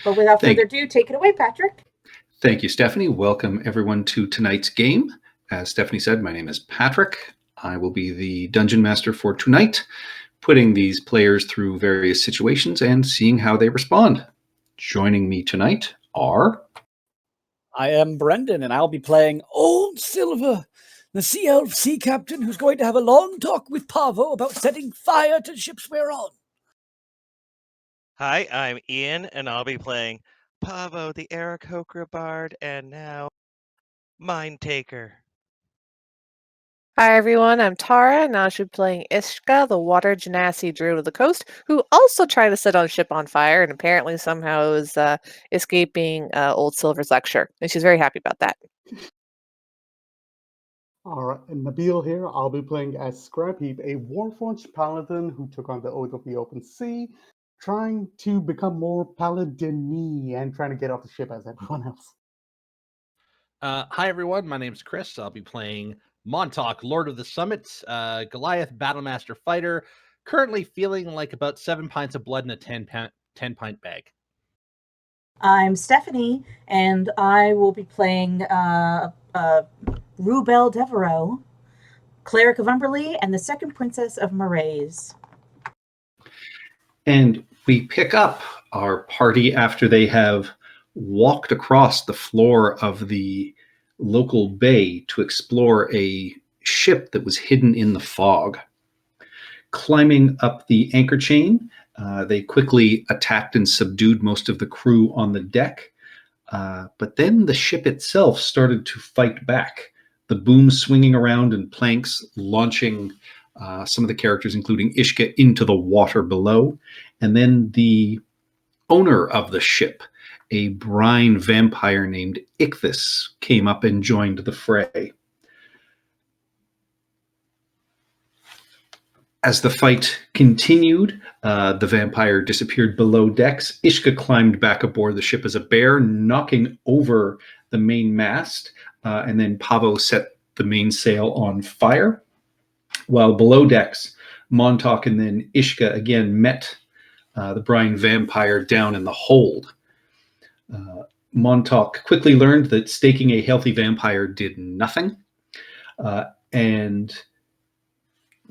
But without further ado, take it away, Patrick. Thank you, Stephanie. Welcome, everyone, to tonight's game. As Stephanie said, my name is Patrick. I will be the Dungeon Master for tonight, putting these players through various situations and seeing how they respond. Joining me tonight are... I am Brendan, and I'll be playing Old Silver, the Sea Elf Sea Captain who's going to have a long talk with Pavo about setting fire to ships we're on. Hi, I'm Ian, and I'll be playing Pavo, the Aarakocra Bard, and now Mind Taker. Hi everyone, I'm Tara, and I should be playing Ishka, the Water Genasi Druid of the Coast, who also tried to set on a ship on fire, and apparently somehow is escaping Old Silver's lecture, and she's very happy about that. Alright, and Nabil here. I'll be playing as Scrapheap, a Warforged Paladin who took on the Oath of the Open Sea, trying to become more paladin-y and trying to get off the ship as everyone else. Hi everyone, my name's Chris. I'll be playing Montauk, Lord of the Summits, Goliath Battlemaster Fighter, currently feeling like about 7 pints of blood in a 10-pint bag. I'm Stephanie, and I will be playing Rubel Devereaux, Cleric of Umberlee, and the Second Princess of Morays. And we pick up our party after they have walked across the floor of the local bay to explore a ship that was hidden in the fog. Climbing up the anchor chain, they quickly attacked and subdued most of the crew on the deck. But then the ship itself started to fight back. The boom swinging around and planks launching some of the characters, including Ishka, into the water below. And then the owner of the ship, a brine vampire named Ichthys, came up and joined the fray. As the fight continued, the vampire disappeared below decks. Ishka climbed back aboard the ship as a bear, knocking over the main mast, and then Pavo set the mainsail on fire. While below decks, Montauk and then Ishka again met the brine vampire down in the hold. Montauk quickly learned that staking a healthy vampire did nothing, and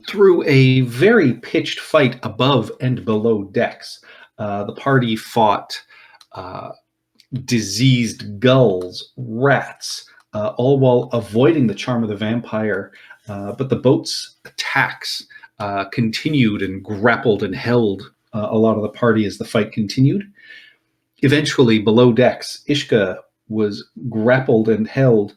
through a very pitched fight above and below decks, the party fought diseased gulls, rats, all while avoiding the charm of the vampire. But the boat's attacks continued and grappled and held a lot of the party as the fight continued. Eventually, below decks, Ishka was grappled and held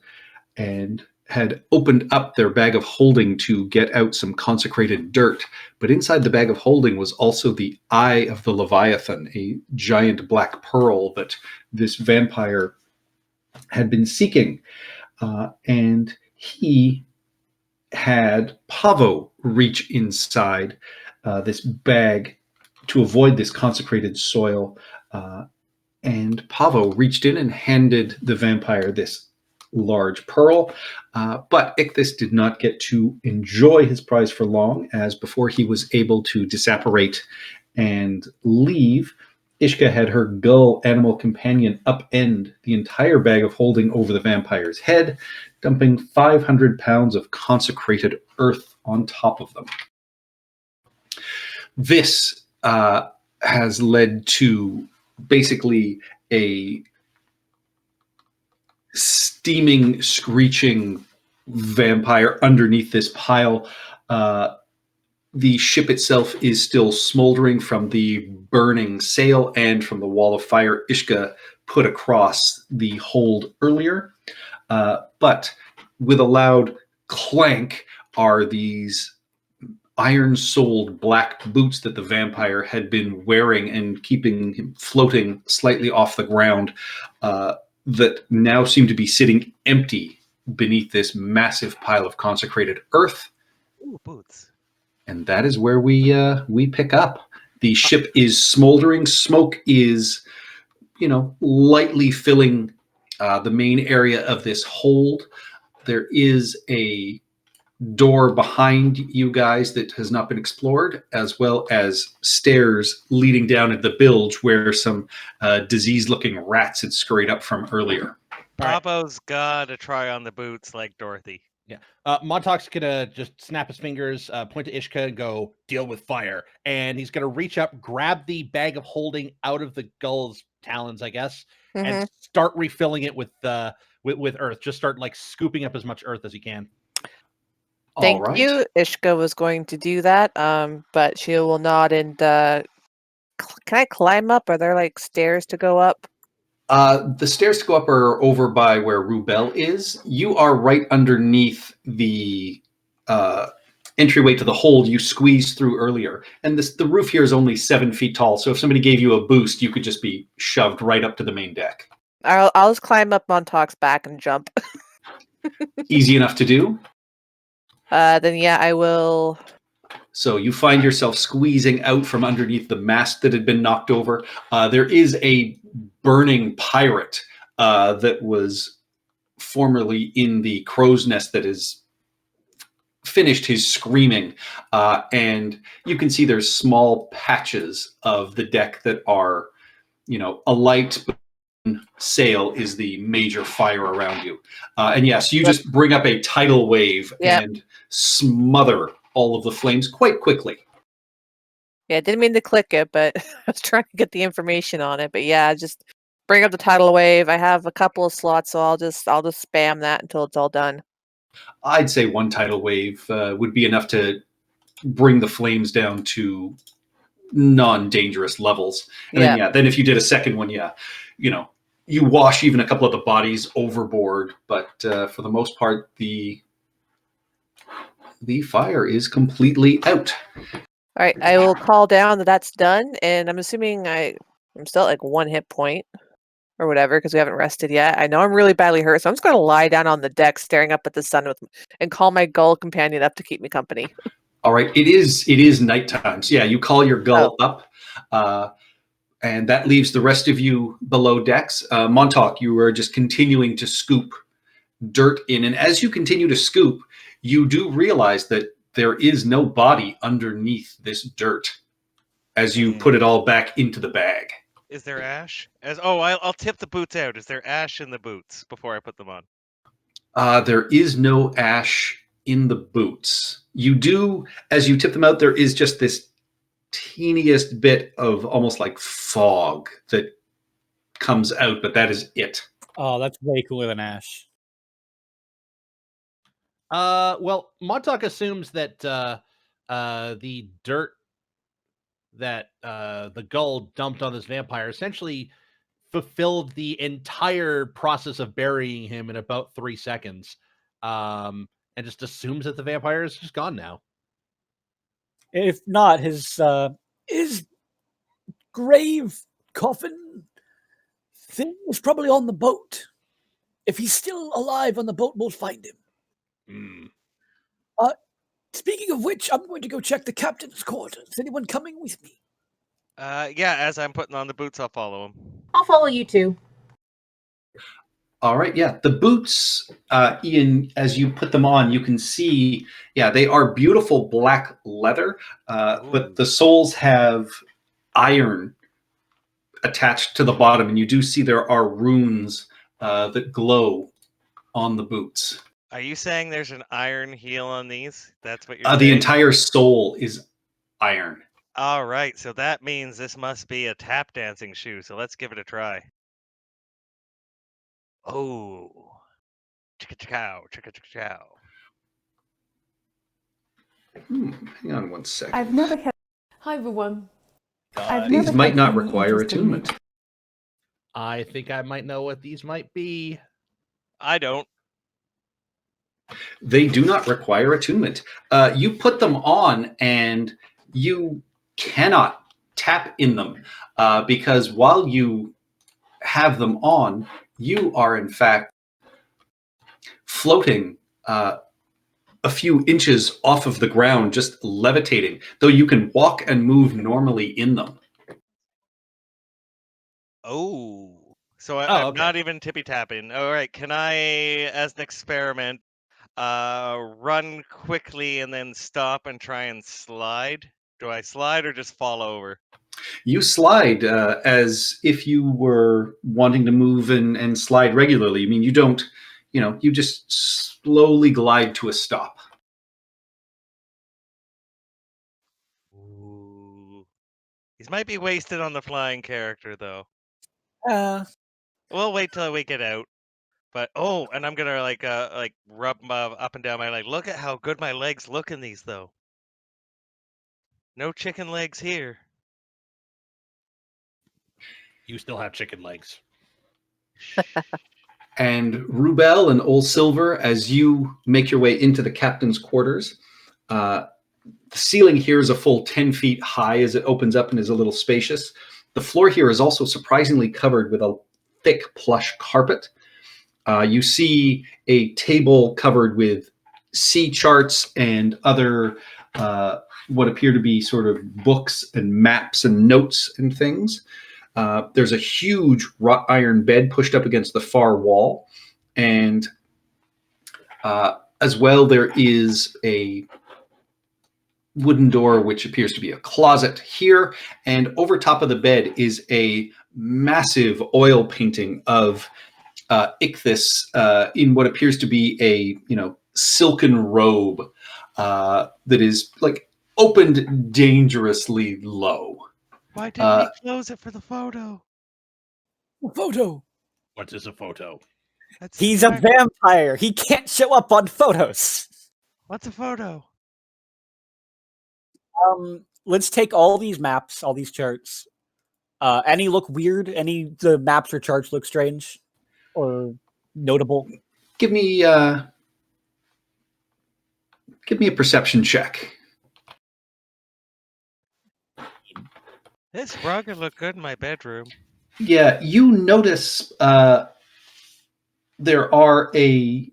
and had opened up their bag of holding to get out some consecrated dirt. But inside the bag of holding was also the eye of the Leviathan, a giant black pearl that this vampire had been seeking. And he had Pavo reach inside this bag to avoid this consecrated soil. And Pavo reached in and handed the vampire this large pearl, but Ichthys did not get to enjoy his prize for long, as before he was able to disapparate and leave, Ishka had her gull animal companion upend the entire bag of holding over the vampire's head, dumping 500 pounds of consecrated earth on top of them. This has led to basically a steaming, screeching vampire underneath this pile. The ship itself is still smoldering from the burning sail and from the wall of fire Ishka put across the hold earlier. But with a loud clank are these iron-soled black boots that the vampire had been wearing and keeping him floating slightly off the ground, that now seem to be sitting empty beneath this massive pile of consecrated earth. Ooh, boots. And that is where we pick up. The ship is smoldering. Smoke is, lightly filling the main area of this hold. There is a door behind you guys that has not been explored, as well as stairs leading down into the bilge where some diseased-looking rats had scurried up from earlier. Right. Pavo's gotta try on the boots like Dorothy. Montauk's gonna just snap his fingers, point to Ishka, and go, "Deal with fire." And he's gonna reach up, grab the bag of holding out of the gull's talons, I guess, and start refilling it with earth. Just start like scooping up as much earth as he can. Thank All right. you. Ishka was going to do that, but she will nod and can I climb up? Are there like stairs to go up? The stairs to go up are over by where Rubel is. You are right underneath the entryway to the hold you squeezed through earlier. And the roof here is only 7 feet tall, so if somebody gave you a boost, you could just be shoved right up to the main deck. I'll just climb up Montauk's back and jump. Easy enough to do. Then yeah, I will. So you find yourself squeezing out from underneath the mast that had been knocked over. There is a burning pirate that was formerly in the crow's nest that has finished his screaming. And you can see there's small patches of the deck that are, alight. Sail is the major fire around you. And yes, you just bring up a tidal wave and smother all of the flames quite quickly. Yeah, didn't mean to click it, but I was trying to get the information on it. But yeah, just bring up the tidal wave. I have a couple of slots, so I'll just spam that until it's all done. I'd say one tidal wave would be enough to bring the flames down to non-dangerous levels. And then if you did a second one, you wash even a couple of the bodies overboard. But for the most part, the fire is completely out. All right, I will call down that that's done, and I'm assuming I'm still at like 1 hit point or whatever because we haven't rested yet. I know I'm really badly hurt, so I'm just going to lie down on the deck, staring up at the sun and call my gull companion up to keep me company. All right, it is nighttime. So yeah, you call your gull up, and that leaves the rest of you below decks. Montauk, you are just continuing to scoop dirt in, and as you continue to scoop, you do realize that there is no body underneath this dirt as you put it all back into the bag. Is there ash? I'll tip the boots out. Is there ash in the boots before I put them on? There is no ash in the boots. You do, as you tip them out, there is just this teeniest bit of almost like fog that comes out, but that is it. Oh, that's way cooler than ash. Well, Montauk assumes that the dirt that the gull dumped on this vampire essentially fulfilled the entire process of burying him in about 3 seconds, and just assumes that the vampire is just gone now. If not, his grave coffin thing was probably on the boat. If he's still alive on the boat, we'll find him. Speaking of which, I'm going to go check the captain's quarters. Is anyone coming with me? Yeah, as I'm putting on the boots, I'll follow him. I'll follow you too. All right, yeah. The boots, Ian, as you put them on, you can see, they are beautiful black leather, but the soles have iron attached to the bottom, and you do see there are runes that glow on the boots. Are you saying there's an iron heel on these? That's what you're saying? The entire sole is iron. All right, so that means this must be a tap dancing shoe, so let's give it a try. Oh. Chicka-chow, chicka-chow. Hang on one second. I've never had... Hi, everyone. These might not require attunement. I think I might know what these might be. I don't. They do not require attunement. You put them on and you cannot tap in them because while you have them on, you are in fact floating a few inches off of the ground, just levitating, though you can walk and move normally in them. Oh. So I'm not even tippy-tapping. All right, can I, as an experiment, run quickly and then stop and try and slide. Do I slide or just fall over? You slide as if you were wanting to move and slide regularly. I mean, you don't, you just slowly glide to a stop. Ooh. These might be wasted on the flying character, though. We'll wait till we get out. But and I'm gonna like rub up and down my leg. Look at how good my legs look in these, though. No chicken legs here. You still have chicken legs. And Rubel and Old Silver, as you make your way into the captain's quarters, the ceiling here is a full 10 feet high as it opens up and is a little spacious. The floor here is also surprisingly covered with a thick plush carpet. You see a table covered with sea charts and other what appear to be sort of books and maps and notes and things. There's a huge wrought iron bed pushed up against the far wall. And as well, there is a wooden door, which appears to be a closet here. And over top of the bed is a massive oil painting of Ichthys in what appears to be a silken robe that is like opened dangerously low. Why didn't he close it for the photo? Photo. What is a photo? He's a vampire. He can't show up on photos. What's a photo? Let's take all these maps, all these charts. Any look weird? Any the maps or charts look strange or notable? Give me a perception check. This rug would look good in my bedroom. Yeah, you notice there are a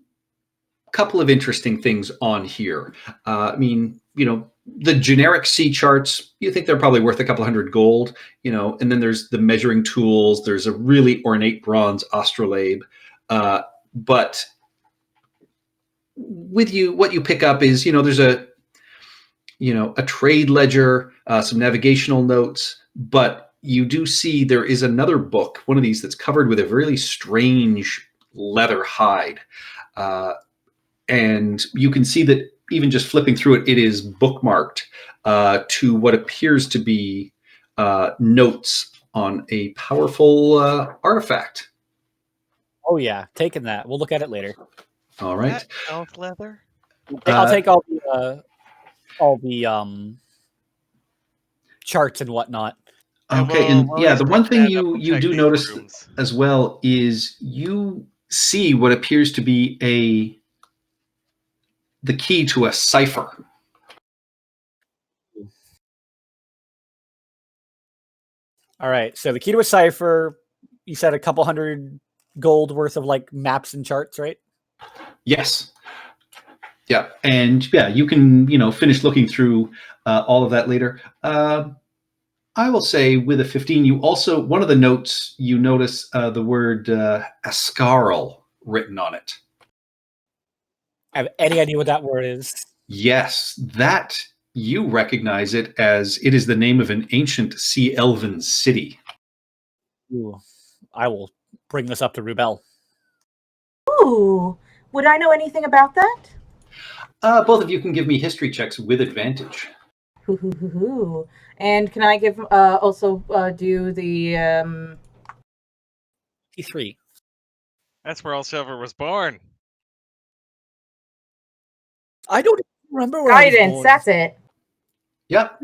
couple of interesting things on here. I mean, the generic sea charts, you think they're probably worth a couple hundred gold, and then there's the measuring tools. There's a really ornate bronze astrolabe. But with you, what you pick up is, there's a trade ledger, some navigational notes, but you do see there is another book, one of these that's covered with a really strange leather hide. And you can see that even just flipping through it, it is bookmarked to what appears to be notes on a powerful artifact. Oh yeah, taking that. We'll look at it later. All right. Elf leather. I'll take all the charts and whatnot. Okay, and yeah, the one thing you do notice as well is you see what appears to be the key to a cipher. All right, so the key to a cipher, you said a couple hundred gold worth of like maps and charts, right? Yes. Yeah, and yeah, you can finish looking through all of that later. I will say with a 15, you also, one of the notes, you notice the word Ascarl written on it. I have any idea what that word is? Yes, that you recognize it as it is the name of an ancient sea elven city. Ooh, I will bring this up to Rubel. Ooh, would I know anything about that? Both of you can give me history checks with advantage. And can I give also do the T3? That's where All Silver was born. I don't remember where I was guidance? born. That's it. Yep.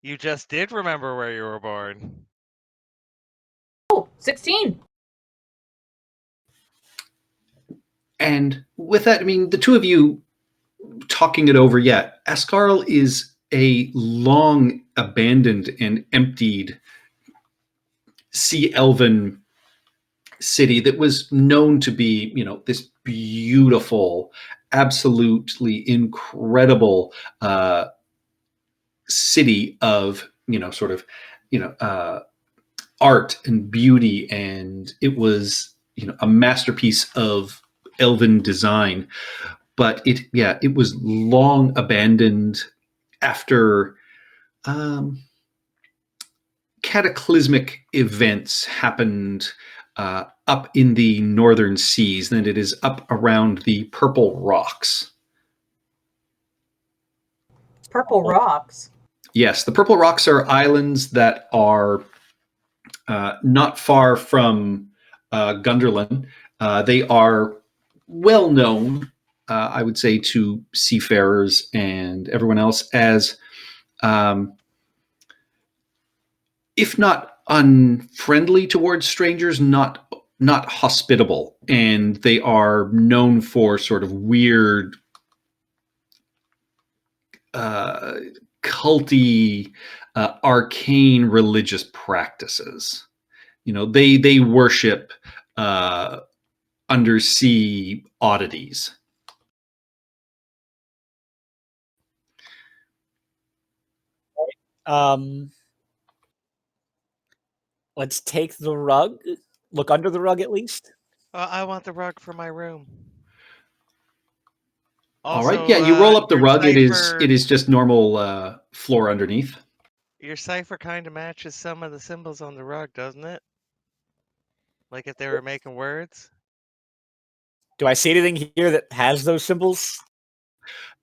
You just did remember where you were born. Oh, 16. And with that, I mean, the two of you talking it over, yeah, Ascarl is a long abandoned and emptied sea elven city that was known to be, this beautiful, absolutely incredible city of, art and beauty. And it was, a masterpiece of elven design, but it was long abandoned after cataclysmic events happened up in the northern seas. Then it is up around the Purple Rocks. Purple rocks. Yes, the Purple Rocks are islands that are not far from Gunderlin. They are well known, I would say, to seafarers and everyone else as, if not unfriendly towards strangers, not hospitable, and they are known for sort of weird, culty, arcane religious practices. They worship undersea oddities. Let's take the rug. Look under the rug at least. I want the rug for my room. All right, yeah, you roll up the your rug. Cipher, It is just normal floor underneath. Your cipher kind of matches some of the symbols on the rug, doesn't it? Like if they were making words. Do I see anything here that has those symbols?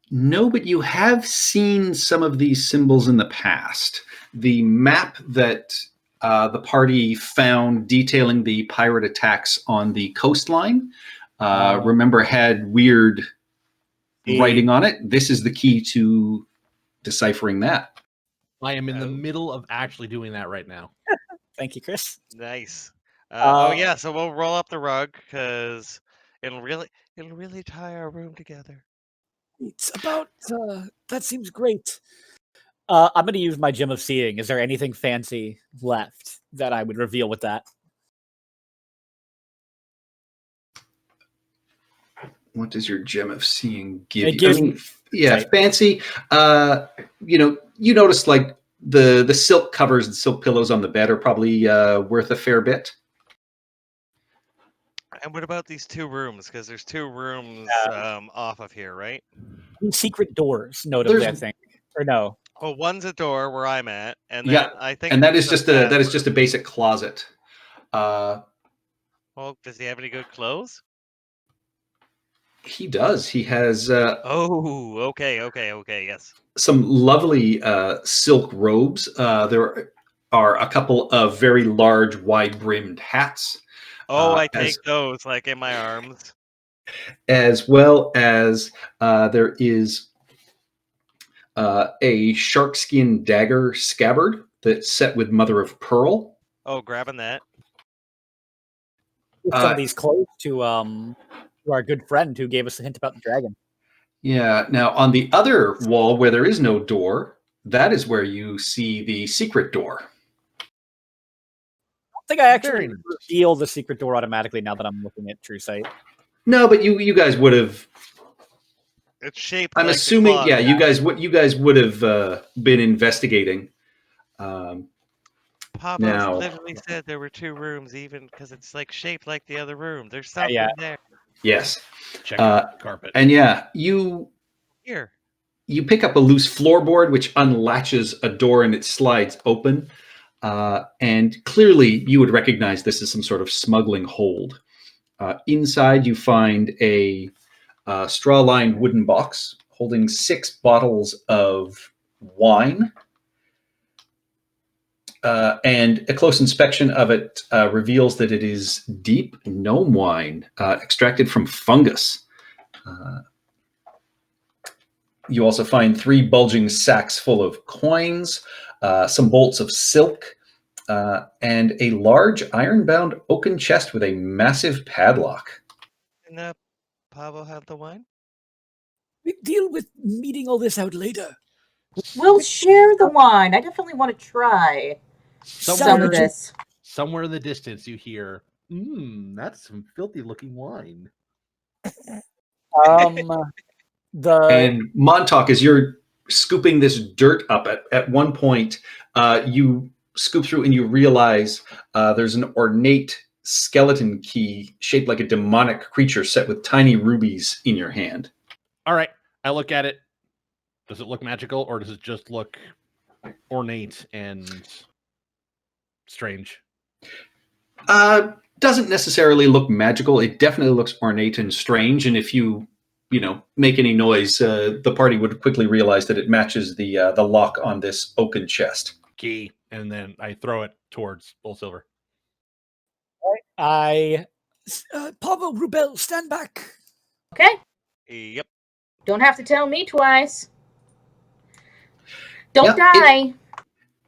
No, but you have seen some of these symbols in the past. The map that the party found detailing the pirate attacks on the coastline, remember, had weird writing on it. This is the key to deciphering that. I am in the middle of actually doing that right now. Thank you, Chris. Nice. Oh yeah, so we'll roll up the rug because it'll really tie our room together. It's about that seems great. I'm going to use my gem of seeing. Is there anything fancy left that I would reveal with that? What does your gem of seeing give It you? gives Yeah, fancy. You notice like the silk covers and silk pillows on the bed are probably worth a fair bit. And what about these two rooms? Because there's two rooms off of here, right? Secret doors, notably, I think. Or no? Well, one's a door where I'm at, and then I think, and that is just a basic closet. Well, does he have any good clothes? He does. He has. Okay, yes. Some lovely silk robes. There are a couple of very large, wide-brimmed hats. I take those like in my arms. As well as there is a sharkskin dagger scabbard that's set with mother of pearl. Oh, grabbing that. Some of these clothes to our good friend who gave us a hint about the dragon. Yeah. Now, on the other wall where there is no door, that is where you see the secret door. I think I actually reveal the secret door automatically now that I'm looking at True Sight. No, but you guys would have. It's shaped. I'm like assuming, yeah, you guys would have been investigating. Pablo literally said there were two rooms, even because it's like shaped like the other room. There's something there. Yes. Check the carpet. And yeah, you pick up a loose floorboard which unlatches a door and it slides open. And clearly you would recognize this as some sort of smuggling hold. Inside you find a straw-lined wooden box holding 6 bottles of wine. And a close inspection of it reveals that it is deep gnome wine extracted from fungus. You also find 3 bulging sacks full of coins, some bolts of silk, and a large iron-bound oaken chest with a massive padlock. And Pablo have the wine? We deal with meeting all this out later. We'll share the wine. I definitely want to try some of this. Somewhere in the distance, you hear, that's some filthy-looking wine. And Montauk, as you're scooping this dirt up, at one point, you scoop through and you realize there's an ornate skeleton key shaped like a demonic creature set with tiny rubies in your hand. All right. I look at it. Does it look magical, or does it just look ornate and strange? Doesn't necessarily look magical. It definitely looks ornate and strange. And if you make any noise, the party would quickly realize that it matches the lock on this oaken chest. Key, and then I throw it towards Bull Silver. Pavo, Rubel, stand back. Okay. Yep. Don't have to tell me twice. Don't Yeah, die.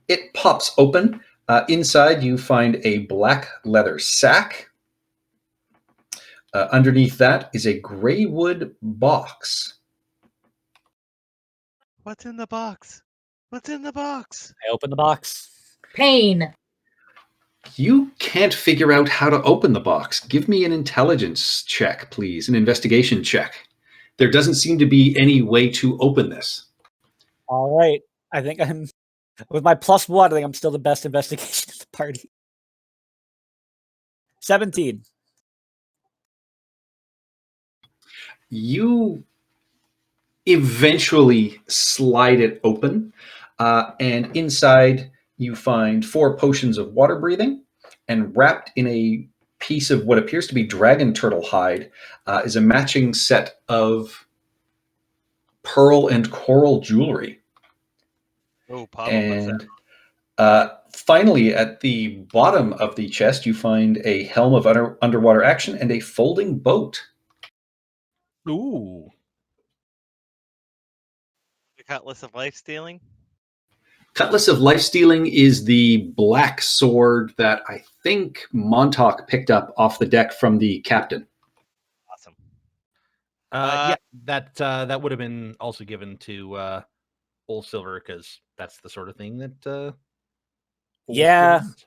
It pops open. Inside, you find a black leather sack. Underneath that is a gray wood box. What's in the box? What's in the box? I open the box. Pain. You can't figure out how to open the box. Give me an intelligence check, please, an investigation check. There doesn't seem to be any way to open this. All right. I think I'm, with my +1, I think I'm still the best investigation of the party. 17. You eventually slide it open, and inside you find 4 potions of water breathing, and wrapped in a piece of what appears to be dragon turtle hide is a matching set of pearl and coral jewelry. Oh, Pablo, what's that? And finally, at the bottom of the chest, you find a helm of underwater action and a folding boat. Ooh. The Cutlass of Life Stealing? Cutlass of Life Stealing is the black sword that I think Montauk picked up off the deck from the captain. Awesome. Yeah, that would have been also given to Bull Silver, because that's the sort of thing that. Bull Yeah. Silver does.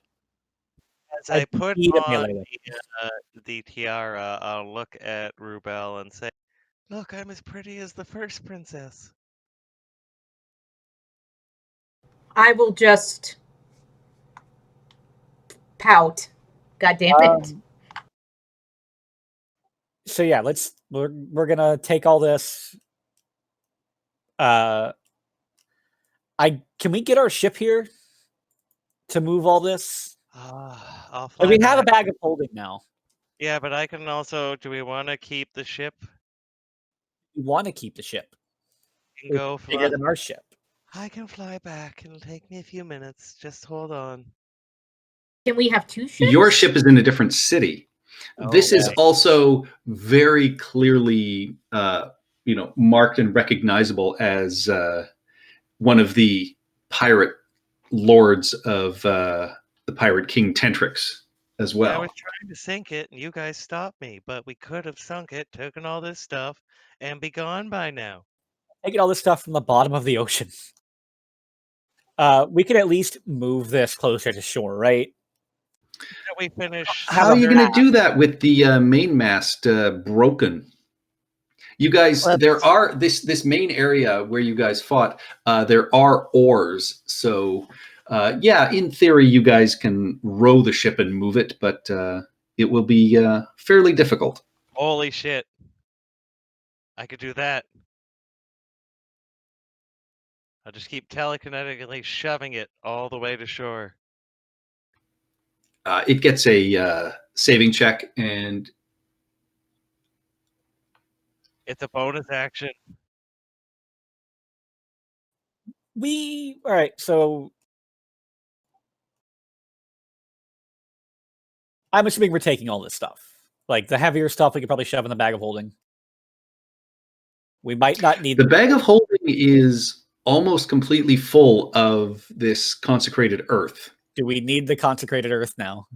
As I put need a on melee the tiara, I'll look at Rubel and say, "Look, I'm as pretty as the first princess." I will just pout. God damn it. So yeah, we're gonna take all this. Can we get our ship here to move all this? I'll fly Like, we have a back. bag of holding now. Yeah, but I can also. Do we want to keep the ship? We want to keep the ship. We can go It's bigger fly. than our ship. I can fly back. It'll take me a few minutes. Just hold on. Can we have 2 ships? Your ship is in a different city. This is Okay. also very clearly, marked and recognizable as one of the pirate lords of the pirate king Tentrix as I well. was trying to sink it, and you guys stopped me. But we could have sunk it, taken all this stuff, and be gone by now. Taking all this stuff from the bottom of the ocean. We could at least move this closer to shore, right? Can we finish? How are you going to do that with the mainmast broken? You guys, there are this main area where you guys fought. There are oars, so yeah, in theory, you guys can row the ship and move it, but it will be fairly difficult. Holy shit! I could do that. I'll just keep telekinetically shoving it all the way to shore. It gets a saving check, and It's a bonus action. All right, so I'm assuming we're taking all this stuff. Like, the heavier stuff we could probably shove in the bag of holding. We might not need the bag of holding is almost completely full of this consecrated earth. Do we need the consecrated earth now?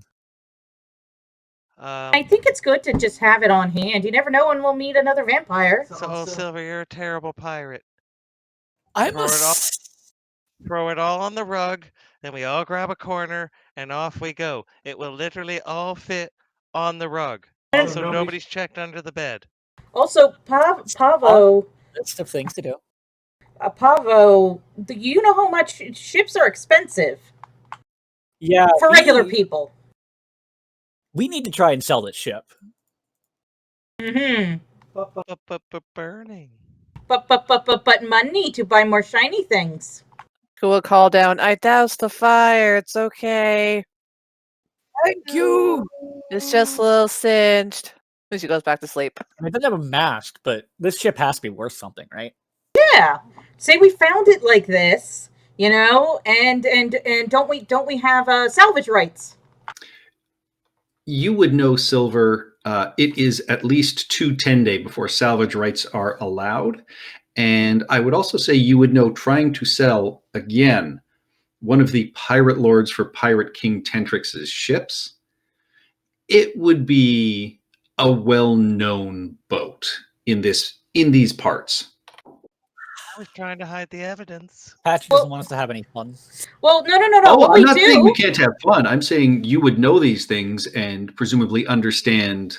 I think it's good to just have it on hand. You never know when we'll meet another vampire. So, Silver, you're a terrible pirate. I'm Throw it all on the rug, then we all grab a corner, and off we go. It will literally all fit on the rug. Also, nobody's checked under the bed. Also, Pavo. list of things to do. Pavo, do you know how much ships are expensive? Yeah, For regular people. We need to try and sell this ship. Mm-hmm. Burning. But money to buy more shiny things. Who will call down, I doused the fire, it's okay. Thank you! It's just a little singed. And she goes back to sleep. I mean, it doesn't have a mast, but this ship has to be worth something, right? Yeah. Say we found it like this, you know, and don't we have salvage rights? You would know, Silver, it is at least 2 10-day before salvage rights are allowed. And I would also say you would know, trying to sell, again, one of the pirate lords for Pirate King Tentrix's ships, it would be a well-known boat in these parts. I was trying to hide the evidence. Patchy doesn't want us to have any fun. Well, no. Oh, What I'm we not saying do? we can't have fun. I'm saying you would know these things and presumably understand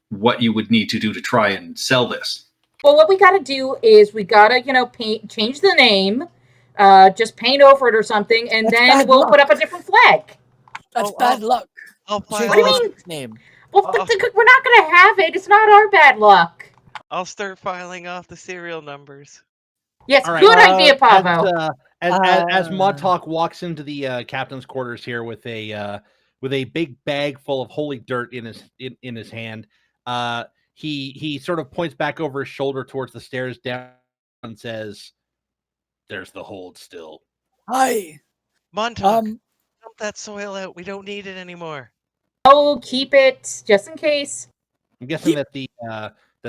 what you would need to do to try and sell this. Well, what we got to do is we got to, change the name, just paint over it or something, and That's then bad we'll luck. put up a different flag. That's bad luck. I'll Change What do you file. mean? this name. Well, but we're not going to have it. It's not our bad luck. I'll start filing off the serial numbers. Yes, All right, good idea, Pavo. As Montauk walks into the captain's quarters here with a big bag full of holy dirt in his hand, he sort of points back over his shoulder towards the stairs down and says, "There's the hold still." Hi. Montauk, dump that soil out. We don't need it anymore. Oh, keep it just in case. I'm guessing that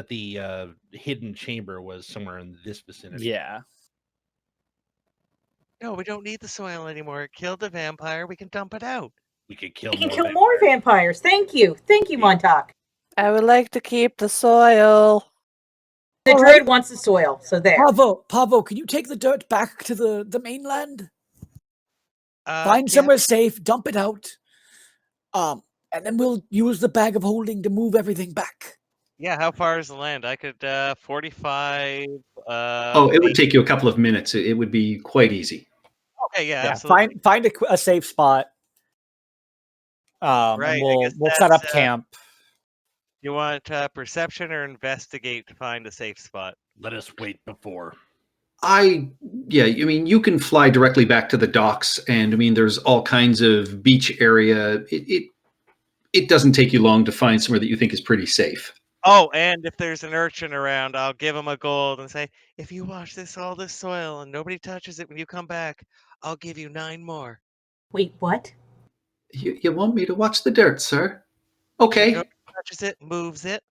the hidden chamber was somewhere in this vicinity. Yeah. No, we don't need the soil anymore. It killed the vampire. We can dump it out. We could kill We can more kill more vampires. Thank you, Montauk. I would like to keep the soil. The All druid right. wants the soil, so there. Pavo, can you take the dirt back to the mainland? Find Yeah. somewhere safe, dump it out. And then we'll use the bag of holding to move everything back. Yeah, how far is the land? I could 45. It would take you a couple of minutes. It would be quite easy. Okay, yeah, Yeah, absolutely. find a safe spot. Right, and I we'll guess set up that's, camp. You want perception or investigate to find a safe spot? Let us wait before. You can fly directly back to the docks, and there's all kinds of beach area. It doesn't take you long to find somewhere that you think is pretty safe. Oh, and if there's an urchin around, I'll give him a gold and say, if you wash all this soil and nobody touches it when you come back, I'll give you 9 more. Wait, what? You want me to watch the dirt, sir? Okay. Nobody touches it, moves it,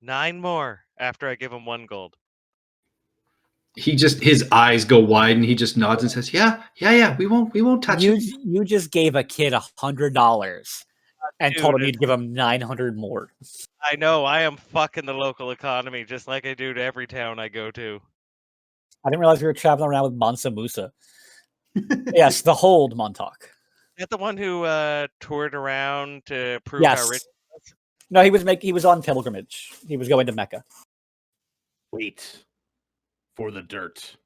9 more after I give him 1 gold. His eyes go wide and he just nods and says, yeah, we won't touch it. You just gave a kid $100 and told him you'd give him 900 more. I know, I am fucking the local economy just like I do to every town I go to. I didn't realize we were traveling around with Mansa Musa. Yes, the hold, Montauk. Is that the one who toured around to prove Yes. how rich he was? No, he was on pilgrimage. He was going to Mecca. Wait for the dirt.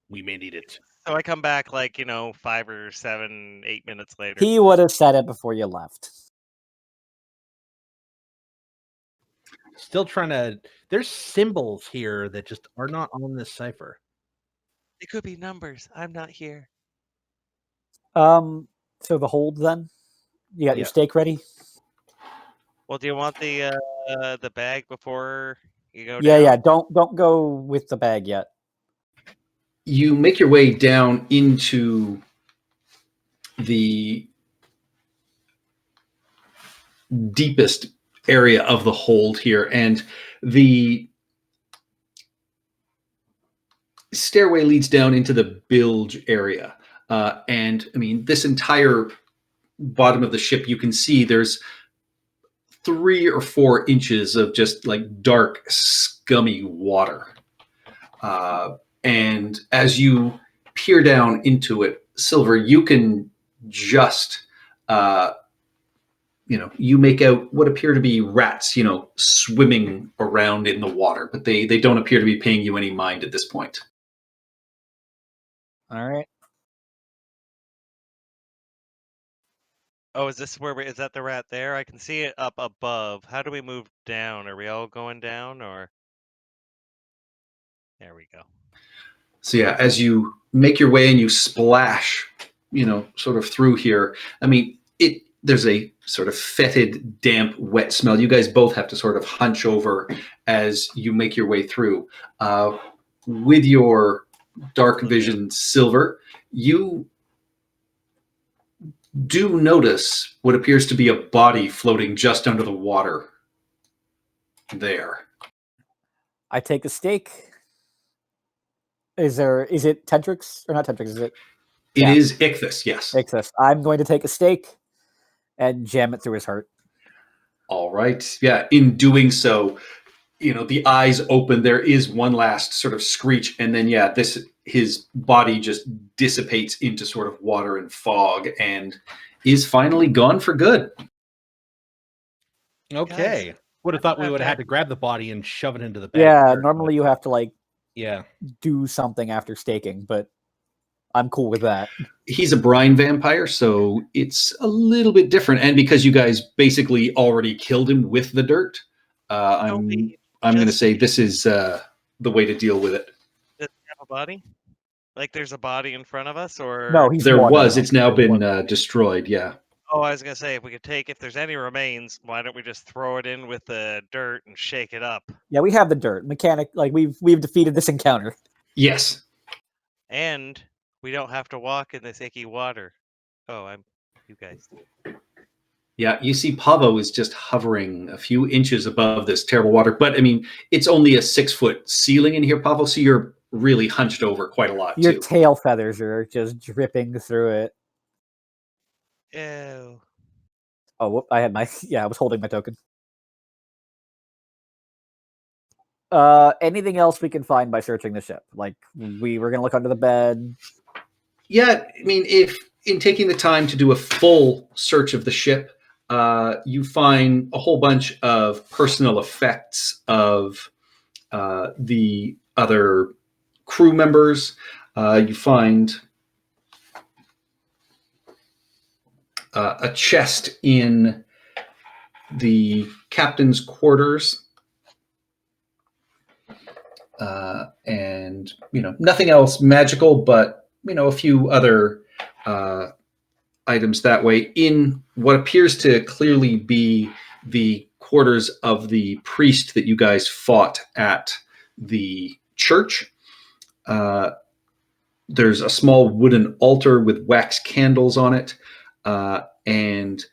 We may need it. So I come back 5 or 7, 8 minutes later. He would have said it before you left. Still trying to. There's symbols here that just are not on this cipher. It could be numbers. I'm not here. So the hold then? You got your steak ready? Well, do you want the bag before you go Yeah, down? yeah. Don't go with the bag yet. You make your way down into the deepest area of the hold here, and the stairway leads down into the bilge area. This entire bottom of the ship, you can see there's 3 or 4 inches of just dark, scummy water. And as you peer down into it, Silver, you can just, you make out what appear to be rats, swimming around in the water, but they don't appear to be paying you any mind at this point. All right. Oh, is this where is that the rat there? I can see it up above. How do we move down? Are we all going down or? There we go. So yeah, as you make your way and you splash, sort of through here. I mean, there's a sort of fetid, damp, wet smell. You guys both have to sort of hunch over as you make your way through. With your dark vision silver, you do notice what appears to be a body floating just under the water there. I take a stake. Is it Tentrix or not Tentrix? Is it? It is Ichthus, yes. Ichthus. I'm going to take a stake and jam it through his heart. All right. Yeah. In doing so, the eyes open. There is one last sort of screech, and then his body just dissipates into sort of water and fog, and is finally gone for good. Okay. Guys, would have thought we would have had to grab the body and shove it into the bag. Yeah, normally you have to yeah, do something after staking, but I'm cool with that. He's a brine vampire, so it's a little bit different. And because you guys basically already killed him with the dirt, I'm going to say this is the way to deal with it. Does he have a body? Like there's a body in front of us, or No, he's there water was. now. It's now been destroyed. Yeah. Oh, I was gonna say if there's any remains, why don't we just throw it in with the dirt and shake it up? Yeah, we have the dirt. Mechanic, we've defeated this encounter. Yes. And we don't have to walk in this icky water. Oh, you guys. Yeah, you see Pavo is just hovering a few inches above this terrible water. But, I mean, it's only a 6-foot ceiling in here, Pavo, so you're really hunched over quite a lot, Your too. tail feathers are just dripping through it. Ew. Oh, whoop, I was holding my token. Anything else we can find by searching the ship? Like, we were going to look under the bed. Yeah, I mean, if in taking the time to do a full search of the ship, you find a whole bunch of personal effects of the other crew members. You find a chest in the captain's quarters. And, nothing else magical, but, a few other items that way in what appears to clearly be the quarters of the priest that you guys fought at the church. There's a small wooden altar with wax candles on it, and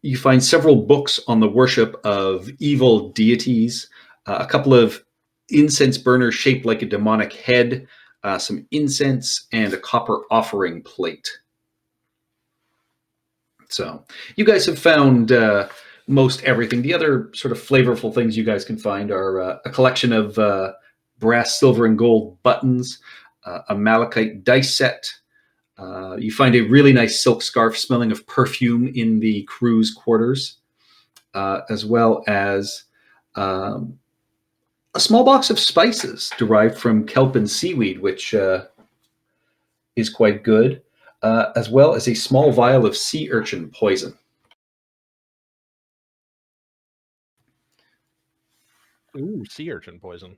you find several books on the worship of evil deities, a couple of incense burners shaped like a demonic head, some incense, and a copper offering plate. So you guys have found most everything. The other sort of flavorful things you guys can find are a collection of brass, silver, and gold buttons, a malachite dice set. You find a really nice silk scarf smelling of perfume in the crew's quarters, as well as a small box of spices derived from kelp and seaweed, which is quite good, as well as a small vial of sea urchin poison. Ooh, sea urchin poison.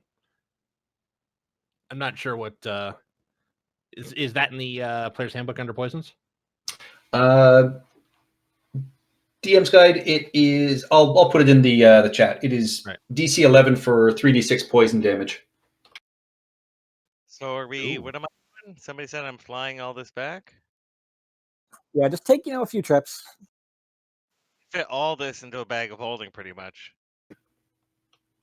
I'm not sure what is that in the player's handbook under poisons? DM's guide. It is. I'll put it in the chat. It is right. DC 11 for 3d6 poison damage. So are we? Ooh. What am I doing? Somebody said I'm flying all this back. Yeah, just take a few trips. Fit all this into a bag of holding, pretty much.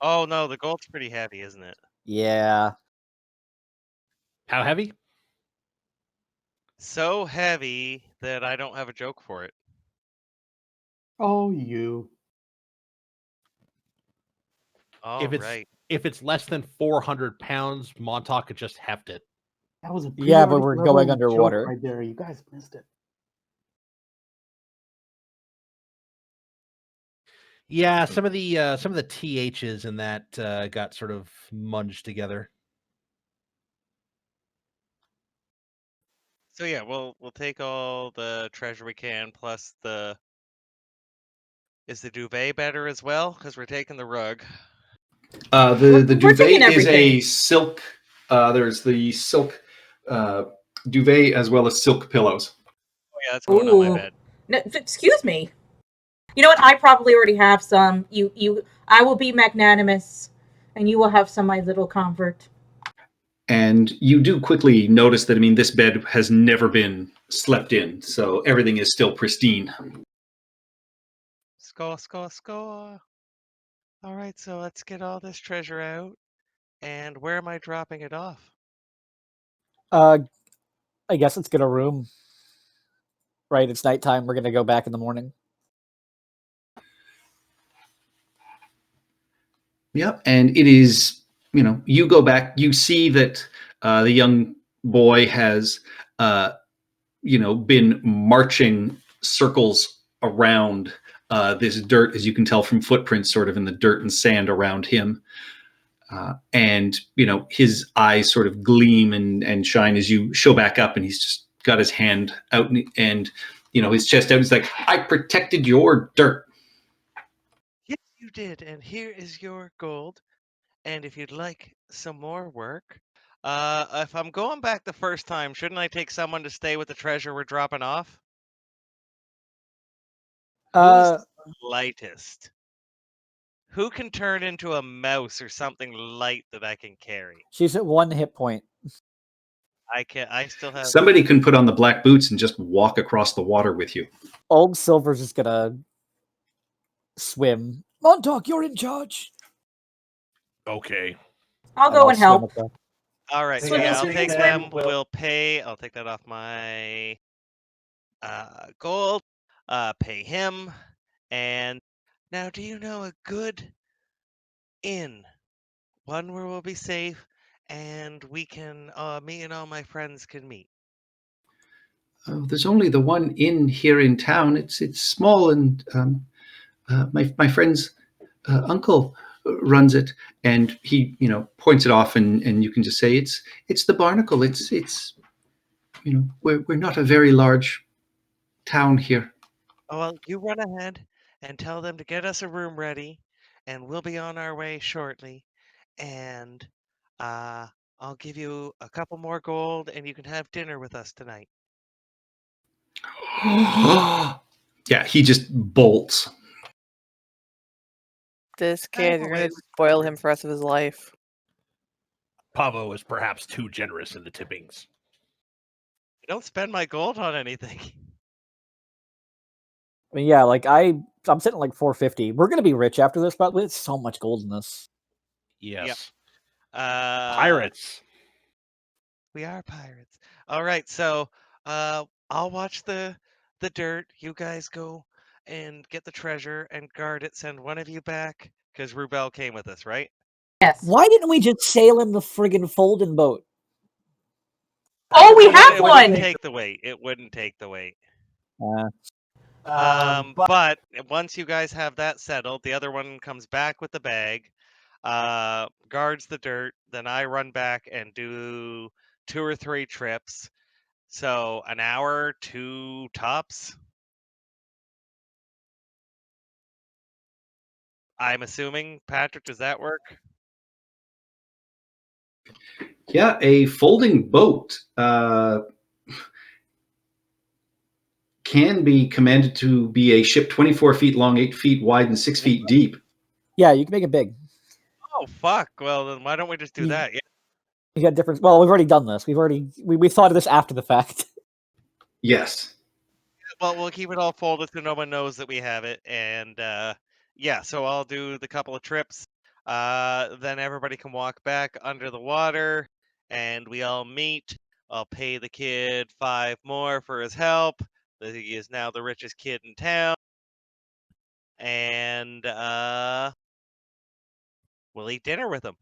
Oh no, the gold's pretty heavy, isn't it? Yeah. How heavy? So heavy that I don't have a joke for it. Oh, you. Oh, right. If it's less than 400 pounds, Montauk could just heft it. That was a but we're going underwater right there. You guys missed it. Yeah, some of the THs in that got sort of munged together. So yeah, we'll take all the treasure we can, plus the. Is the duvet better as well? Because we're taking the rug. The We're taking duvet is a everything. silk. There's the silk duvet as well as silk pillows. Oh yeah, that's going on my Ooh. bed. No, excuse me. You know what? I probably already have some. I will be magnanimous, and you will have some, my little comfort. And you do quickly notice that, I mean, this bed has never been slept in, so everything is still pristine. Score, score, score. All right, so let's get all this treasure out. And where am I dropping it off? I guess let's get a room. Right, it's nighttime. We're gonna go back in the morning. Yep, and it is, you go back, you see that the young boy has, been marching circles around this dirt, as you can tell from footprints sort of in the dirt and sand around him. And, his eyes sort of gleam and shine as you show back up, and he's just got his hand out and his chest out. He's like, I protected your dirt. Yes, you did. And here is your gold. And if you'd like some more work, if I'm going back the first time, shouldn't I take someone to stay with the treasure we're dropping off? Who's lightest? Who can turn into a mouse or something light that I can carry? She's at 1 hit point. I can. I still have. Somebody can put on the black boots and just walk across the water with you. Old Silver's just gonna swim. Montauk, you're in charge. Okay. I'll go and help. All right, so Swim, yeah, I'll swim, take swim. them. We'll pay. I'll take that off my gold. Pay him. And now, do you know a good inn? One where we'll be safe, and we can. Me and all my friends can meet. There's only the one inn here in town. It's small, and my friend's uncle runs it, and he points it off, and you can just say it's the Barnacle. It's we're not a very large town here. Oh, well, you run ahead and tell them to get us a room ready, and we'll be on our way shortly. And I'll give you a couple more gold, and you can have dinner with us tonight. Yeah, he just bolts. This kid, you're gonna spoil him for the rest of his life. Pavo is perhaps too generous in the tippings. I don't spend my gold on anything. I mean, yeah, like I'm sitting at like 450. We're gonna be rich after this, but it's so much gold in this. Yes. Pirates. We are pirates. All right, so I'll watch the dirt. You guys go and get the treasure and guard it. Send one of you back, because Rubel came with us, right? Yes. Why didn't we just sail in the friggin' folding boat? Oh, we have It one. wouldn't take the weight. It wouldn't take the weight. But once you guys have that settled, the other one comes back with the bag, guards the dirt. Then I run back and do 2 or 3 trips. So an hour, 2 tops. I'm assuming, Patrick, does that work? Yeah, a folding boat can be commanded to be a ship 24 feet long, 8 feet wide, and 6 feet deep. Yeah, you can make it big. Oh fuck! Well, then why don't we just do that? Yeah. You got different. Well, we've already done this. We thought of this after the fact. Yes. Well, we'll keep it all folded so no one knows that we have it, and yeah. So I'll do the couple of trips. Then everybody can walk back under the water, and we all meet. I'll pay the kid 5 more for his help. He is now the richest kid in town, and we'll eat dinner with him.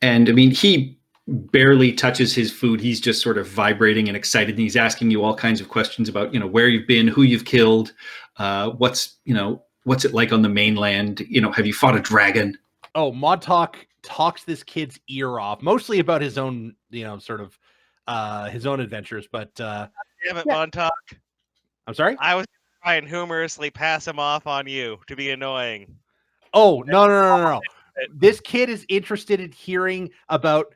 And I mean, he barely touches his food. He's just sort of vibrating and excited. And he's asking you all kinds of questions about, where you've been, who you've killed, what's it like on the mainland? Have you fought a dragon? Oh, Montauk talks this kid's ear off, mostly about his own, sort of his own adventures. But Damn it, Yeah. Montauk. I'm sorry. I was trying to humorously pass him off on you to be annoying. Oh, no. This kid is interested in hearing about,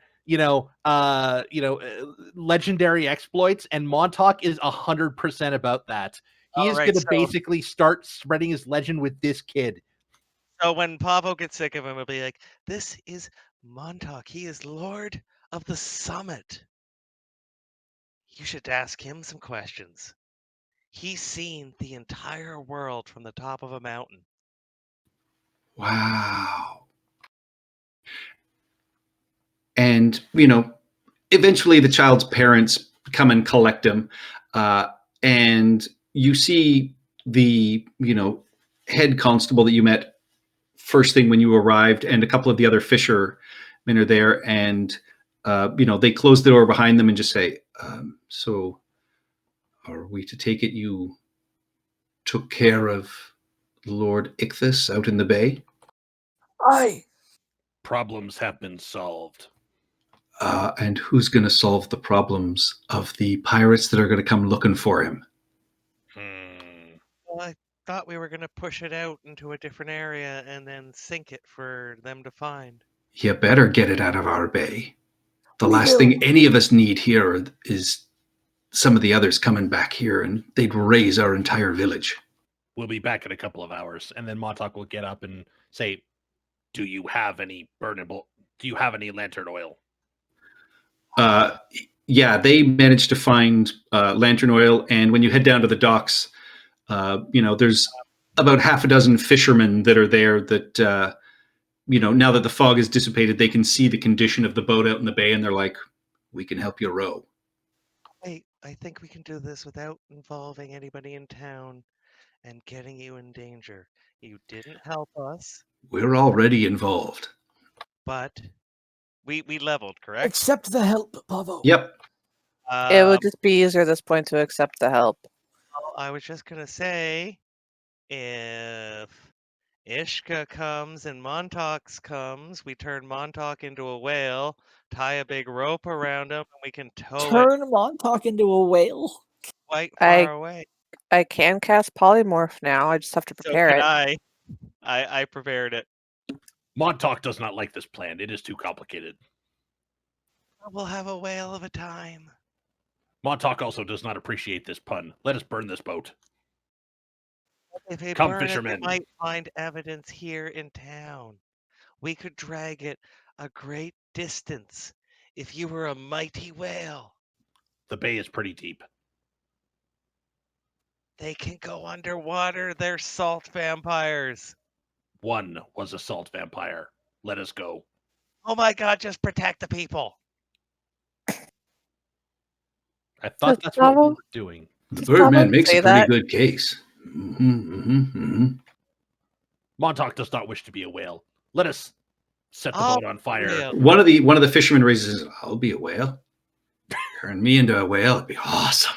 legendary exploits, and Montauk is 100% about that. He is Alright, going to so- basically start spreading his legend with this kid. So when Pavo gets sick of him, he'll be like, "This is Montauk. He is Lord of the Summit. You should ask him some questions. He's seen the entire world from the top of a mountain." Wow. And, eventually the child's parents come and collect him. And you see the, head constable that you met first thing when you arrived, and a couple of the other fishermen are there. And, they close the door behind them and just say, so are we to take it you took care of Lord Ichthus out in the bay? Aye. Problems have been solved. And who's going to solve the problems of the pirates that are going to come looking for him? Well, I thought we were going to push it out into a different area and then sink it for them to find. You better get it out of our bay. The We last will. thing any of us need here is some of the others coming back here, and they'd raise our entire village. We'll be back in a couple of hours, and then Montauk will get up and say, "Do you have any burnable? Do you have any lantern oil?" Yeah, they managed to find lantern oil, and when you head down to the docks, there's about half a dozen fishermen that are there that, now that the fog has dissipated, they can see the condition of the boat out in the bay, and they're like, we can help you row. Wait, I think we can do this without involving anybody in town and getting you in danger. You didn't help us, We're already involved. but we leveled, correct? Accept the help, Pavo. Yep. It would just be easier at this point to accept the help. Well, I was just gonna say, if Ishka comes and Montauk comes, we turn Montauk into a whale, tie a big rope around him, and we can tow it Turn Montauk into a whale. quite far away. I can cast polymorph now. I just have to So prepare can it. I prepared it. Montauk does not like this plan. It is too complicated. We'll have a whale of a time. Montauk also does not appreciate this pun. Let us burn this boat. If they Come, burn it, fishermen. they might find evidence here in town. We could drag it a great distance if you were a mighty whale. The bay is pretty deep. They can go underwater. They're salt vampires. One was a salt vampire. Let us go. Oh my god, just protect the people. I thought that's what we were doing. The Does Birdman Pablo makes say a pretty that? good case. Montauk does not wish to be a whale. Let us set the boat on fire. whale. One of the fishermen raises, I'll be a whale. Turn me into a whale. It'd be awesome.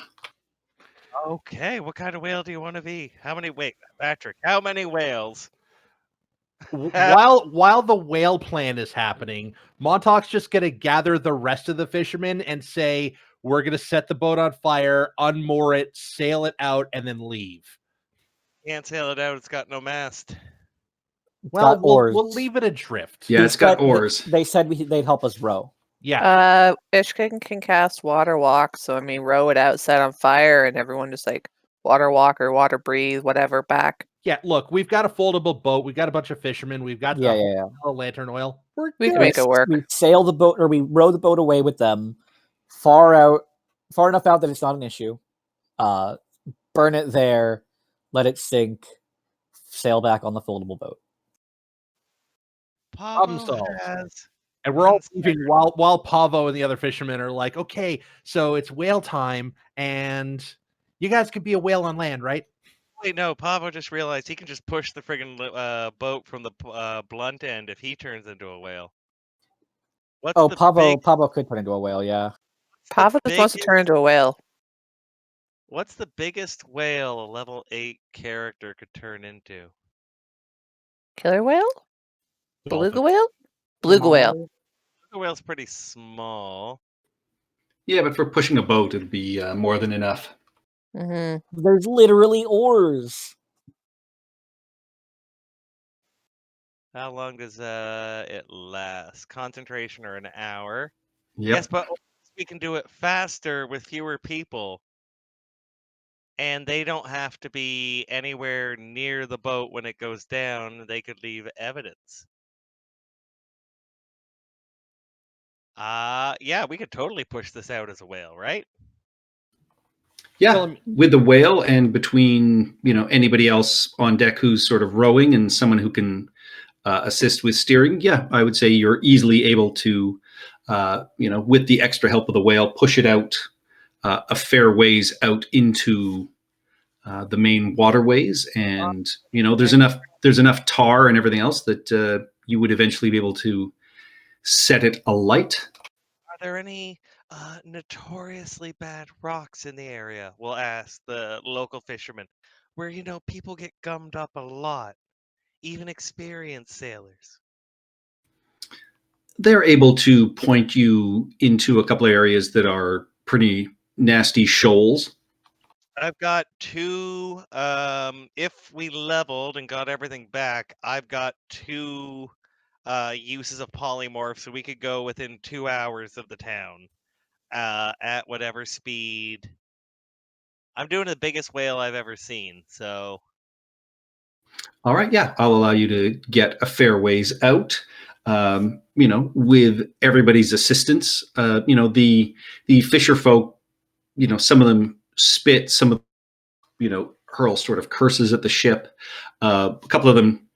Okay, what kind of whale do you want to be? Wait, Patrick, how many whales? While the whale plan is happening, Montauk's just going to gather the rest of the fishermen and say, we're going to set the boat on fire, unmoor it, sail it out, and then leave. Can't sail it out. It's got no mast. Well, Got oars. we'll leave it adrift. Yeah, He it's got said- oars. They said they'd help us row. Yeah. Ishka can cast water walk, so I mean row it out, set on fire, and everyone just like water walk or water breathe, whatever, back. Yeah, look, we've got a foldable boat. We've got a bunch of fishermen. We've got the lantern oil. We're We can good. make it work. We sail the boat, or we row the boat away with them, far enough out that it's not an issue. Burn it there, let it sink, sail back on the foldable boat. Problem Pavo solved. has And we're all leaving while Pavo and the other fishermen are like, okay, so it's whale time, and you guys could be a whale on land, right? Wait, no, Pavo just realized he can just push the friggin' boat from the blunt end if he turns into a whale. Pavo could turn into a whale, yeah. Pavo just wants to turn into a whale. What's the biggest whale a level 8 character could turn into? Killer whale? Dolphin. Beluga whale? Beluga whale. Beluga whale's pretty small. Yeah, but for pushing a boat, it'd be more than enough. Hmm. There's literally oars. How long does it last? Concentration or an hour? Yep. Yes, but we can do it faster with fewer people. And they don't have to be anywhere near the boat when it goes down. They could leave evidence. Yeah, we could totally push this out as a whale, right? Yeah, Well, with the whale and between anybody else on deck who's sort of rowing and someone who can assist with steering, yeah, I would say you're easily able to, with the extra help of the whale, push it out a fair ways out into the main waterways, and there's enough tar and everything else that you would eventually be able to set it alight. Are there any notoriously bad rocks in the area? We'll ask the local fishermen, where people get gummed up a lot, even experienced sailors. They're able to point you into a couple of areas that are pretty nasty shoals. I've got two. If we leveled and got everything back, I've got two uses of polymorph, so we could go within 2 hours of the town at whatever speed. I'm doing the biggest whale I've ever seen, so All right, yeah, I'll allow you to get a fair ways out. With everybody's assistance. The fisher folk. Some of them spit, some of hurl sort of curses at the ship. A couple of them,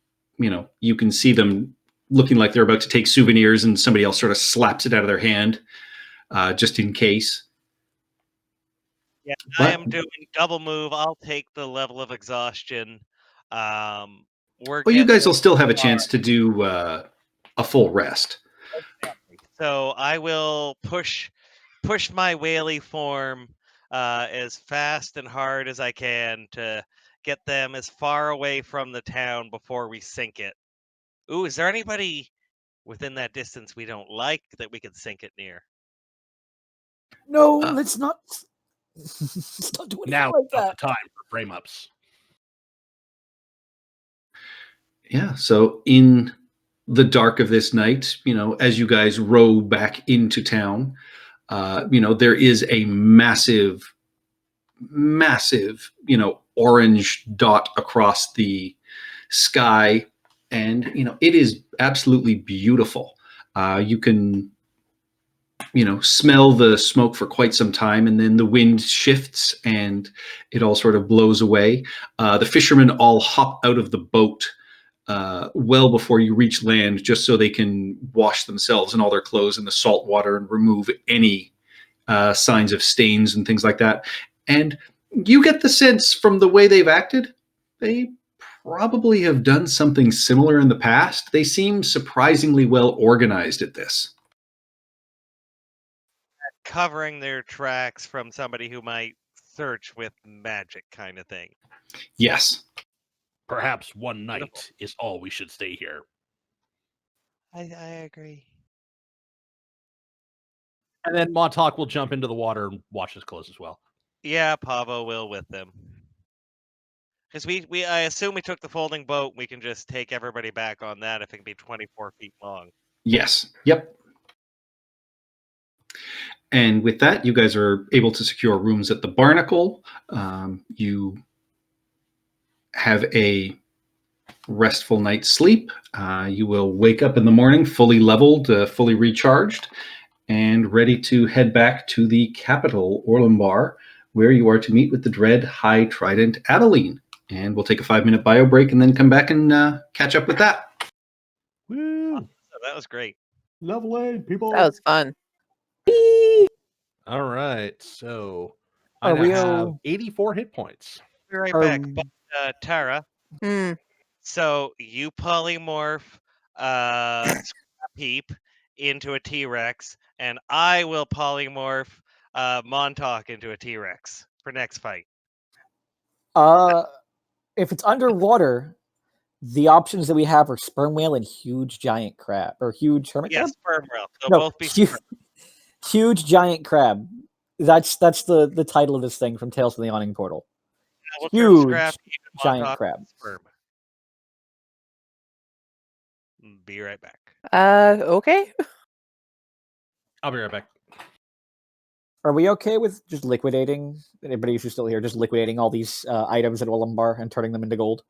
you can see them looking like they're about to take souvenirs, and somebody else sort of slaps it out of their hand, just in case. yeah, I But am doing double move. I'll take the level of exhaustion. We're you getting guys will still have a far. chance to do a full rest. So I will push my whaley form as fast and hard as I can to get them as far away from the town before we sink it. Ooh, is there anybody within that distance we don't like that we could sink it near? No, Uh, let's not. Let's not do anything now like is not that. the time for frame ups. Yeah, so in the dark of this night, as you guys row back into town, there is a massive, massive, orange dot across the sky, and it is absolutely beautiful. You can smell the smoke for quite some time, and then the wind shifts and it all sort of blows away. The fishermen all hop out of the boat well before you reach land, just so they can wash themselves and all their clothes in the salt water and remove any signs of stains and things like that. And you get the sense from the way they've acted, they probably have done something similar in the past. They seem surprisingly well organized at this. Covering their tracks from somebody who might search with magic kind of thing. Yes. Perhaps one night is all we should stay here. I agree. And then Montauk will jump into the water and wash his clothes as well. Yeah, Pavo will with them. Because I assume we took the folding boat. We can just take everybody back on that if it can be 24 feet long. Yes. Yep. And with that, you guys are able to secure rooms at the Barnacle. You have a restful night's sleep. You will wake up in the morning fully leveled, fully recharged, and ready to head back to the capital, Orlambar, where you are to meet with the dread High Trident Adeline. And we'll take a 5-minute bio break and then come back and catch up with that. Woo! So that was great. Level 8, people. That was fun. All right, so I Are now we have all- 84 hit points. Be right Are- back. But Tara, Hmm. so you polymorph Peep into a T-Rex, and I will polymorph Montauk into a T-Rex for next fight. If it's underwater, the options that we have are sperm whale and huge giant crab, or huge hermit Yes, crab. sperm whale. They'll No, both be huge, sperm. huge giant crab. That's the title of this thing from Tales from the Awning Portal. We'll turn Huge Scrap into giant Montauk crab. Sperm. Be right back. Okay. I'll be right back. Are we okay with just liquidating? Anybody who's still here, just liquidating all these items at Ulumbar and turning them into gold?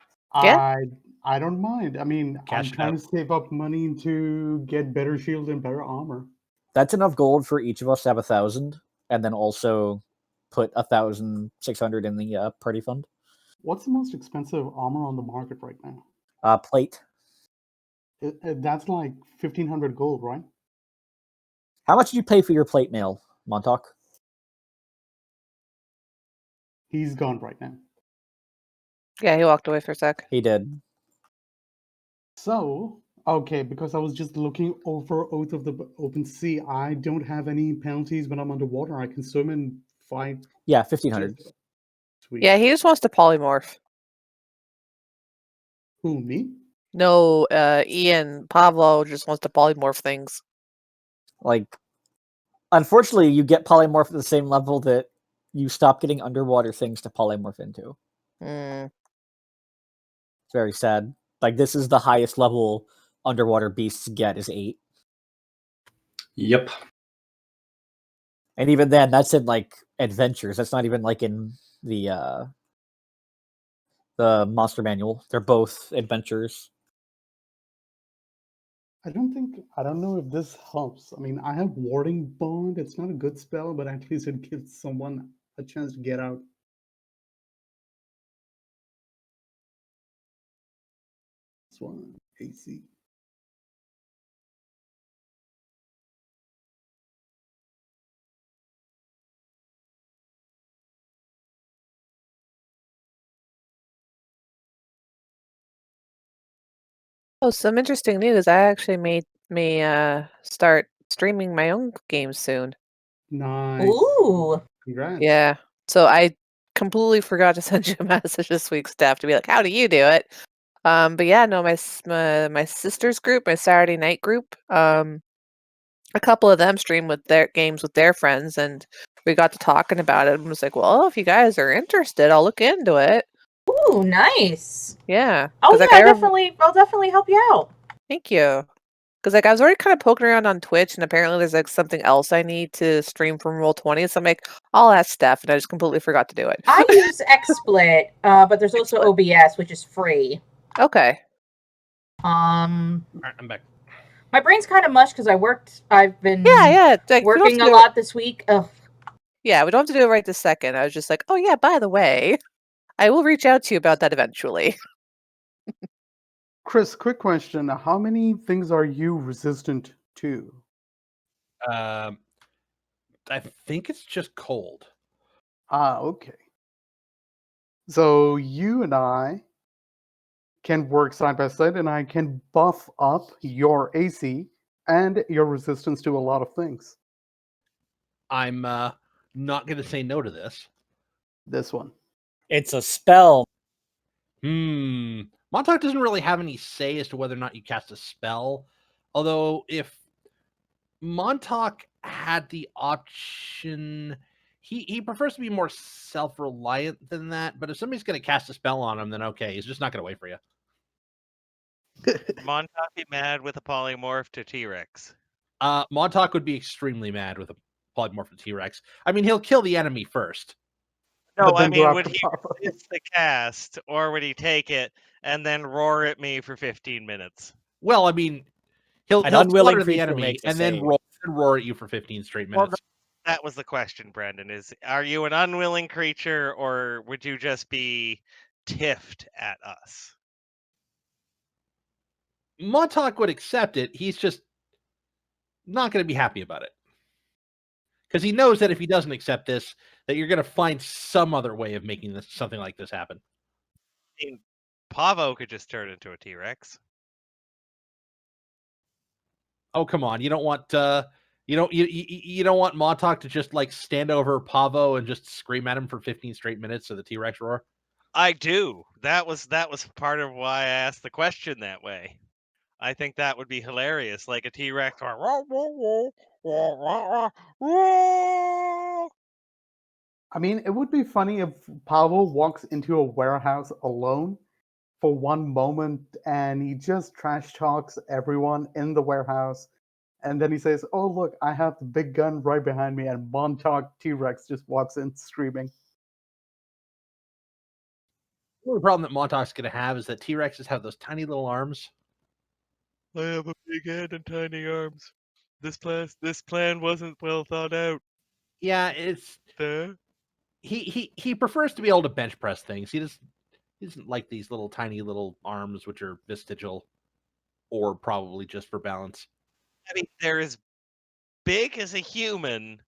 Yeah. I don't mind. I mean, Cash I'm it trying out. to save up money to get better shield and better armor. That's enough gold for each of us to have 1,000, and then also put 1,600 in the party fund. What's the most expensive armor on the market right now? Plate. That's like 1,500 gold, right? How much did you pay for your plate mail, Montauk? He's gone right now. Yeah, he walked away for a sec. He did. So, okay, because I was just looking over Oath of the Open Sea, I don't have any penalties when I'm underwater. I can swim and fight. Yeah, 1,500. Sweet. Yeah, he just wants to polymorph. Who, me? No, Ian Pablo just wants to polymorph things. Like, unfortunately, you get polymorph at the same level that you stop getting underwater things to polymorph into. Hmm. It's very sad. Like, this is the highest level underwater beasts get is 8. Yep. And even then, that's in, like, adventures. That's not even, like, in the monster manual. They're both adventures. I don't know if this helps. I mean, I have Warding Bond. It's not a good spell, but at least it gives someone a chance to get out. This one, AC. Oh, some interesting news. I actually may start streaming my own games soon. Nice. Ooh. Congrats. Yeah. So I completely forgot to send you a message this week, Steph, to be like, how do you do it? But yeah, no, my sister's group, my Saturday night group, a couple of them stream with their games with their friends, and we got to talking about it and was like, well, if you guys are interested, I'll look into it. Ooh, nice. Yeah. Oh 'Cause, yeah, like, I'll definitely help you out. Thank you. Because like I was already kind of poking around on Twitch, and apparently there's like something else I need to stream from Roll20. So I'm like, I'll ask Steph, and I just completely forgot to do it. I use XSplit, but there's also OBS, which is free. Okay. All right, I'm back. My brain's kind of mush because I've been Yeah. Like, we don't have working to a do it- lot this week. Ugh. Yeah, we don't have to do it right this second. I was just like, oh yeah, by the way, I will reach out to you about that eventually. Chris, quick question. How many things are you resistant to? I think it's just cold. Okay. So you and I can work side by side, and I can buff up your AC and your resistance to a lot of things. I'm not going to say no to this. This one. It's a spell. Montauk doesn't really have any say as to whether or not you cast a spell. Although if Montauk had the option, he prefers to be more self-reliant than that. But if somebody's going to cast a spell on him, then okay, he's just not going to wait for you. Montauk be mad with a polymorph to T-Rex. Montauk would be extremely mad with a polymorph of T-Rex. I mean, he'll kill the enemy first. No, But I then mean, drop would the he power. resist the cast, or would he take it and then roar at me for 15 minutes? Well, I mean, he'll unwilling slaughter the creature enemy makes a and then save. roar at you for 15 straight Well, minutes. that was the question, Brendan. Are you an unwilling creature, or would you just be tiffed at us? Montauk would accept it. He's just not going to be happy about it. Because he knows that if he doesn't accept this, that you're going to find some other way of making something like this happen. I mean, Pavo could just turn into a T-Rex. Oh, come on! You don't want you don't want Montauk to just like stand over Pavo and just scream at him for 15 straight minutes of the T-Rex roar. I do. That was part of why I asked the question that way. I think that would be hilarious, like a T-Rex. I mean, it would be funny if Pavel walks into a warehouse alone for one moment and he just trash talks everyone in the warehouse. And then he says, "Oh, look, I have the big gun right behind me." And Montauk T-Rex just walks in screaming. The only problem that Montauk's going to have is that T-Rexes have those tiny little arms. I have a big head and tiny arms. This plan wasn't well thought out. Yeah, it's There. he prefers to be able to bench press things. He doesn't like these little tiny little arms, which are vestigial, or probably just for balance. I mean, they're as big as a human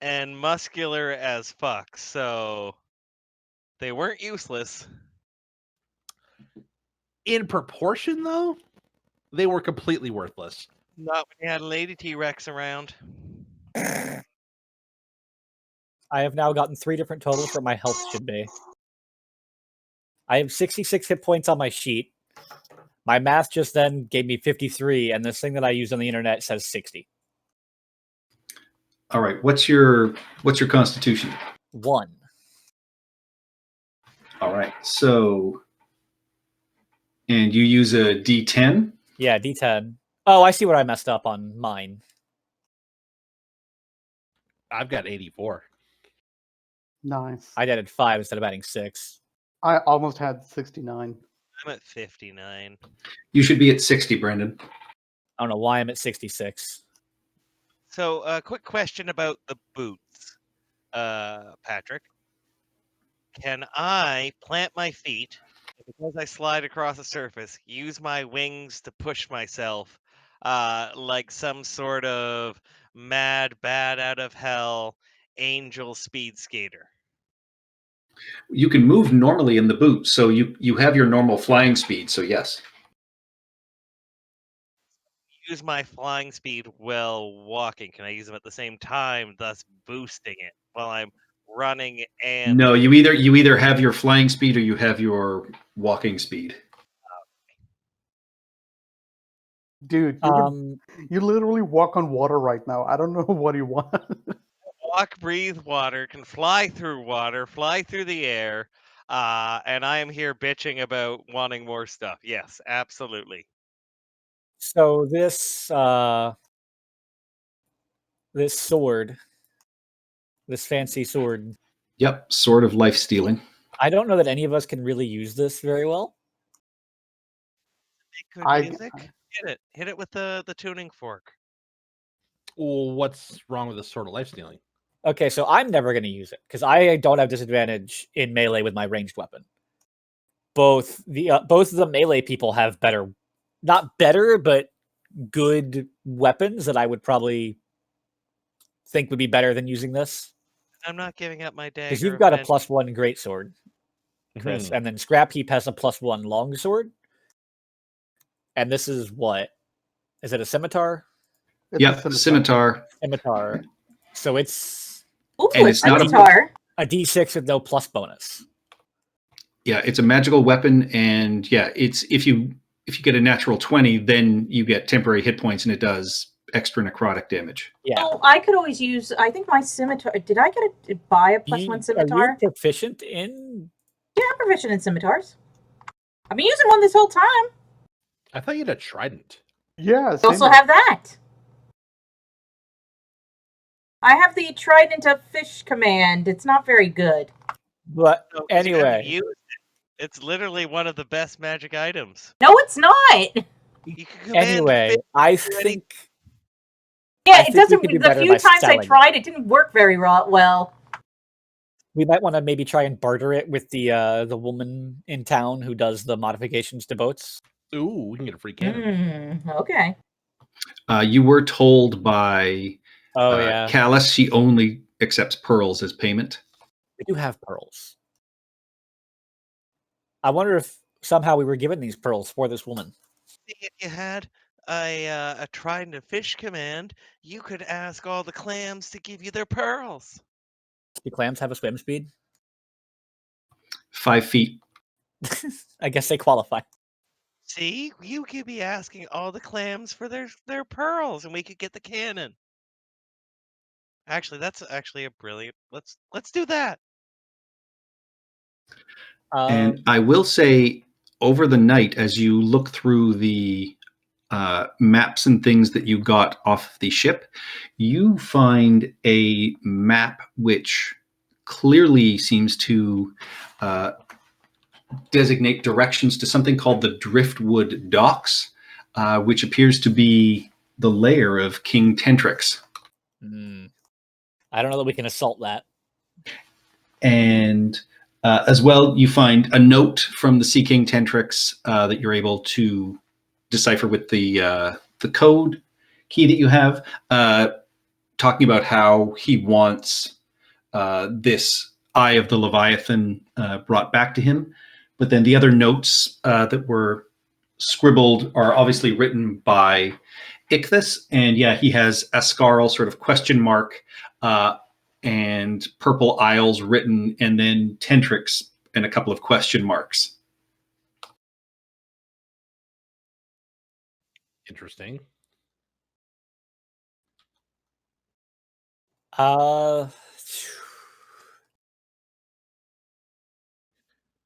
and muscular as fuck, so they weren't useless. In proportion, though, they were completely worthless. Not when you had a lady T-Rex around. I have now gotten 3 different totals for my health should be. I have 66 hit points on my sheet. My math just then gave me 53, and this thing that I use on the internet says 60. All right. What's your constitution? 1. All right. So, and you use a D10? Yeah, D10. Oh, I see what I messed up on mine. I've got 84. Nice. I added 5 instead of adding 6. I almost had 69. I'm at 59. You should be at 60, Brandon. I don't know why I'm at 66. So, a quick question about the boots, Patrick. Can I plant my feet, and because I slide across the surface, use my wings to push myself, like some sort of mad, bad out of hell angel speed skater? You can move normally in the boot, so you have your normal flying speed. So yes. Use my flying speed while walking. Can I use them at the same time, thus boosting it while I'm running and No, you either have your flying speed or you have your walking speed. Dude, you literally walk on water right now. I don't know what you want. walk, breathe water, can fly through water, fly through the air, and I am here bitching about wanting more stuff. Yes, absolutely. So this sword, this fancy sword, Yep, sort of life stealing. I don't know that any of us can really use this very well. Make good music. Hit it with the tuning fork. Well, what's wrong with this sort of life stealing? Okay, so I'm never going to use it because I don't have disadvantage in melee with my ranged weapon. Both of the melee people have not better, but good weapons that I would probably think would be better than using this. I'm not giving up my dagger. Because you've got a +1 greatsword, Chris, and then Scrap Heap has a +1 longsword. And this is what? Is it a scimitar? Yep, scimitar. Scimitar. So it's and it's not a D6 with no plus bonus. Yeah, it's a magical weapon, and yeah, it's if you get a natural 20, then you get temporary hit points, and it does extra necrotic damage. Yeah. So I could always use. I think my scimitar. Did I buy a +1 scimitar? Are you proficient in? Yeah, I'm proficient in scimitars. I've been using one this whole time. I thought you had a trident. Yeah. I also have that. I have the Trident of Fish command. It's not very good. But anyway. It's literally one of the best magic items. No, it's not. You can anyway, I think... Yeah, it doesn't... The few times I tried, it didn't work very well. We might want to maybe try and barter it with the woman in town who does the modifications to boats. Ooh, we can get a free cannon. Okay. You were told by yeah. Callus she only accepts pearls as payment. We do have pearls. I wonder if somehow we were given these pearls for this woman. If you had a Trident of Fish command, you could ask all the clams to give you their pearls. Do clams have a swim speed? 5 feet. I guess they qualify. See, you could be asking all the clams for their pearls, and we could get the cannon. Actually, that's actually a brilliant. Let's do that. And I will say, over the night, as you look through the maps and things that you got off the ship, you find a map which clearly seems to designate directions to something called the Driftwood Docks, which appears to be the lair of King Tentrix. I don't know that we can assault that. And as well, you find a note from the Sea King Tentrix that you're able to decipher with the code key that you have, talking about how he wants this Eye of the Leviathan brought back to him. But then the other notes that were scribbled are obviously written by Ichthus, and yeah, he has Ascarl sort of question mark and Purple Isles written, and then Tentrix and a couple of question marks. Interesting.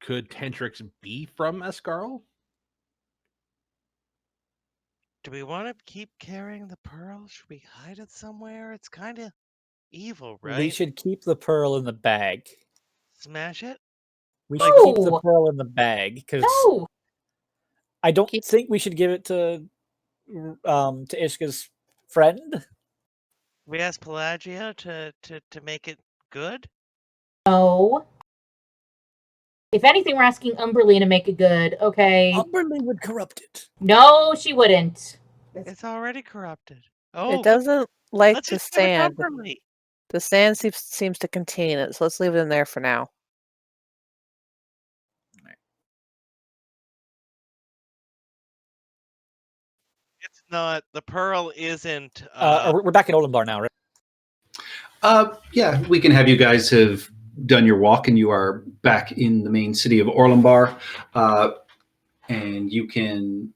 Could Tentrix be from Ascarl? Do we want to keep carrying the pearl? Should we hide it somewhere? It's kind of evil, right? We should keep the pearl in the bag. Smash it? We should keep the No! pearl in the bag because No! I don't think we should give it to Ishka's friend. We asked Pelagia to make it good? No. If anything, we're asking Umberly to make it good, okay? Umberly would corrupt it. No, she wouldn't. It's already corrupted. Oh, It doesn't like let's the just give it to sand. Umberly. The sand seems to contain it, so let's leave it in there for now. It's not. The pearl isn't. We're back in Olimbar now, right? Yeah, we can have you guys have done your walk and you are back in the main city of Orlambar, and you can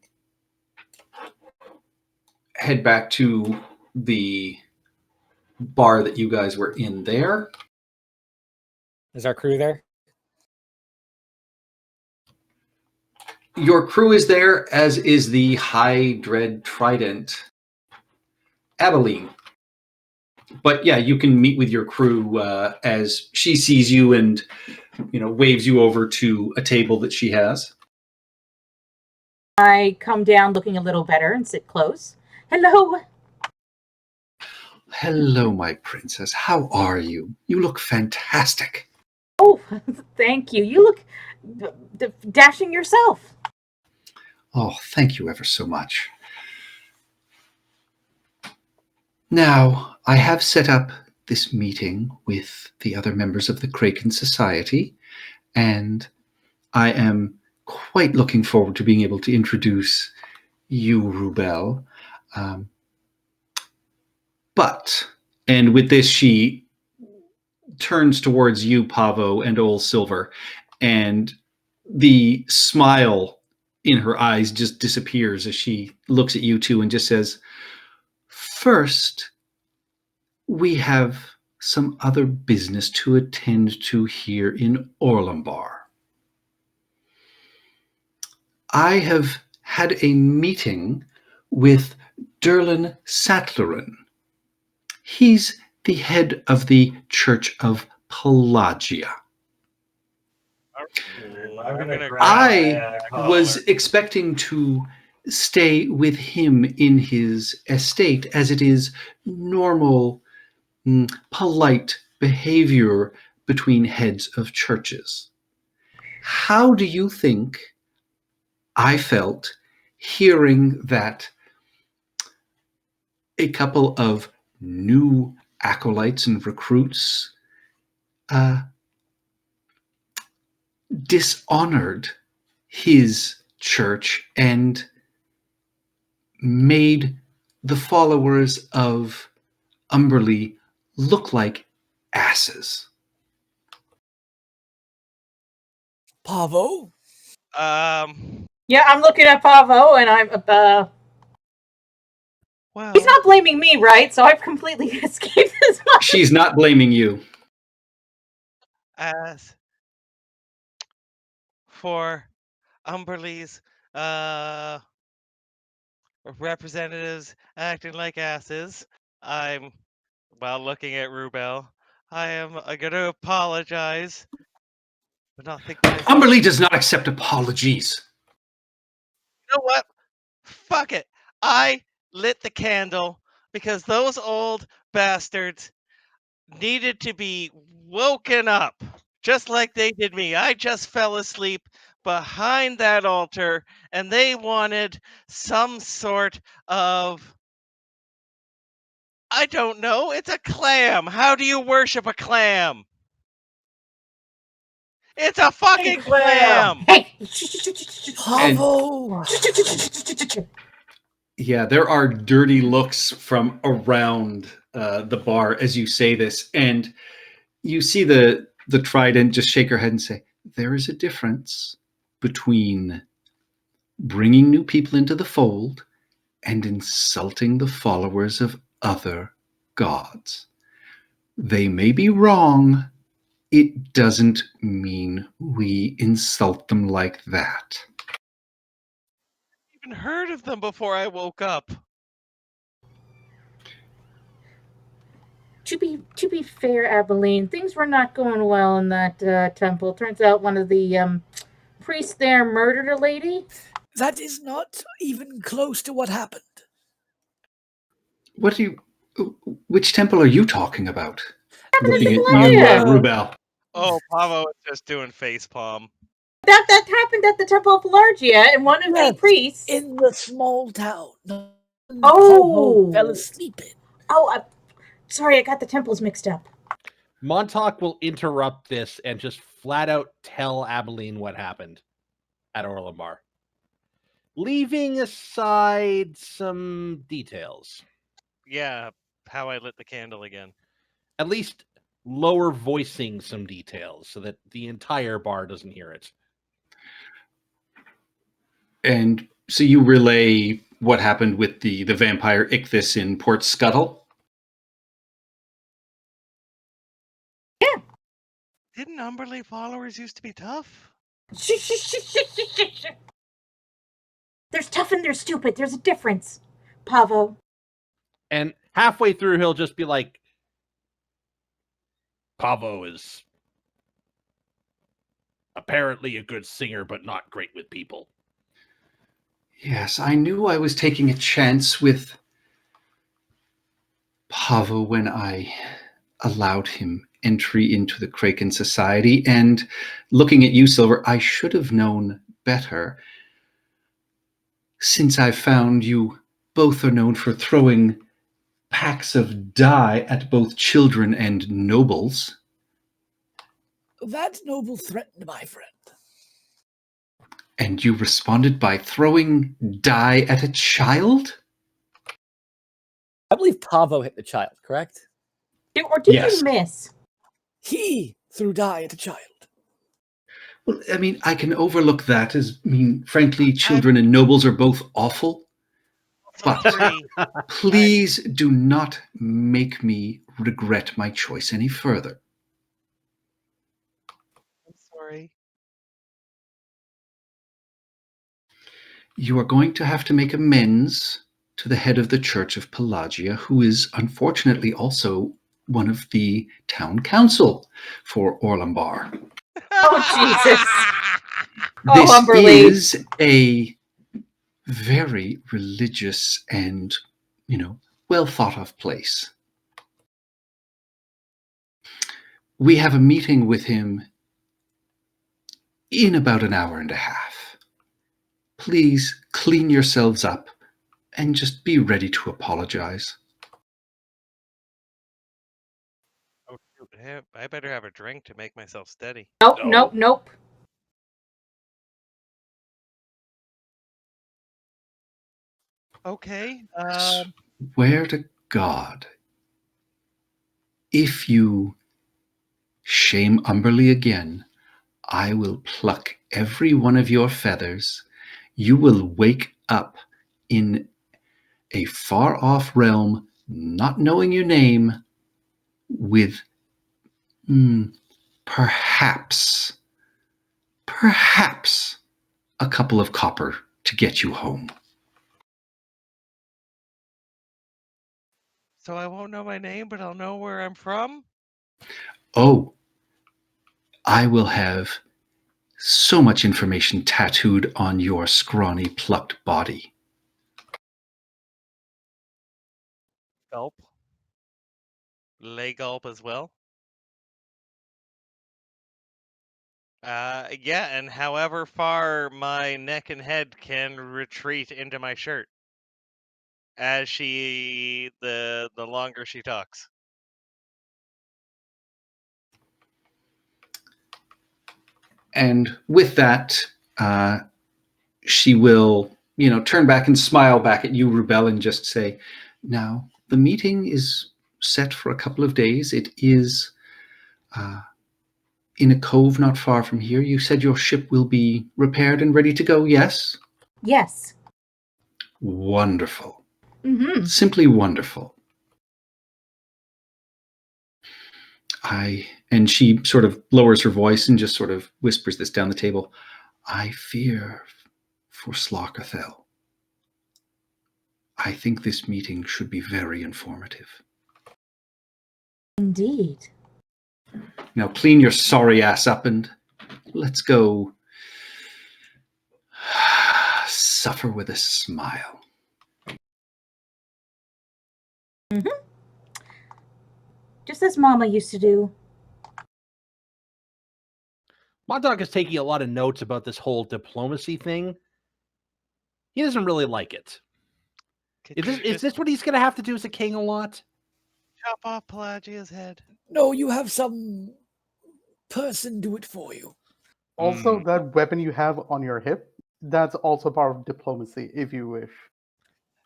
head back to the bar that you guys were in there. Is our crew there? Your crew is there, as is the High Dread Trident, Abilene. But yeah, you can meet with your crew as she sees you and waves you over to a table that she has. I come down looking a little better and sit close. Hello. Hello, my princess. How are you? You look fantastic. Oh, thank you. You look dashing yourself. Oh, thank you ever so much. Now, I have set up this meeting with the other members of the Kraken Society, and I am quite looking forward to being able to introduce you, Rubel. And with this, she turns towards you, Pavo, and Old Silver, and the smile in her eyes just disappears as she looks at you two and just says, "First, we have some other business to attend to here in Orlambar. I have had a meeting with Derlin Sattlerin. He's the head of the Church of Pelagia. I was expecting to stay with him in his estate, as it is normal, polite behavior between heads of churches. How do you think I felt hearing that a couple of new acolytes and recruits dishonored his church and made the followers of Umberly look like asses?" Pavo? Yeah, I'm looking at Pavo, and I'm Well, He's not blaming me, right? So I've completely escaped this one. She's not blaming you. as for Umberlee's representatives acting like asses, I'm, while looking at Rubel, I am going to apologize, but not think myself. Umberlee does not accept apologies. You know what? Fuck it. I lit the candle because those old bastards needed to be woken up, just like they did me. I just fell asleep behind that altar, and they wanted some sort of, I don't know, it's a clam. How do you worship a clam? It's a fucking clam. Hey! Pavo! Yeah, there are dirty looks from around the bar as you say this, and you see the Trident just shake her head and say, "There is a difference between bringing new people into the fold and insulting the followers of other gods. They may be wrong. It doesn't mean we insult them like that." Even heard of them before I woke up. To be fair, Abilene, things were not going well in that temple. Turns out one of the priests there murdered a lady. That is not even close to what happened. Which temple are you talking about? Happened at Looking the at you, Pelagius. Rubel. Oh, Pavo is just doing facepalm. That happened at the temple of Pelagia, and one of Yes, the priests. In the small town. Oh. Pavo fell asleep in. Oh, sorry, I got the temples mixed up. Montauk will interrupt this and just flat out tell Abilene what happened at Orlambar, leaving aside some details. Yeah, how I lit the candle again. At least lower voicing some details so that the entire bar doesn't hear it. And so you relay what happened with the vampire Ichthys in Port Scuttle? Yeah. Didn't Umberlee followers used to be tough? There's tough and there's stupid. There's a difference, Pavo. And halfway through, he'll just be like, Pavo is apparently a good singer, but not great with people. Yes, I knew I was taking a chance with Pavo when I allowed him entry into the Kraken Society, and looking at you, Silver, I should have known better. Since I found you both are known for throwing packs of dye at both children and nobles. That noble threatened my friend. And you responded by throwing dye at a child? I believe Pavo hit the child, correct? Or did Yes. you miss? He threw dye at a child. Well, I mean, I can overlook that as, frankly, children and nobles are both awful. But please do not make me regret my choice any further. I'm sorry. You are going to have to make amends to the head of the Church of Pelagia, who is unfortunately also one of the town council for Orlambar. Oh, Jesus. This Umberlee. is a very religious and, well thought of place. We have a meeting with him in about an hour and a half. Please clean yourselves up and just be ready to apologize. Oh, shoot. I better have a drink to make myself steady. Nope. Okay. Swear to God, if you shame Umberlee again, I will pluck every one of your feathers. You will wake up in a far-off realm, not knowing your name, with perhaps a couple of copper to get you home. So I won't know my name, but I'll know where I'm from? Oh, I will have so much information tattooed on your scrawny, plucked body. Gulp. Lay gulp as well. Yeah, and however far my neck and head can retreat into my shirt as the longer she talks. And with that, she will, turn back and smile back at you, Rubel, and just say, now, the meeting is set for a couple of days. It is in a cove not far from here. You said your ship will be repaired and ready to go, yes? Yes. Wonderful. Mm-hmm. Simply wonderful. And she sort of lowers her voice and just sort of whispers this down the table. I fear for Slockerthel. I think this meeting should be very informative. Indeed. Now clean your sorry ass up and let's go suffer with a smile. Mm-hmm. Just as Mama used to do. Montauk is taking a lot of notes about this whole diplomacy thing. He doesn't really like it. Is this what he's going to have to do as a king a lot? Chop off Pelagius' head. No, you have some person do it for you. Also, that weapon you have on your hip, that's also part of diplomacy, if you wish.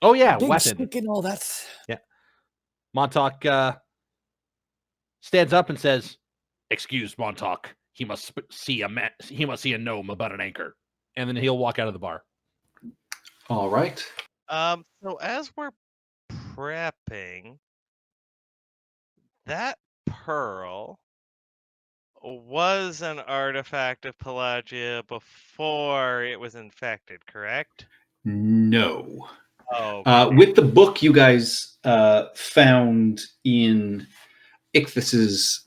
Oh, yeah, Big weapon. stick and all that. Yeah. Montauk stands up and says, excuse Montauk. He must see a gnome about an anchor. And then he'll walk out of the bar. All right. So as we're prepping, that pearl was an artifact of Pelagia before it was infected, correct? No. Oh. With the book you guys found in Ichthus's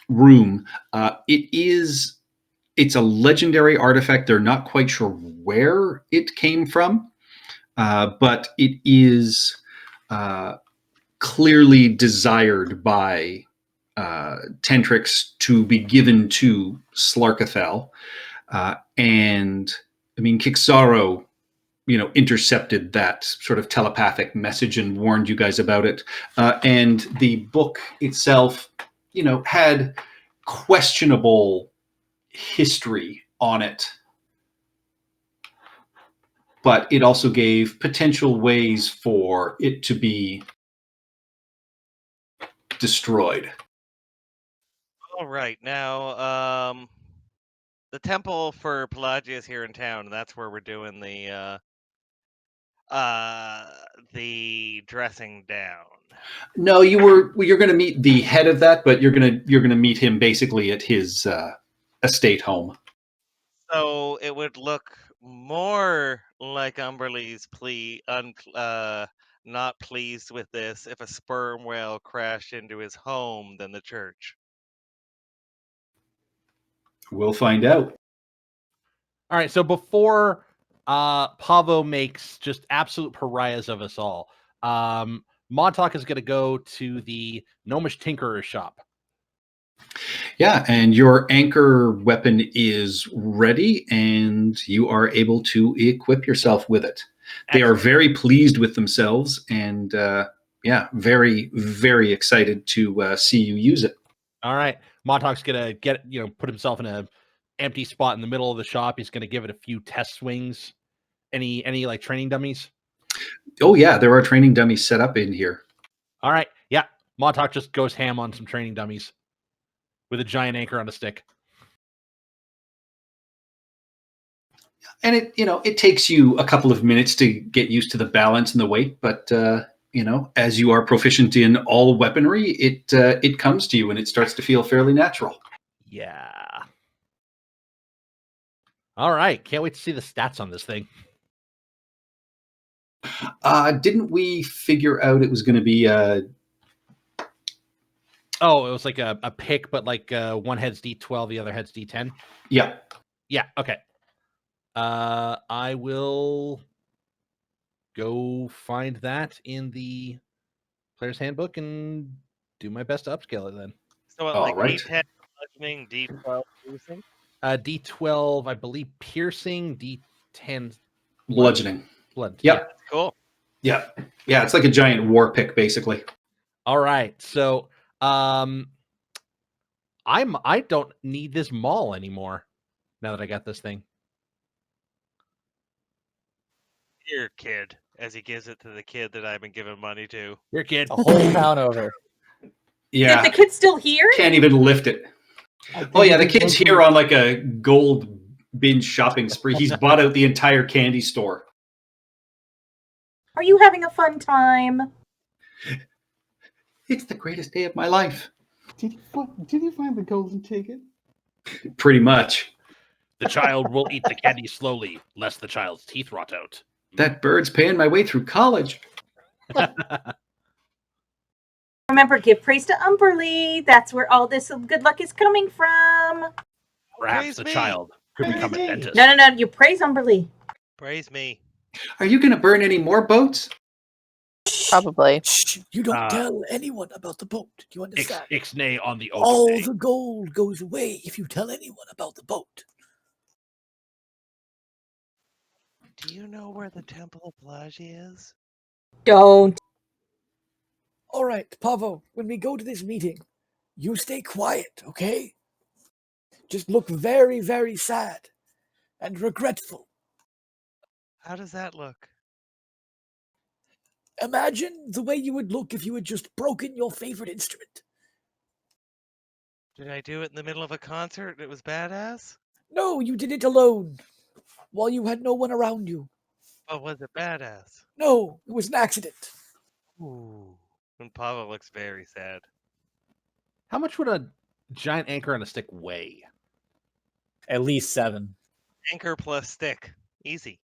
room, it's a legendary artifact. They're not quite sure where it came from, but it is clearly desired by Tentrix to be given to Slarkathel. And I mean, Kixaro, intercepted that sort of telepathic message and warned you guys about it. And the book itself, had questionable history on it. But it also gave potential ways for it to be destroyed. All right. Now, the temple for Pelagius here in town, that's where we're doing the dressing down. No, you're going to meet the head of that, but you're going to meet him basically at his estate home. So it would look more like Umberlee's not pleased with this if a sperm whale crashed into his home than the church. We'll find out. All right, so before Pavo makes just absolute pariahs of us all, Montauk is going to go to the Gnomish Tinkerer's shop. Yeah, and your anchor weapon is ready, and you are able to equip yourself with it. They are very pleased with themselves, and very, very excited to see you use it. All right, Montauk's gonna put himself in a empty spot in the middle of the shop. He's gonna give it a few test swings. Any like training dummies? Oh yeah, there are training dummies set up in here. All right, yeah. Montauk just goes ham on some training dummies with a giant anchor on a stick. And it takes you a couple of minutes to get used to the balance and the weight, but as you are proficient in all weaponry, it comes to you and it starts to feel fairly natural. Yeah. All right. Can't wait to see the stats on this thing. Didn't we figure out it was going to be Oh, it was like a pick, but like one head's D12, the other head's D10. Yeah. Yeah. Okay. I will go find that in the player's handbook and do my best to upscale it then. So what, All like right. D10 bludgeoning, D12 piercing? D12, I believe, piercing. D10 Bludgeoning. Blood. Yep. Yeah. That's cool. Yeah. Yeah, it's like a giant war pick, basically. All right. So I don't need this maul anymore now that I got this thing. Here, kid, as he gives it to the kid that I've been giving money to. Here, kid. A whole town over. Yeah. Is the kid still here? Can't even lift it. Oh yeah, the kid's here on like a gold binge shopping spree. He's bought out the entire candy store. Are you having a fun time? It's the greatest day of my life. Did you find the golden ticket? Pretty much. The child will eat the candy slowly, lest the child's teeth rot out. That bird's paying my way through college. Remember, give praise to Umberly. That's where all this good luck is coming from. Perhaps Praise the me. child could Praise become a me. dentist. No. You praise Umberly. Praise me. Are you going to burn any more boats? Probably. Shh, you don't tell anyone about the boat. Do you understand? Ixnay on the All open. the gold goes away if you tell anyone about the boat. Do you know where the Temple of Pelagius is? Don't. All right, Pavo, when we go to this meeting, you stay quiet, okay? Just look very, very sad and regretful. How does that look? Imagine the way you would look if you had just broken your favorite instrument. Did I do it in the middle of a concert and it was badass? No, you did it alone, while you had no one around you. Oh, was it badass? No, it was an accident. Ooh. And Pava looks very sad. How much would a giant anchor on a stick weigh? At least 7. Anchor plus stick. Easy.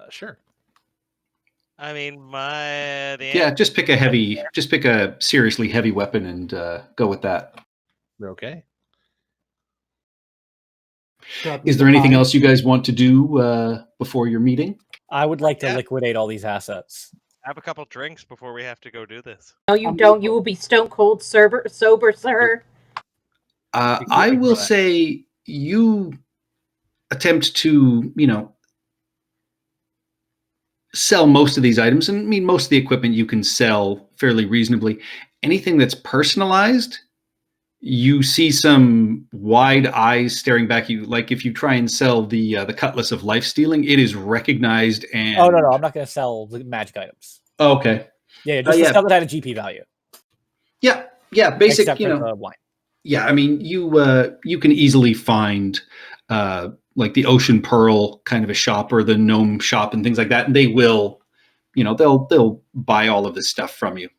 Sure. I mean, Yeah, just pick a seriously heavy weapon and go with that. Okay. Is there anything else you guys want to do before your meeting? I would like to Yeah. liquidate all these assets. have a couple drinks before we have to go do this. No, you don't. You will be stone cold sober, sir. I will say you attempt to, sell most of these items. And I mean, most of the equipment you can sell fairly reasonably. Anything that's personalized, you see some wide eyes staring back at you. Like if you try and sell the cutlass of life stealing, it is recognized and... Oh, no, I'm not going to sell the magic items. Oh, okay. Yeah, just the stuff that had a GP value. Yeah, basic, Except for the wine. Yeah, I mean, you can easily find like the Ocean Pearl kind of a shop or the Gnome shop and things like that, and they will, they'll buy all of this stuff from you.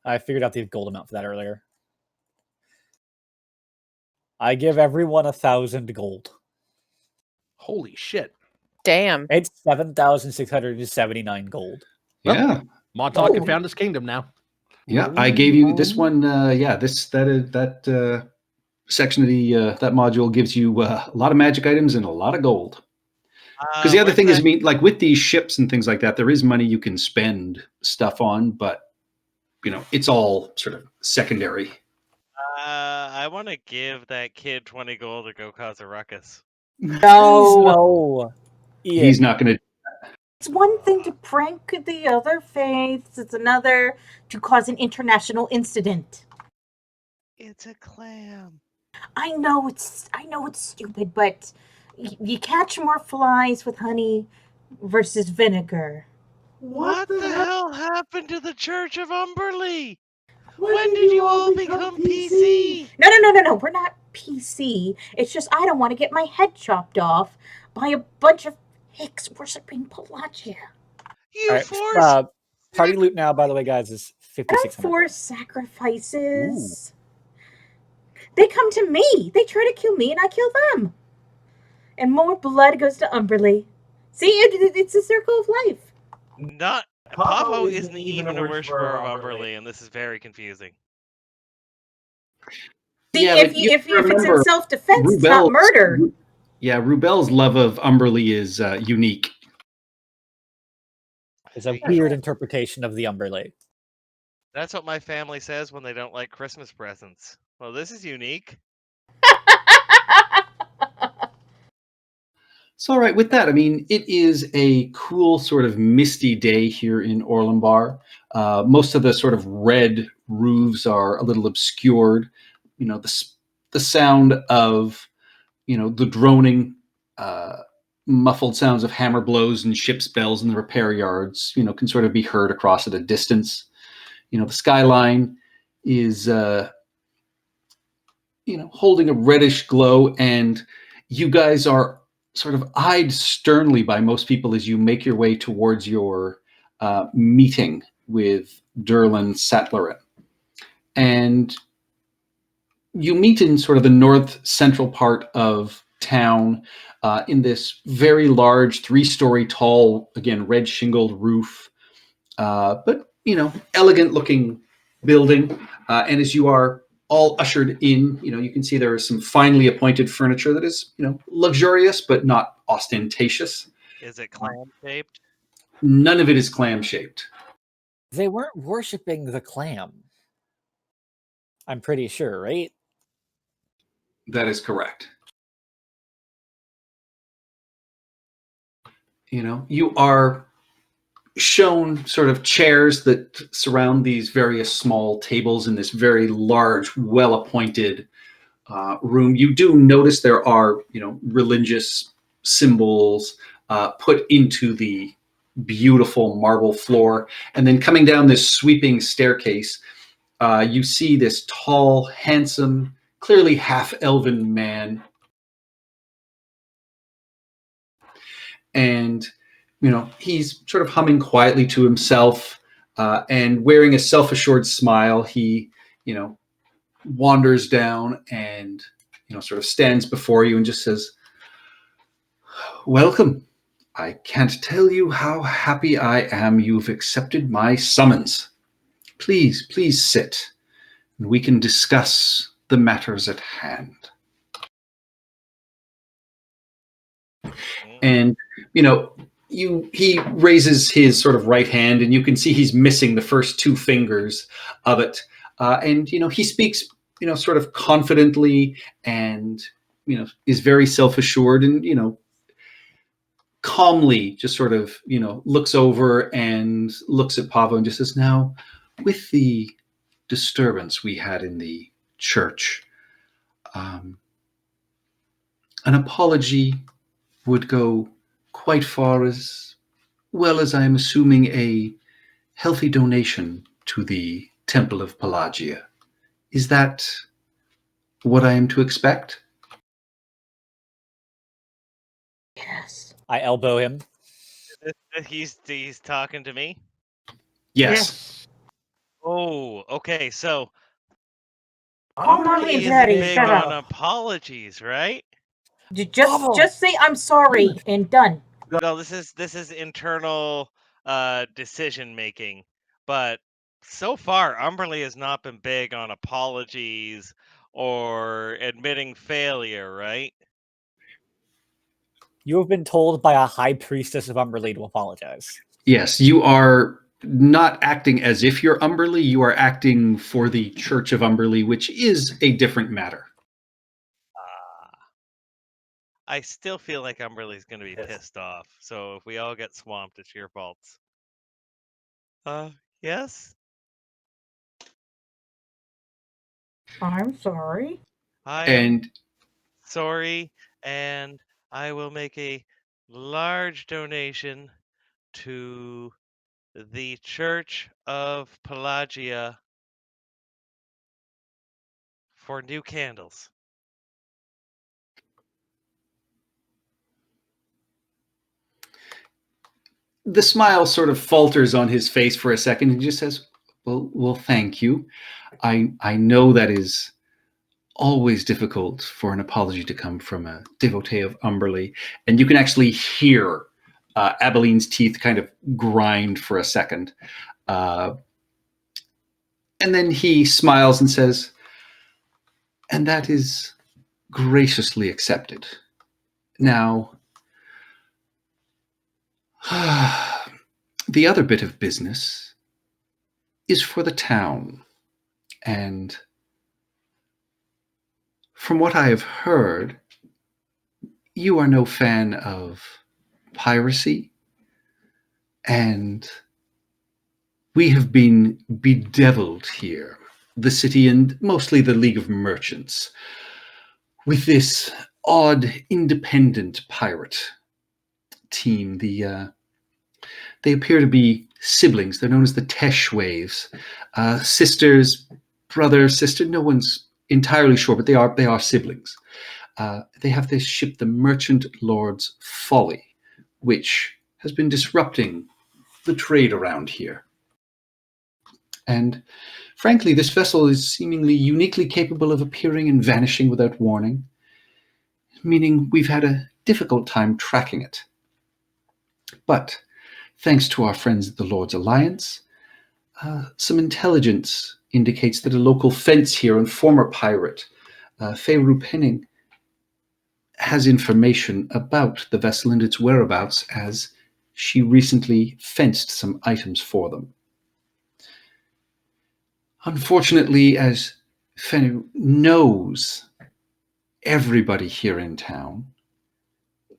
I figured out the gold amount for that earlier. I give everyone 1,000 gold. Holy shit! Damn. It's 7,679 gold. Yeah, Montauk had found his kingdom now. yeah. I gave you this one. That section of the that module gives you a lot of magic items and a lot of gold. Because the other thing is, I mean, like with these ships and things like that, there is money you can spend stuff on, but it's all sort of secondary. I want to give that kid 20 gold to go cause a ruckus. No. Ian. He's not going to. It's one thing to prank the other faiths. It's another to cause an international incident. It's a clam. I know it's stupid, but you catch more flies with honey versus vinegar. What the hell happened to the Church of Umberly? When did you all become PC? No. We're not PC. It's just I don't want to get my head chopped off by a bunch of hicks worshipping Pelagia. You All right, forced party loot now, by the way, guys, is I don't 5,600. force sacrifices. They come to me. They try to kill me, and I kill them. And more blood goes to Umberly. See, it's a circle of life. not Pavo isn't even a worshiper of Umberly, and this is very confusing. See, Yeah, if but you if it's in remember self-defense, it's not murder. Yeah, Rubel's love of Umberly is unique. It's a weird interpretation of the Umberlake. That's what my family says when they don't like Christmas presents. Well, this is unique. So, all right, with that, I mean, it is a cool sort of misty day here in Orlambar. Most of the sort of red roofs are a little obscured. You know, the sound of, the droning, muffled sounds of hammer blows and ship's bells in the repair yards, can sort of be heard across at a distance. The skyline is, holding a reddish glow, and you guys are sort of eyed sternly by most people as you make your way towards your meeting with Derlin Sattlerin. And you meet in sort of the north central part of town in this very large 3-story tall, again, red shingled roof, but, elegant looking building. And as you are all ushered in, you can see there is some finely appointed furniture that is, luxurious, but not ostentatious. Is it clam shaped? None of it is clam shaped. They weren't worshipping the clam. I'm pretty sure, right? That is correct. You are shown sort of chairs that surround these various small tables in this very large, well-appointed room. You do notice there are, religious symbols put into the beautiful marble floor. And then coming down this sweeping staircase, you see this tall, handsome, clearly half-elven man. And he's sort of humming quietly to himself and wearing a self-assured smile. He, wanders down and, sort of stands before you and just says, "Welcome. I can't tell you how happy I am you've accepted my summons. Please sit, and we can discuss the matters at hand." And, he raises his sort of right hand, and you can see he's missing the first 2 fingers of it. And, he speaks, sort of confidently and, is very self-assured and, calmly just sort of, looks over and looks at Pavo and just says, "Now, with the disturbance we had in the church, an apology would go quite far, as well as I am assuming a healthy donation to the Temple of Pelagia. Is that what I am to expect?" Yes. I elbow him. He's talking to me? Yes. Oh, okay, so Call mommy and Umberly daddy. isn't big Shut on up. apologies, right? Just say I'm sorry and done. No, this is internal decision making. But so far, Umberly has not been big on apologies or admitting failure, right? You have been told by a high priestess of Umberley to apologize. Yes, you are not acting as if you're Umberly. You are acting for the Church of Umberly, which is a different matter. I still feel like Umberly's going to be pissed off. So if we all get swamped, it's your faults. Yes? I'm sorry. I am And sorry, and I will make a large donation to the Church of Pelagia for new candles. The smile sort of falters on his face for a second, and he just says, well, thank you. I know that is always difficult for an apology to come from a devotee of Umberly, and you can actually hear Abeline's teeth kind of grind for a second. And then he smiles and says, and that is graciously accepted. Now, the other bit of business is for the town. And from what I have heard, you are no fan of piracy, and we have been bedeviled here, the city and mostly the League of Merchants, with this odd independent pirate team. They appear to be siblings. They're known as the Tesh Waves. Sisters, brother, sister, no one's entirely sure, but they are siblings. They have this ship, the Merchant Lord's Folly, which has been disrupting the trade around here. And frankly, this vessel is seemingly uniquely capable of appearing and vanishing without warning, meaning we've had a difficult time tracking it. But thanks to our friends at the Lord's Alliance, some intelligence indicates that a local fence here and former pirate, Feyru Penning, has information about the vessel and its whereabouts, as she recently fenced some items for them. Unfortunately, as Fenrir knows everybody here in town,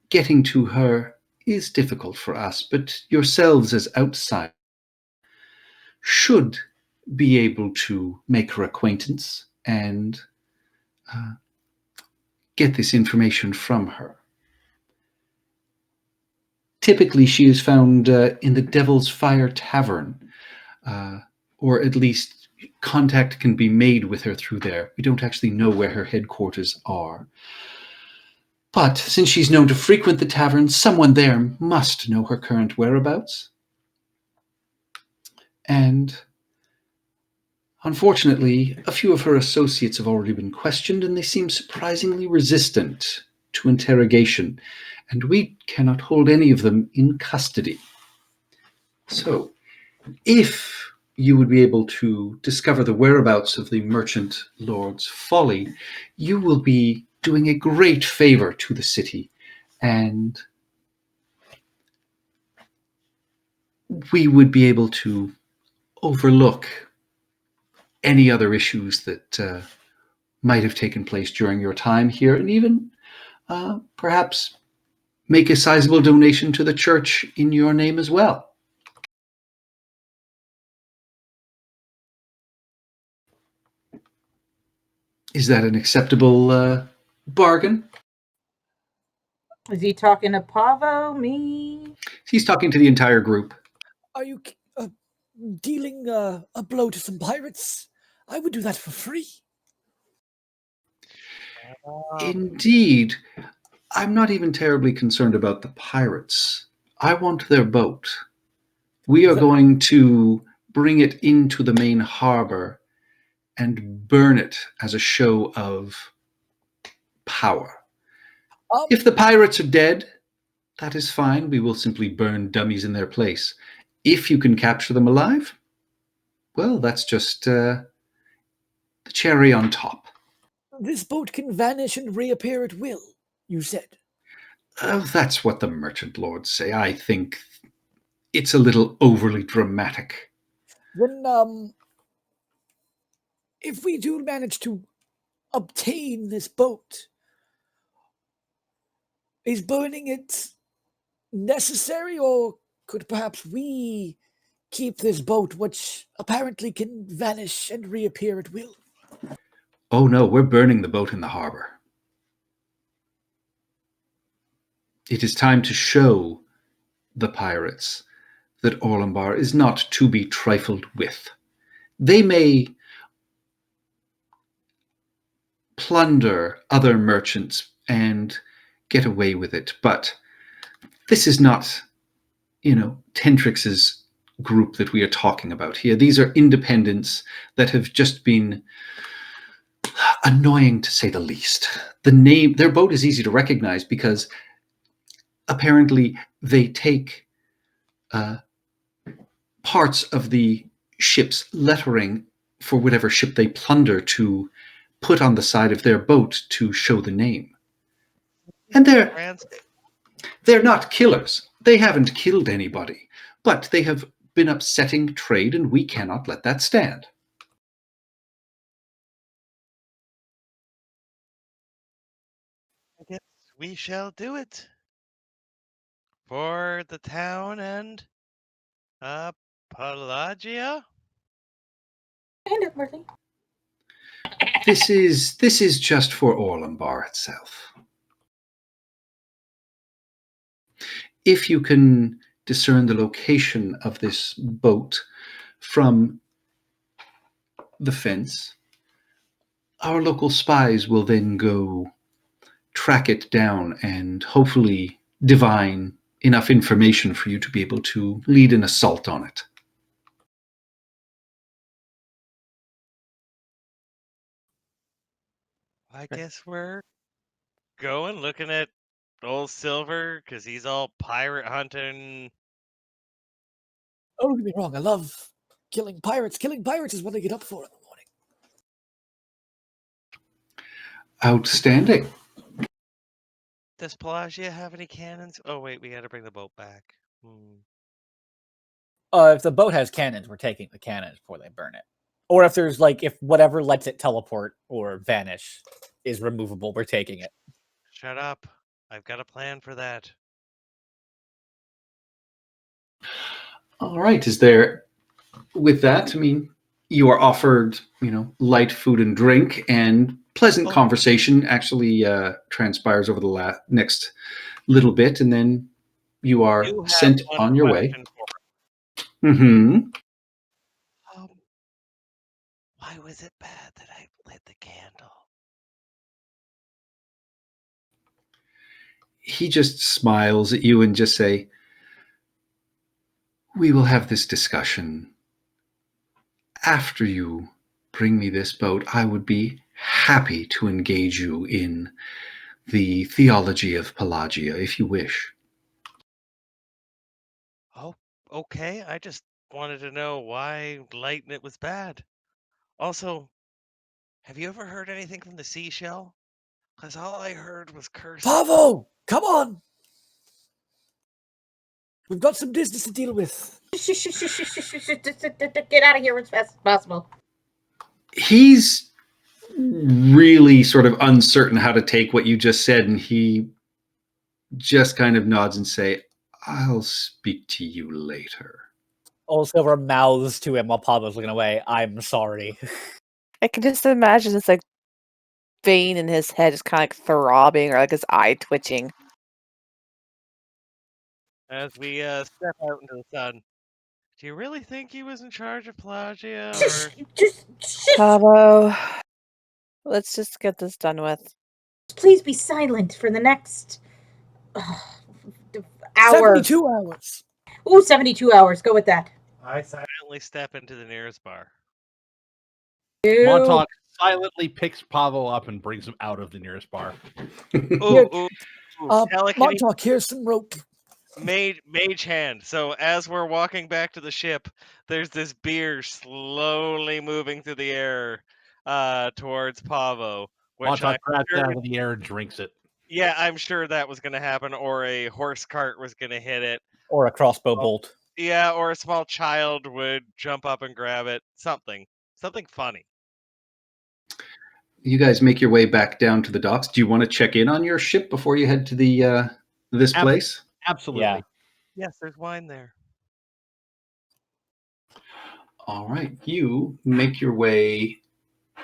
getting to her is difficult for us, but yourselves as outsiders should be able to make her acquaintance and get this information from her. Typically, she is found in the Devil's Fire Tavern, or at least contact can be made with her through there. We don't actually know where her headquarters are. But since she's known to frequent the tavern, someone there must know her current whereabouts. And unfortunately, a few of her associates have already been questioned, and they seem surprisingly resistant to interrogation, and we cannot hold any of them in custody. So, if you would be able to discover the whereabouts of the Merchant Lord's Folly, you will be doing a great favor to the city, and we would be able to overlook any other issues that might have taken place during your time here, and even perhaps make a sizable donation to the church in your name as well. Is that an acceptable bargain? Is he talking to Pavo, me? He's talking to the entire group. Are you dealing a blow to some pirates? I would do that for free. Indeed. I'm not even terribly concerned about the pirates. I want their boat. We are going to bring it into the main harbor and burn it as a show of power. If the pirates are dead, that is fine. We will simply burn dummies in their place. If you can capture them alive, well, that's just the cherry on top. This boat can vanish and reappear at will, you said. That's what the merchant lords say. I think it's a little overly dramatic. Then, if we do manage to obtain this boat, is burning it necessary, or could perhaps we keep this boat, which apparently can vanish and reappear at will? Oh no, we're burning the boat in the harbor. It is time to show the pirates that Orlambar is not to be trifled with. They may plunder other merchants and get away with it. But this is not, Tentrix's group that we are talking about here. These are independents that have just been annoying, to say the least. Their boat is easy to recognize because apparently they take parts of the ship's lettering for whatever ship they plunder to put on the side of their boat to show the name. And they're not killers. They haven't killed anybody, but they have been upsetting trade, and we cannot let that stand. I guess we shall do it for the town and Pelagia. Hand up, Murphy. This is just for Orlambar itself. If you can discern the location of this boat from the fence, our local spies will then go track it down and hopefully divine enough information for you to be able to lead an assault on it. I guess we're going looking at old Silver because he's all pirate hunting. Oh, don't get me wrong. I love killing pirates. Killing pirates is what I get up for in the morning. Outstanding. Does Pelagia have any cannons? Oh wait, we got to bring the boat back. If the boat has cannons, we're taking the cannons before they burn it. Or if there's if whatever lets it teleport or vanish is removable, we're taking it. Shut up. I've got a plan for that. All right. With that, you are offered, light food and drink, and pleasant conversation actually transpires over the next little bit, and then you are sent on your way. Mm-hmm. Why was it bad that I lit the candle? He just smiles at you and just say, "We will have this discussion after you bring me this boat. I would be happy to engage you in the theology of Pelagia, if you wish." Oh, okay. I just wanted to know why lighting it was bad. Also, have you ever heard anything from the seashell? Because all I heard was curses. Pavo, come on. We've got some business to deal with. Get out of here as fast as possible. He's really sort of uncertain how to take what you just said, and he just kind of nods and say, "I'll speak to you later." Old Silver mouths to him while Pablo's looking away, "I'm sorry." I can just imagine this vein in his head is kind of throbbing or his eye twitching. As we step out into the sun. Do you really think he was in charge of Pelagia? Or... Just Pavo, let's just get this done with. Please be silent for the next hour. 72 hours. Ooh, 72 hours. Go with that. I silently step into the nearest bar. Montauk silently picks Pavo up and brings him out of the nearest bar. Montauk, here's some rope. Mage hand. So as we're walking back to the ship, there's this beer slowly moving through the air towards Pavo. Montauk grabs it out of the air and drinks it. Yeah, I'm sure that was going to happen, or a horse cart was going to hit it. Or a crossbow bolt. Yeah, or a small child would jump up and grab it. Something funny. You guys make your way back down to the docks. Do you want to check in on your ship before you head to the this place? Absolutely. Yeah. Yes, there's wine there. All right. You make your way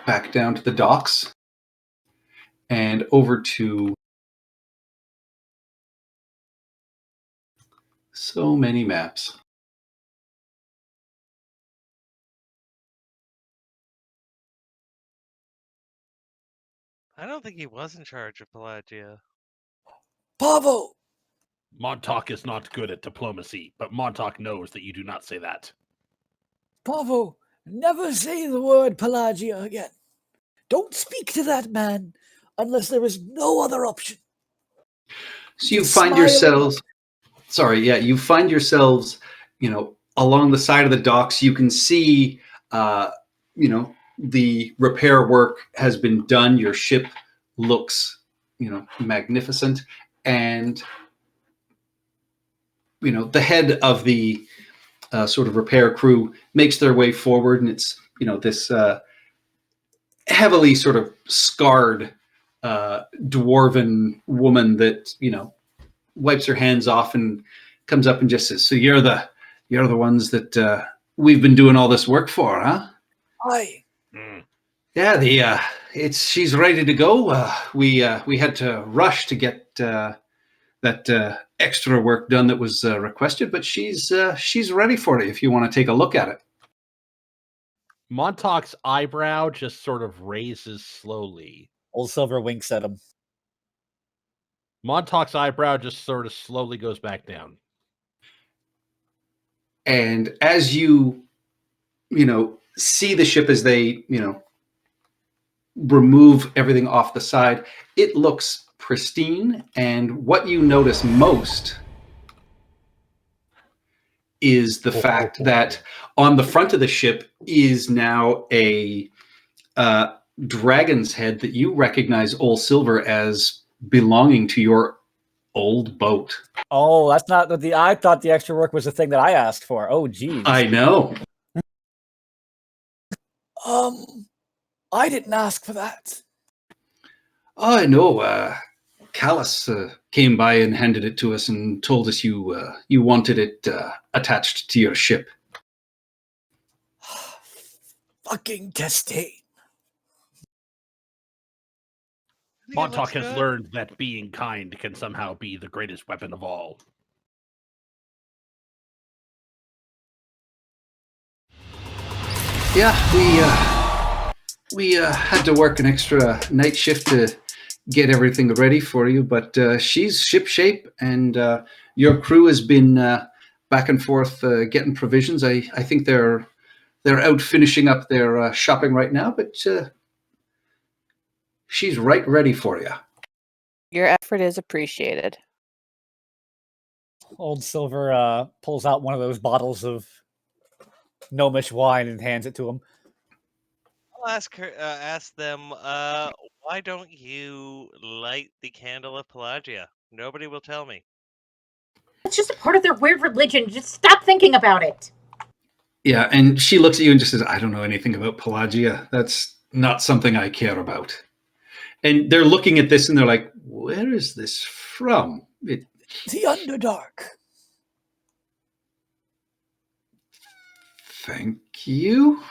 back down to the docks and over to so many maps. I don't think he was in charge of Pelagia. Pavo! Montauk is not good at diplomacy, but Montauk knows that you do not say that. Pavo, never say the word Pelagia again. Don't speak to that man unless there is no other option. So you Just find smile and yourselves, you find yourselves, along the side of the docks. You can see, the repair work has been done. Your ship looks, magnificent. And, the head of the sort of repair crew makes their way forward. And it's, this heavily sort of scarred dwarven woman that, wipes her hands off and comes up and just says, "So you're the ones that we've been doing all this work for, huh?" Aye. Yeah, she's ready to go. We had to rush to get that extra work done that was requested, but she's ready for it if you want to take a look at it. Montauk's eyebrow just sort of raises slowly. Old Silver winks at him. Montauk's eyebrow just sort of slowly goes back down. And as you see the ship as they, remove everything off the side, it looks pristine. And what you notice most is the fact that on the front of the ship is now a dragon's head that you recognize, Old Silver, as belonging to your old boat. Oh, that's not the. I thought the extra work was the thing that I asked for. Oh, geez. I know. I didn't ask for that. Oh, I know. Callus came by and handed it to us and told us you wanted it attached to your ship. Fucking Testate. Montauk has learned that being kind can somehow be the greatest weapon of all. Yeah, we had to work an extra night shift to get everything ready for you, but she's shipshape, and your crew has been back and forth getting provisions. I think they're out finishing up their shopping right now, but she's right ready for you. Your effort is appreciated. Old Silver pulls out one of those bottles of gnomish wine and hands it to him. I'll ask them, why don't you light the candle of Pelagia? Nobody will tell me. It's just a part of their weird religion. Just stop thinking about it. Yeah, and she looks at you and just says, "I don't know anything about Pelagia. That's not something I care about." And they're looking at this and they're like, "Where is this from?" The Underdark. Thank you.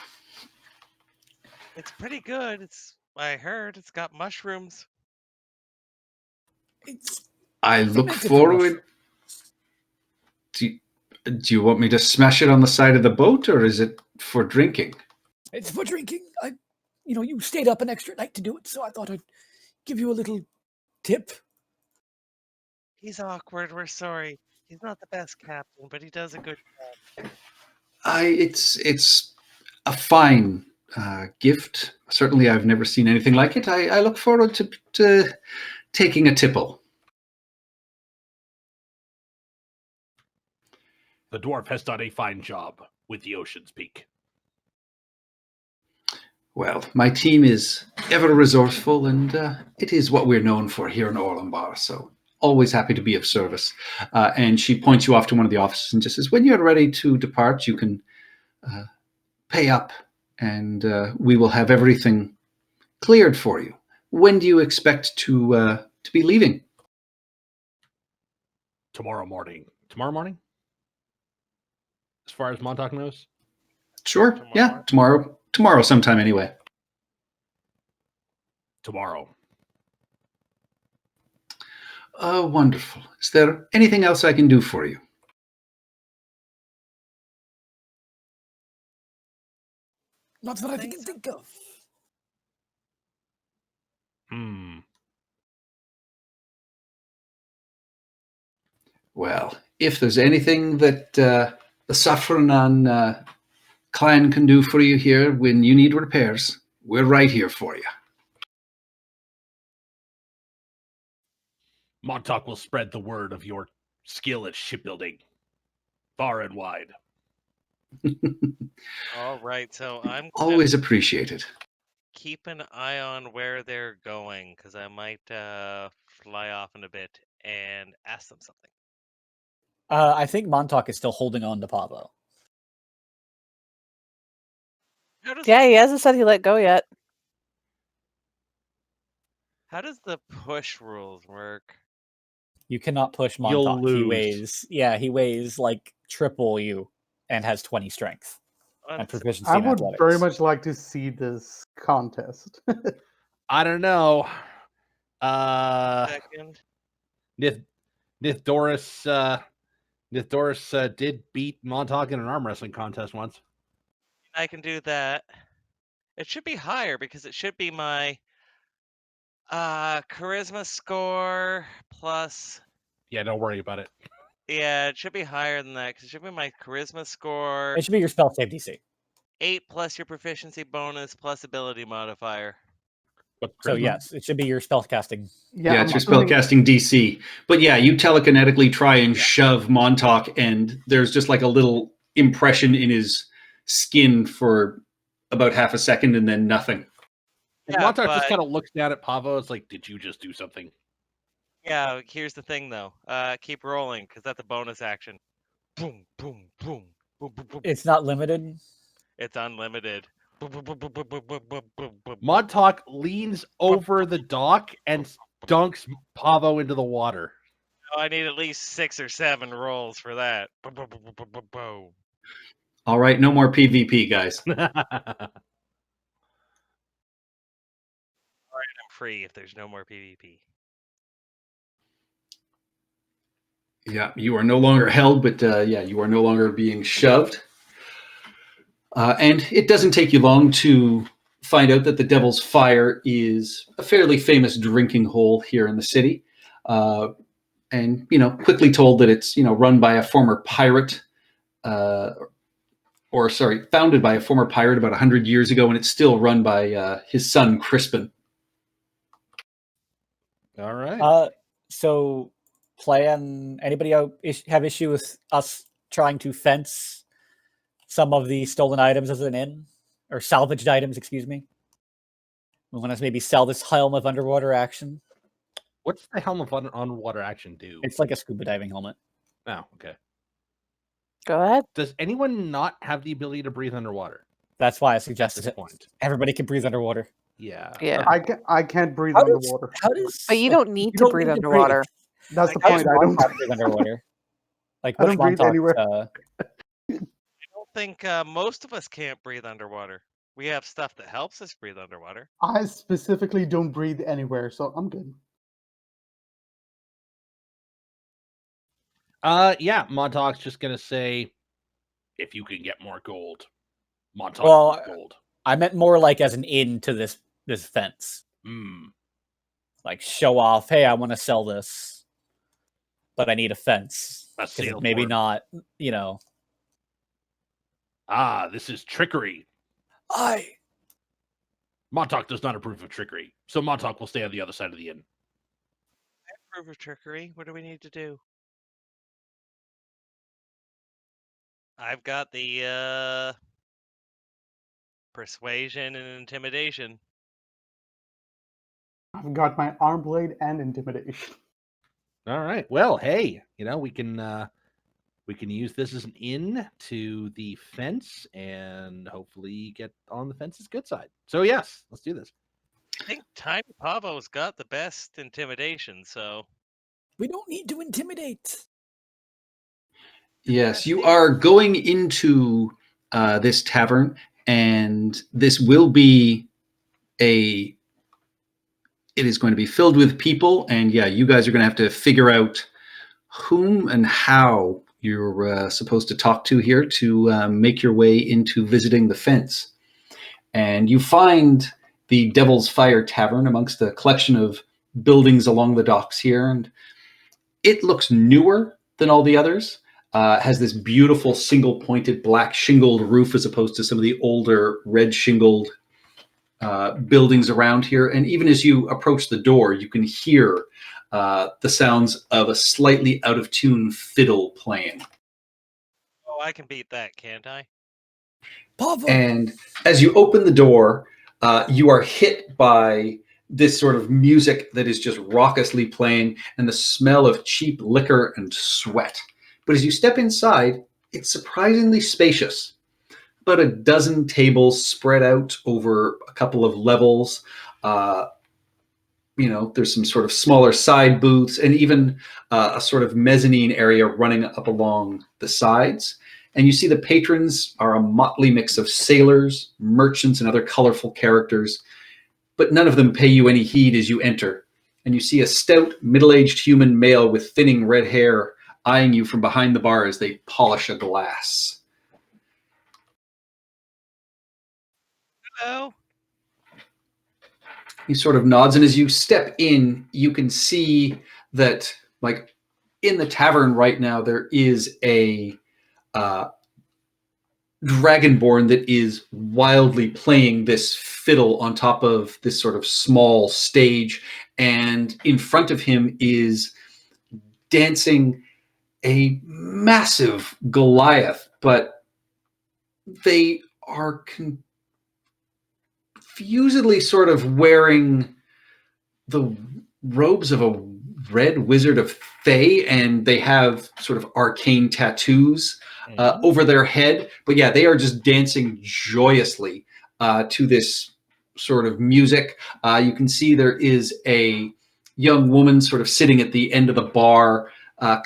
It's pretty good. I heard it's got mushrooms. I look forward. Do you want me to smash it on the side of the boat, or is it for drinking? It's for drinking. You stayed up an extra night to do it, so I thought I'd give you a little tip. He's awkward. We're sorry. He's not the best captain, but he does a good job. It's a fine gift. Certainly, I've never seen anything like it. I look forward to taking a tipple. The dwarf has done a fine job with the Ocean's Peak. Well, my team is ever resourceful, and it is what we're known for here in Orlambar, so always happy to be of service. And she points you off to one of the offices and just says, "When you're ready to depart, you can pay up, and we will have everything cleared for you. When do you expect to be leaving?" Tomorrow morning. Tomorrow morning? As far as Montauk knows? Sure. Yeah, tomorrow sometime anyway. Tomorrow. Wonderful. Is there anything else I can do for you? Not that I can think of. Well, if there's anything that the Saffron and Klein can do for you here when you need repairs, we're right here for you. Montauk will spread the word of your skill at shipbuilding far and wide. All right, so I'm gonna Always appreciated. keep an eye on where they're going because I might fly off in a bit and ask them something. I think Montauk is still holding on to Pavo. How does Yeah, he hasn't said he let go yet. how does the push rules work? You cannot push You'll Montauk. He lose. weighs like triple you and has 20 strength and proficiency I in would athletics. very much like to see this contest. I don't know. Second. Nithdoris did beat Montauk in an arm wrestling contest once. I can do that. It should be higher because it should be my charisma score plus. Yeah, don't worry about it. Yeah, it should be higher than that because it should be my charisma score It should be your spell save DC. 8 plus your proficiency bonus plus ability modifier. But So yes, it should be your spell casting. Yeah, it's your spellcasting DC. But yeah, you telekinetically try and shove Montauk, and there's just like a little impression in his skin for about half a second, and then nothing. And Yeah, Montauk just but- kind of looks down at Pavo. It's like, did you just do something? Yeah, here's the thing though. Keep rolling because that's a bonus action. Boom, boom, boom, boom, boom, boom. It's not limited. It's unlimited. Boom, boom, boom, boom, boom, boom, boom, boom, boom, boom. Montauk leans over the dock and dunks Pavo into the water. Oh, I need at least 6 or 7 rolls for that. Boom, boom, boom, boom, boom, boom, boom. All right, no more PvP, guys. I'm free if there's no more PvP. Yeah, you are no longer held, but yeah, you are no longer being shoved. And it doesn't take you long to find out that the Devil's Fire is a fairly famous drinking hole here in the city. And, quickly told that it's, run by a former pirate, founded by a former pirate about 100 years ago, and it's still run by his son, Crispin. All right. So anybody have issue with us trying to fence some of the stolen items as an inn, or salvaged items, excuse me? We want to maybe sell this helm of underwater action. What's the helm of underwater action do? It's like a scuba diving helmet. Oh, okay. Go ahead. Does anyone not have the ability to breathe underwater? That's why I At suggested this it. point. Everybody can breathe underwater. Yeah. Yeah. I can't breathe How does- underwater. How does? But you don't need to breathe underwater. That's the How point. does I don't. Montauk breathe underwater? Like I which don't breathe Montauk? anywhere. I don't think most of us can't breathe underwater. We have stuff that helps us breathe underwater. I specifically don't breathe anywhere, so I'm good. Yeah, Montauk's just gonna say, if you can get more gold, Montauk Well, wants gold. I meant more like as an in to this fence. Like show off. Hey, I want to sell this, but I need a fence. A 'Cause it's sale maybe for- not. This is trickery. Montauk does not approve of trickery, so Montauk will stay on the other side of the inn. I approve of trickery. What do we need to do? I've got the persuasion and intimidation. I've got my arm blade and intimidation. All right. Well, hey, we can use this as an in to the fence and hopefully get on the fence's good side. So yes, let's do this. I think Tiny Pavo's got the best intimidation, so We don't need to intimidate. Yes, you are going into this tavern, and this will be it is going to be filled with people, and yeah, you guys are going to have to figure out whom and how you're supposed to talk to here to make your way into visiting the fence. And you find the Devil's Fire Tavern amongst a collection of buildings along the docks here. And it looks newer than all the others. Has this beautiful single-pointed black shingled roof as opposed to some of the older red shingled buildings around here. And even as you approach the door, you can hear the sounds of a slightly out-of-tune fiddle playing. Oh, I can beat that, can't I? Pavo! And as you open the door, you are hit by this sort of music that is just raucously playing and the smell of cheap liquor and sweat. But as you step inside, it's surprisingly spacious. About a dozen tables spread out over a couple of levels. There's some sort of smaller side booths and even a sort of mezzanine area running up along the sides. And you see the patrons are a motley mix of sailors, merchants, and other colorful characters, but none of them pay you any heed as you enter. And you see a stout, middle-aged human male with thinning red hair eyeing you from behind the bar as they polish a glass. Hello. He sort of nods, and as you step in, you can see that, like, in the tavern right now, there is a dragonborn that is wildly playing this fiddle on top of this sort of small stage, and in front of him is dancing a massive Goliath, but they are confusedly sort of wearing the robes of a red wizard of Thay, and they have sort of arcane tattoos over their head. But yeah, they are just dancing joyously to this sort of music. You can see there is a young woman sort of sitting at the end of the bar,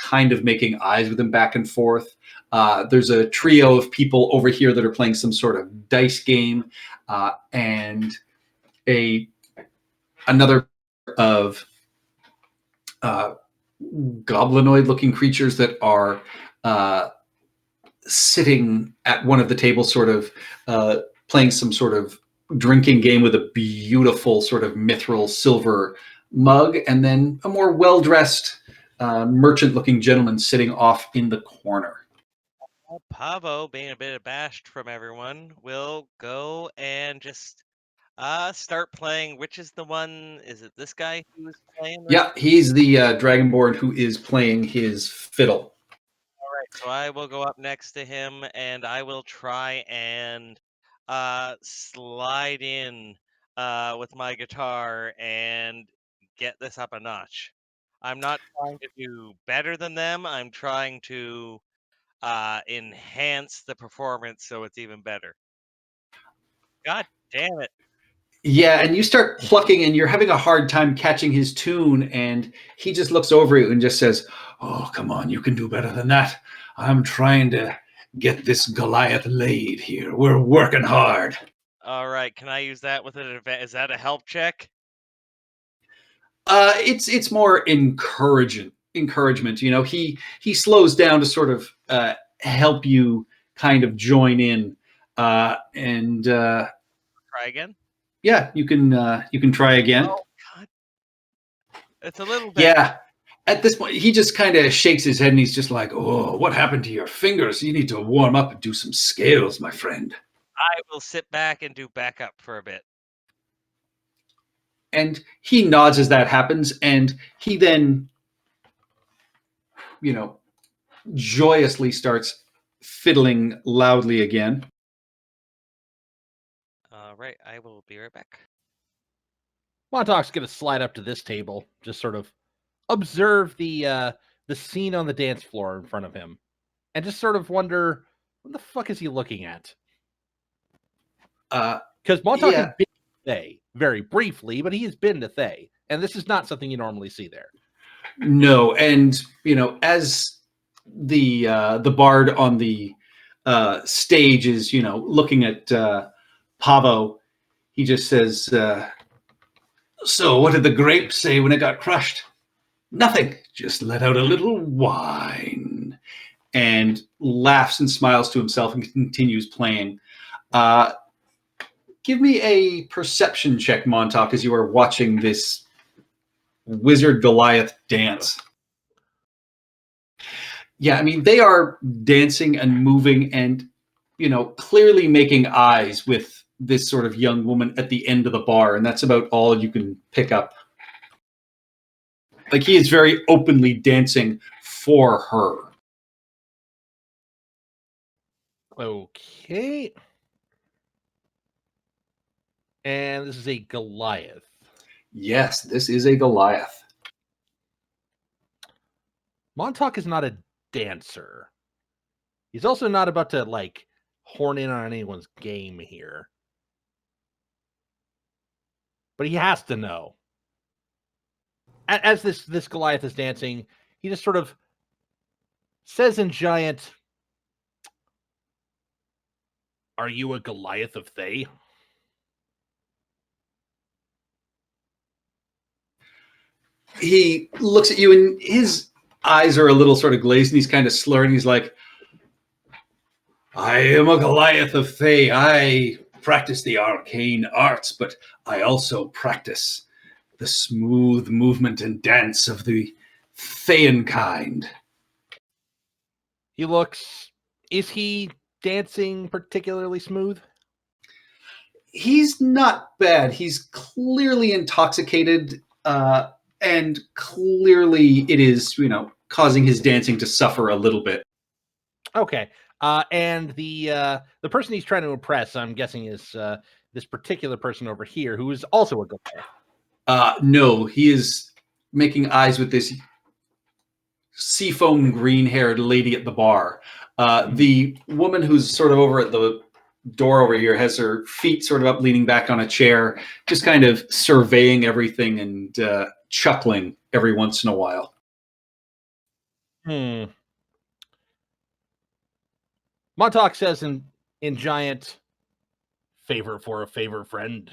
kind of making eyes with them back and forth. There's a trio of people over here that are playing some sort of dice game, and another of goblinoid-looking creatures that are sitting at one of the tables, sort of playing some sort of drinking game with a beautiful sort of mithril silver mug, and then a more well-dressed merchant-looking gentleman sitting off in the corner. Well, Pavo, being a bit abashed from everyone, will go and just start playing. Which is the one? Is it this guy who's playing? Yeah, he's the dragonborn who is playing his fiddle. All right, so I will go up next to him and I will try and slide in with my guitar and get this up a notch. I'm not trying to do better than them. I'm trying to enhance the performance so it's even better. God damn it. Yeah, and you start plucking and you're having a hard time catching his tune, and he just looks over you and just says, "Oh, come on, you can do better than that. I'm trying to get this Goliath laid here. We're working hard." All right, can I use that with an advantage? Is that a help check? It's more encouragement. He slows down to sort of help you kind of join in, and Try again? yeah, you can try again. Oh, God. It's a little bit. Yeah. At this point, he just kind of shakes his head and he's just like, "Oh, what happened to your fingers? You need to warm up and do some scales, my friend." I will sit back and do backup for a bit. And he nods as that happens, and he then, joyously starts fiddling loudly again. All right, I will be right back. Montauk's going to slide up to this table, just sort of observe the scene on the dance floor in front of him, and just sort of wonder, what the fuck is he looking at? Because Montauk has been to Thay very briefly, but he has been to Thay, and this is not something you normally see there. No, and as the bard on the stage is looking at Pavo, he just says, "So, what did the grape say when it got crushed?" "Nothing. Just let out a little wine," and laughs and smiles to himself and continues playing. Give me a perception check, Montauk, as you are watching this wizard Goliath dance. Yeah, I mean, they are dancing and moving and, clearly making eyes with this sort of young woman at the end of the bar, and that's about all you can pick up. Like, he is very openly dancing for her. Okay. And this is a Goliath. Yes, this is a Goliath. Montauk is not a dancer. He's also not about to, horn in on anyone's game here. But he has to know. As this Goliath is dancing, he just sort of says in giant, "Are you a Goliath of Thay?" He looks at you, and his eyes are a little sort of glazed, and he's kind of slurring. He's like, I am a Goliath of Thay. I practice the arcane arts, but I also practice the smooth movement and dance of the Thayan kind. He looks... Is he dancing particularly smooth? He's not bad. He's clearly intoxicated, and clearly it is, causing his dancing to suffer a little bit. Okay. And the person he's trying to impress, I'm guessing, is this particular person over here, who is also a Goliath. No, he is making eyes with this seafoam green-haired lady at the bar. The woman who's sort of over at the door over here has her feet sort of up, leaning back on a chair, just kind of surveying everything and chuckling every once in a while. Montauk says in giant, "Favor for a favor, friend."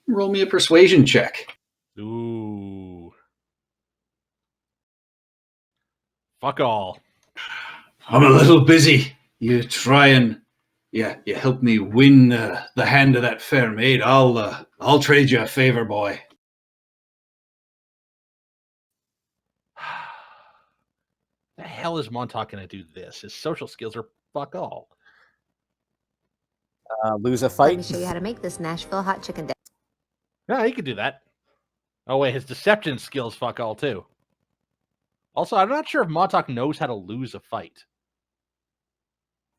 Roll me a persuasion check. Ooh. Fuck all. I'm a little busy. You try and you help me win the hand of that fair maid. I'll trade you a favor, boy. The hell is Montauk going to do this? His social skills are fuck all. Lose a Let fight. me show you how to make this Nashville hot chicken dip. Yeah, he could do that. Oh wait, his deception skills fuck all too. Also, I'm not sure if Montauk knows how to lose a fight.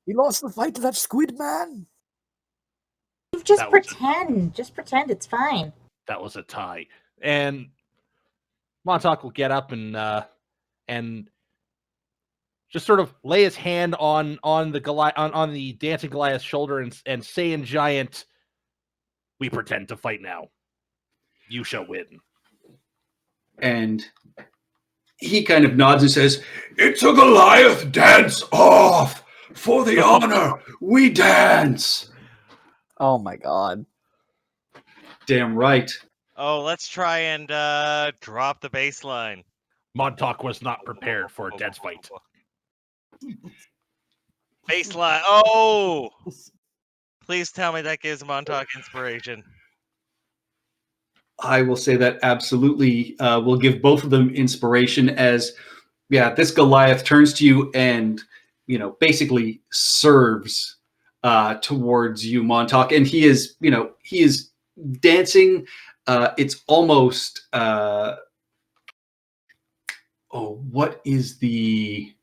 He lost the fight to that squid man. Just That was pretend. Just pretend it's fine. That was a tie. And Montauk will get up and just sort of lay his hand on the Goliath, on the dancing Goliath's shoulder and say in giant, "We pretend to fight now. You shall win." And he kind of nods and says, "It's a Goliath dance off! For the honor, we dance!" Oh my god. Damn right. Oh, let's try and drop the baseline. Montauk was not prepared for a dance fight. Baseline. Oh! Please tell me that gives Montauk inspiration. I will say that absolutely will give both of them inspiration as, this Goliath turns to you and, basically serves towards you, Montauk. And he is dancing. It's almost, what is the...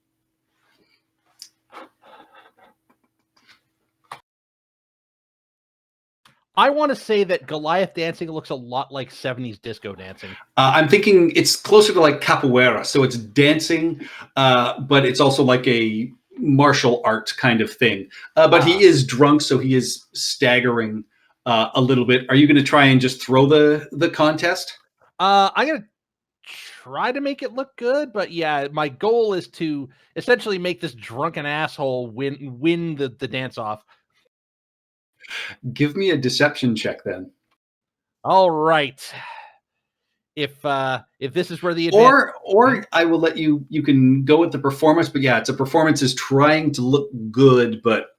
I want to say that Goliath dancing looks a lot like 70s disco dancing. I'm thinking it's closer to like capoeira. So it's dancing, but it's also like a martial art kind of thing. But he is drunk, so he is staggering a little bit. Are you going to try and just throw the contest? I'm going to try to make it look good, but yeah, my goal is to essentially make this drunken asshole win the dance off. Give me a deception check then. All right. if this is where the advantage... or I will let you. You can go with the performance, but yeah, it's a performance is trying to look good but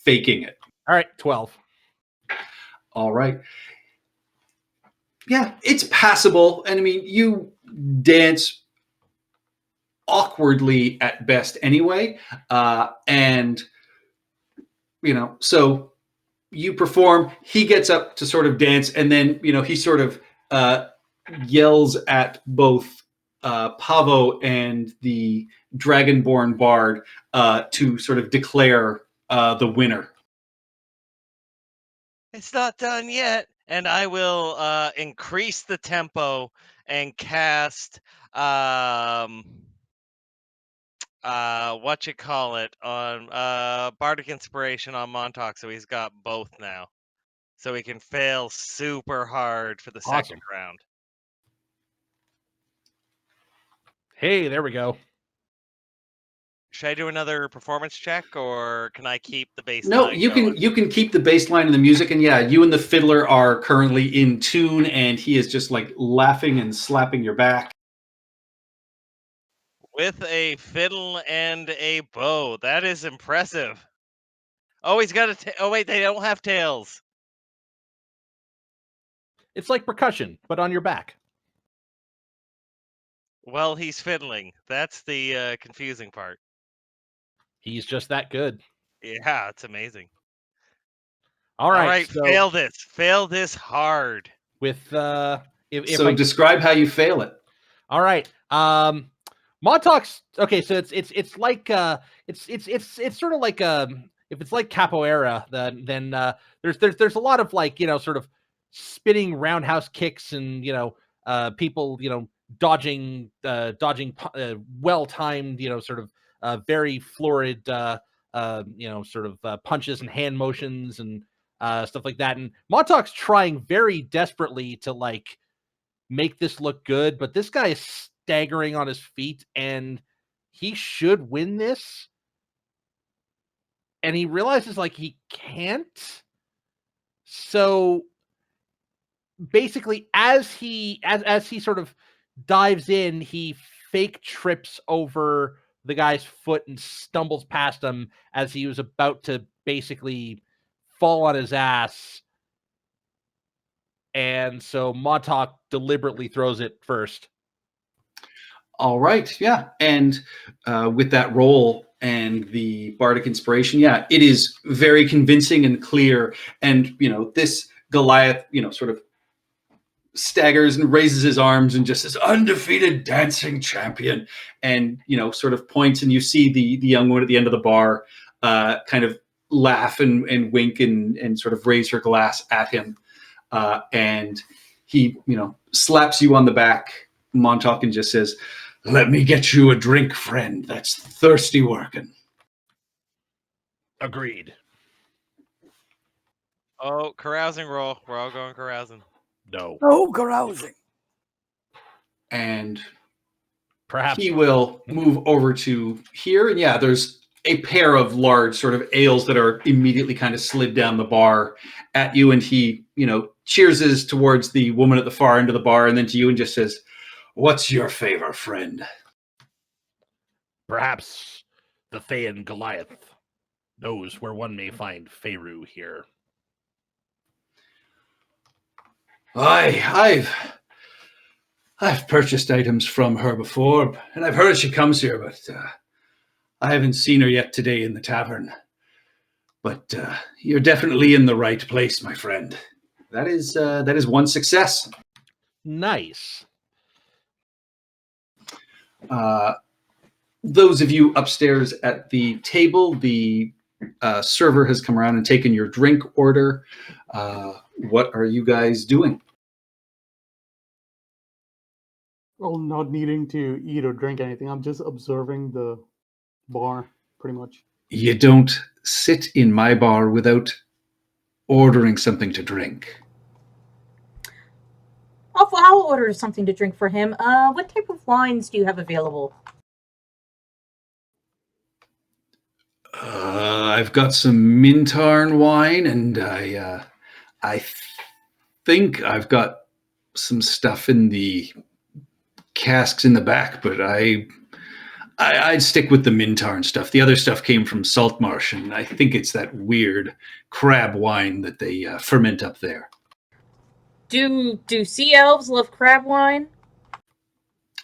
faking it. All right, 12. All right. Yeah, it's passable, and I mean you dance awkwardly at best anyway, and so you perform. He gets up to sort of dance, and then he sort of yells at both Pavo and the Dragonborn Bard to sort of declare the winner. It's not done yet, and I will increase the tempo and cast what you call it on Bardic Inspiration on Montauk, so he's got both now, so he can fail super hard for the second round. Hey, there we go. Should I do another performance check, or can I keep the baseline? No, you going? can keep the baseline and the music, and yeah, you and the fiddler are currently in tune, and he is just like laughing and slapping your back. With a fiddle and a bow. That is impressive. Oh, he's got a oh wait, they don't have tails. It's like percussion, but on your back. Well, he's fiddling. That's the confusing part. He's just that good. Yeah, it's amazing. All right, so fail this hard. With describe how you fail it. All right. Montauk's okay, so it's like it's sort of like if it's like capoeira, then there's a lot of like sort of spinning roundhouse kicks and people dodging well-timed sort of very florid sort of punches and hand motions and stuff like that. And Montauk's trying very desperately to like make this look good, but this guy is staggering on his feet and he should win this. And he realizes like he can't. So basically as he sort of dives in, he fake trips over the guy's foot and stumbles past him as he was about to basically fall on his ass. And so Montauk deliberately throws it first. All right, yeah. And with that roll and the Bardic Inspiration, yeah, it is very convincing and clear. And, this Goliath, sort of staggers and raises his arms and just says, undefeated dancing champion. And, sort of points, and you see the young one at the end of the bar kind of laugh and wink and sort of raise her glass at him. And he, slaps you on the back, Montauk, and just says, let me get you a drink, friend. That's thirsty working. Agreed. Oh, carousing roll. We're all going carousing. No. No carousing. And perhaps he will move over to here. And yeah, there's a pair of large sort of ales that are immediately kind of slid down the bar at you. And he, cheerses towards the woman at the far end of the bar and then to you and just says, what's your favor, friend? Perhaps the Thayan Goliath knows where one may find Feyru here. I've purchased items from her before, and I've heard she comes here, but I haven't seen her yet today in the tavern. But you're definitely in the right place, my friend. That is one success. Nice. Those of you upstairs at the table, the server has come around and taken your drink order. What are you guys doing? Well, not needing to eat or drink anything. I'm just observing the bar, pretty much. You don't sit in my bar without ordering something to drink. I'll order something to drink for him. What type of wines do you have available? I've got some Mintarn wine, and I think I've got some stuff in the casks in the back, but I'd stick with the Mintarn stuff. The other stuff came from Saltmarsh, and I think it's that weird crab wine that they ferment up there. Do sea elves love crab wine?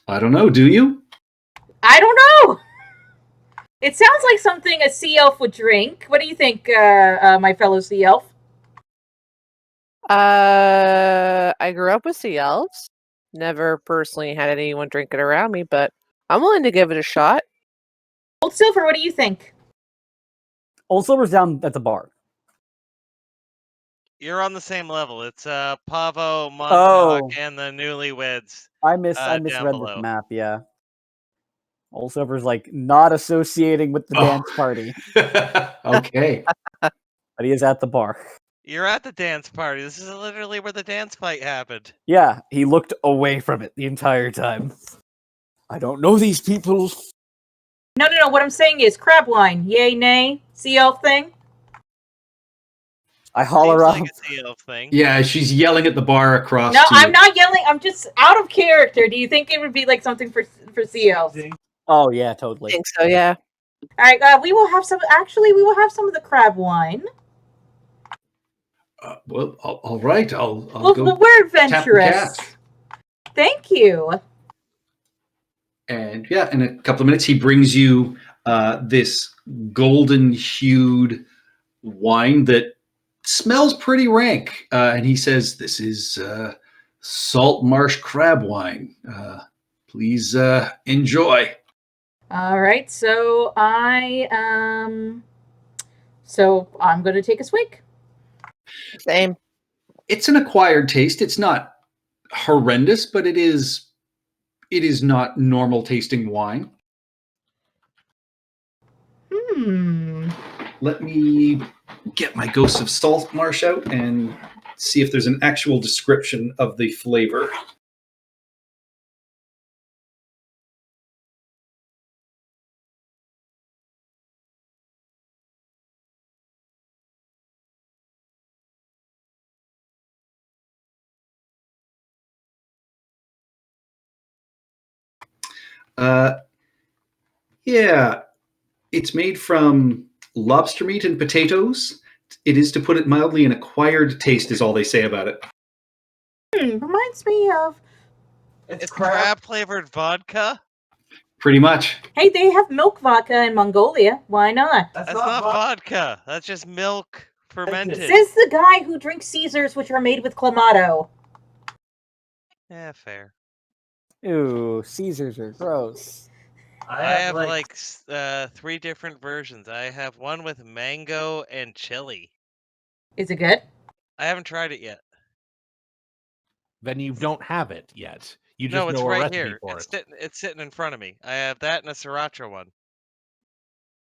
I don't know. Do you? I don't know. It sounds like something a sea elf would drink. What do you think, my fellow sea elf? I grew up with sea elves. Never personally had anyone drink it around me, but I'm willing to give it a shot. Old Silver, what do you think? Old Silver's down at the bar. You're on the same level. It's Pavo, Montauk, and the newlyweds. I down misread below. this map, yeah. Old Silver's like not associating with the dance party, Okay. but he is at the bar. You're at the dance party. This is literally where the dance fight happened. Yeah, he looked away from it the entire time. I don't know these people. No. What I'm saying is crab wine. Yay, nay? Sea elf thing? I holler Seems up. like a sea elf thing. Yeah, she's yelling at the bar across. No, to I'm not yelling. I'm just out of character. Do you think it would be like something for sea elves? Oh yeah, I totally. think so, yeah. All right, we will have some. Actually, we will have some of the crab wine. Well, all right. I'll Well, go. we're tap the adventurous. cat. Thank you. And yeah, in a couple of minutes, he brings you this golden-hued wine that smells pretty rank. And he says, "This is Salt Marsh crab wine. Please enjoy." All right, so I'm going to take a swig. Same. It's an acquired taste. It's not horrendous, but it is not normal tasting wine. Let me get my Ghosts of Salt Marsh out and see if there's an actual description of the flavor. Yeah, it's made from lobster meat and potatoes. It is, to put it mildly, an acquired taste is all they say about it. Reminds me of... It's crab-flavored vodka? Pretty much. Hey, they have milk vodka in Mongolia. Why not? That's not vodka. That's just milk fermented. Says the guy who drinks Caesars, which are made with Clamato. Yeah, fair. Ooh, Caesars are gross. I have like 3 different versions. I have one with mango and chili. Is it good? I haven't tried it yet. Then you don't have it yet. You just No, it's know a right recipe here. for it. It's sitting in front of me. I have that and a sriracha one.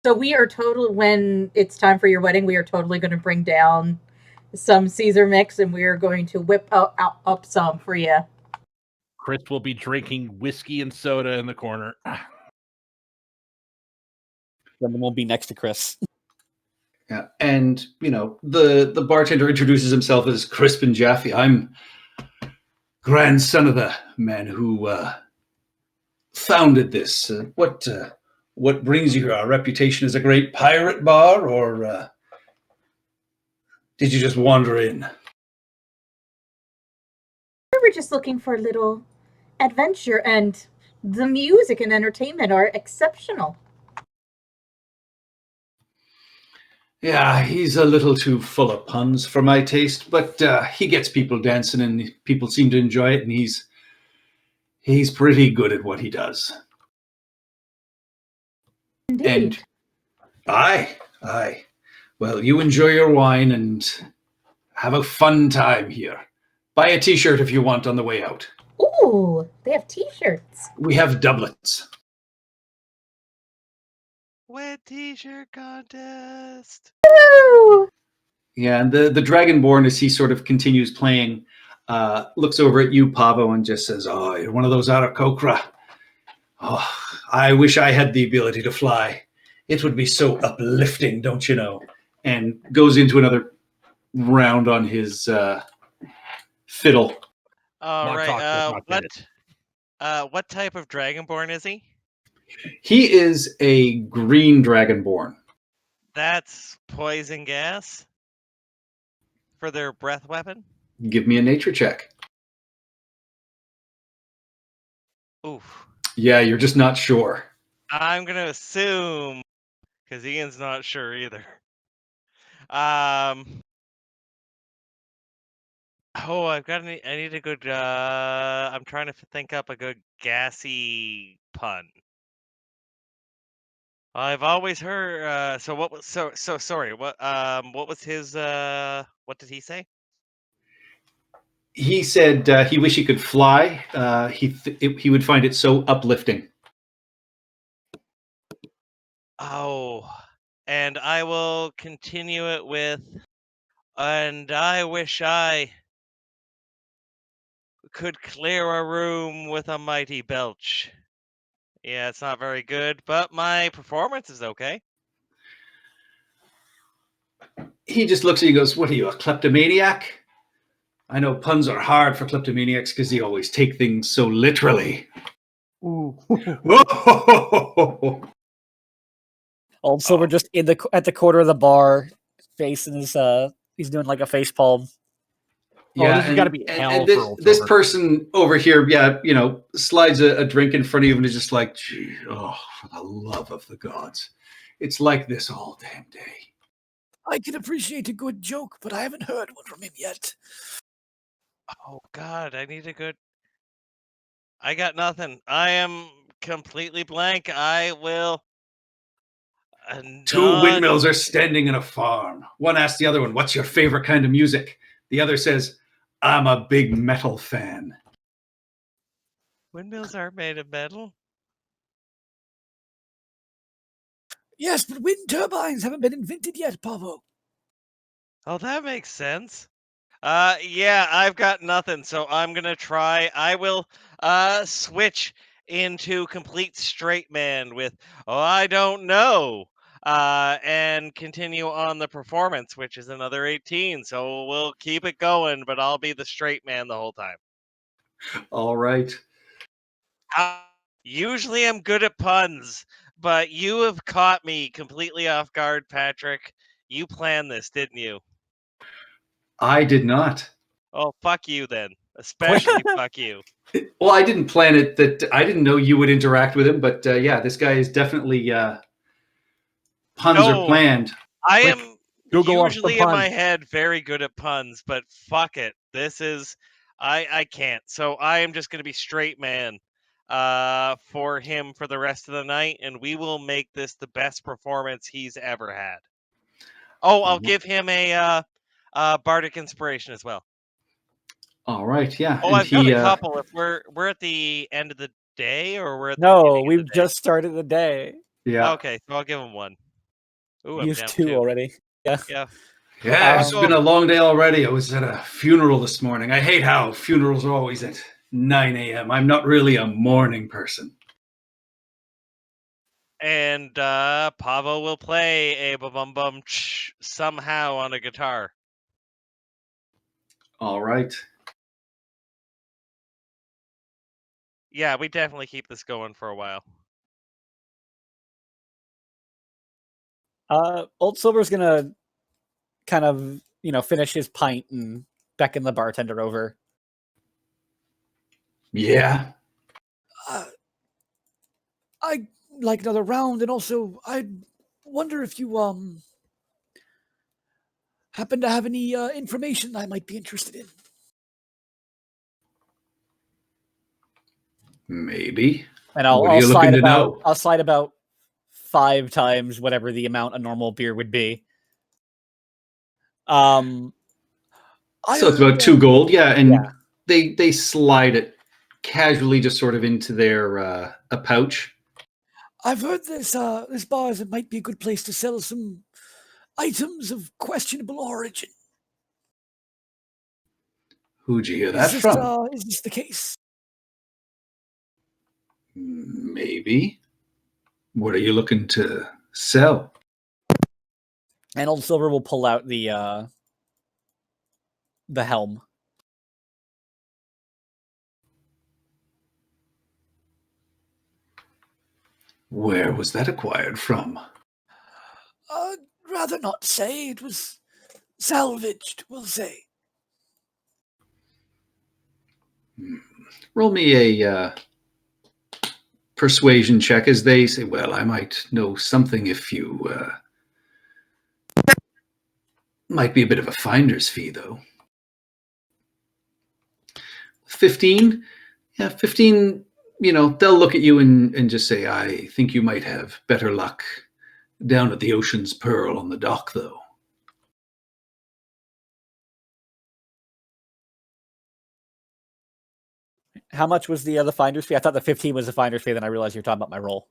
So we are totally, when it's time for your wedding, we are totally going to bring down some Caesar mix, and we are going to whip up some for you. Chris will be drinking whiskey and soda in the corner. Someone will be next to Chris. Yeah, and the bartender introduces himself as Crispin Jaffe. I'm grandson of the man who founded this. What brings you here? Our reputation as a great pirate bar, or did you just wander in? We were just looking for a little adventure, and the music and entertainment are exceptional. Yeah, he's a little too full of puns for my taste, but he gets people dancing, and people seem to enjoy it, and he's pretty good at what he does. Indeed. And aye. Well, you enjoy your wine and have a fun time here. Buy a t-shirt if you want on the way out. Ooh, they have t-shirts. We have doublets. Wet t-shirt contest. Woo! Yeah, and the Dragonborn, as he sort of continues playing, looks over at you, Pavo, and just says, "Oh, you're one of those out of Kokra. Oh, I wish I had the ability to fly. It would be so uplifting, don't you know?" And goes into another round on his fiddle. All right. Montauk does not get it. What type of dragonborn is he? He is a green dragonborn. That's poison gas for their breath weapon. Give me a nature check. Oof. Yeah, you're just not sure. I'm gonna assume because Ian's not sure either. Oh, I need a good. I'm trying to think up a good gassy pun. I've always heard. So what was so sorry? What was his? What did he say? He said he wished he could fly. He would find it so uplifting. Oh, and I will continue it with. And I wish I could clear a room with a mighty belch. Yeah, it's not very good, but my performance is okay. He just looks at you and goes, "What are you, a kleptomaniac?" I know puns are hard for kleptomaniacs because they always take things so literally. Ooh. Old Silver just at the corner of the bar, facing his he's doing like a face palm. Yeah, this has gotta be hell this, for Old this Silver. person over here, slides a drink in front of you and is just like, "Gee, oh, for the love of the gods. It's like this all damn day." I can appreciate a good joke, but I haven't heard one from him yet. Oh God, I need a good. I got nothing. I am completely blank. I will. Two windmills are standing in a farm. One asks the other one, "What's your favorite kind of music?" The other says, "I'm a big metal fan." Windmills aren't made of metal. Yes, but wind turbines haven't been invented yet, Pavo. Oh, that makes sense. Yeah, I've got nothing, so I'm gonna try. I will switch into complete straight man with I don't know. And continue on the performance, which is another 18. So we'll keep it going, but I'll be the straight man the whole time. All right. Usually I'm good at puns, but you have caught me completely off guard, Patrick. You planned this, didn't you? I did not. Oh, fuck you then. Especially fuck you. Well, I didn't plan it. That I didn't know you would interact with him, but yeah, this guy is definitely puns are No, planned. I Quick, am Google up the usually in my puns. head very good at puns, but fuck it. This is I can't. So I am just gonna be straight man for him for the rest of the night, and we will make this the best performance he's ever had. Oh, I'll give him a bardic inspiration as well. All right, yeah. Oh, And I've got he a couple. If we're at the end of the day, or we're at the No, beginning of we've the day? just started the day. yeah. Okay, so I'll give him one. Ooh, I'm Used down 2 already. Yeah. Yeah. Yeah, it's Um, been a long day already. I was at a funeral this morning. I hate how funerals are always at 9 a.m. I'm not really a morning person. And Pavo will play a bum bum somehow on a guitar. All right. Yeah, we definitely keep this going for a while. Old Silver's gonna kind of finish his pint and beckon the bartender over. Yeah. I'd like another round, and also I wonder if you happen to have any information I might be interested in. Maybe. And What are you looking to know? I'll slide about 5 times whatever the amount a normal beer would be. So it's about 2 gold, yeah, and yeah. they slide it casually, just sort of into their a pouch. I've heard this bar might be a good place to sell some items of questionable origin. Who'd you hear that from? Is this the case? Maybe. What are you looking to sell? And Old Silver will pull out the helm. Where was that acquired from? Rather not say. It was salvaged, we'll say. Roll me a persuasion check as they say, well, I might know something if you... might be a bit of a finder's fee, though. 15? Yeah, 15, they'll look at you and just say, I think you might have better luck down at the Ocean's Pearl on the dock, though. How much was the finder's fee? I thought the 15 was the finder's fee. Then I realized you were talking about my roll.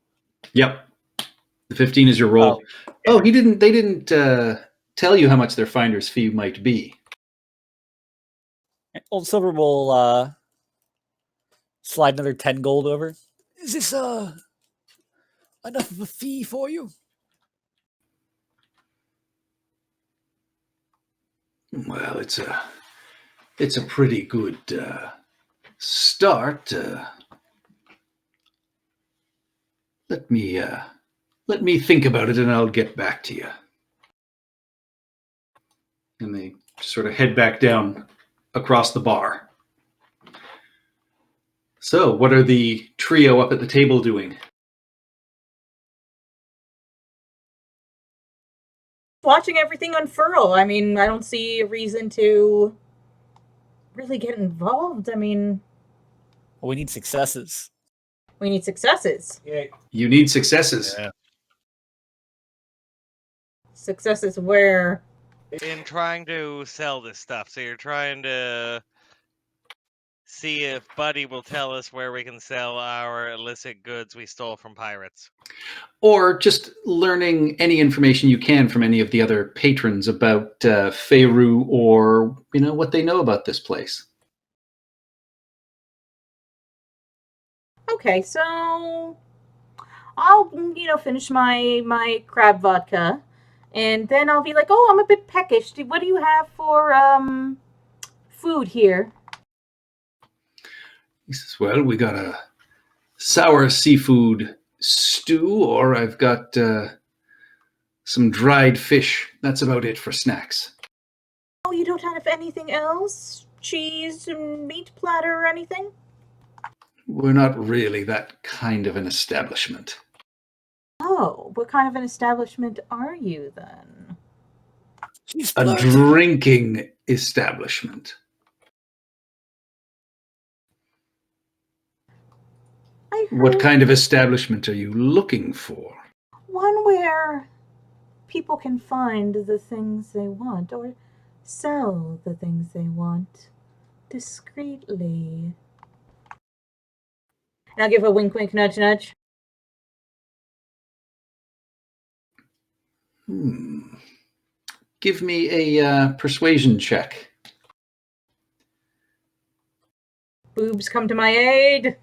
Yep. The 15 is your roll. Oh, they didn't tell you how much their finder's fee might be. Old Silver will slide another 10 gold over. Is this enough of a fee for you? Well, it's a pretty good start. Let me think about it, and I'll get back to you. And they sort of head back down across the bar. So, what are the trio up at the table doing? Watching everything unfurl. I mean, I don't see a reason to really get involved. I mean, well, we need successes. We need successes. Yeah. You need successes. Yeah. Successes where? In trying to sell this stuff. So you're trying to see if Buddy will tell us where we can sell our illicit goods we stole from pirates. Or just learning any information you can from any of the other patrons about Feyru or, what they know about this place. Okay, so I'll, finish my crab vodka, and then I'll be like, oh, I'm a bit peckish. What do you have for food here? He says, well, we got a sour seafood stew, or I've got some dried fish. That's about it for snacks. Oh, you don't have anything else? Cheese and meat platter or anything? We're not really that kind of an establishment. Oh, what kind of an establishment are you then? A drinking establishment. What kind of establishment are you looking for? One where people can find the things they want or sell the things they want discreetly. And I'll give a wink, wink, nudge, nudge. Give me a persuasion check. Boobs come to my aid.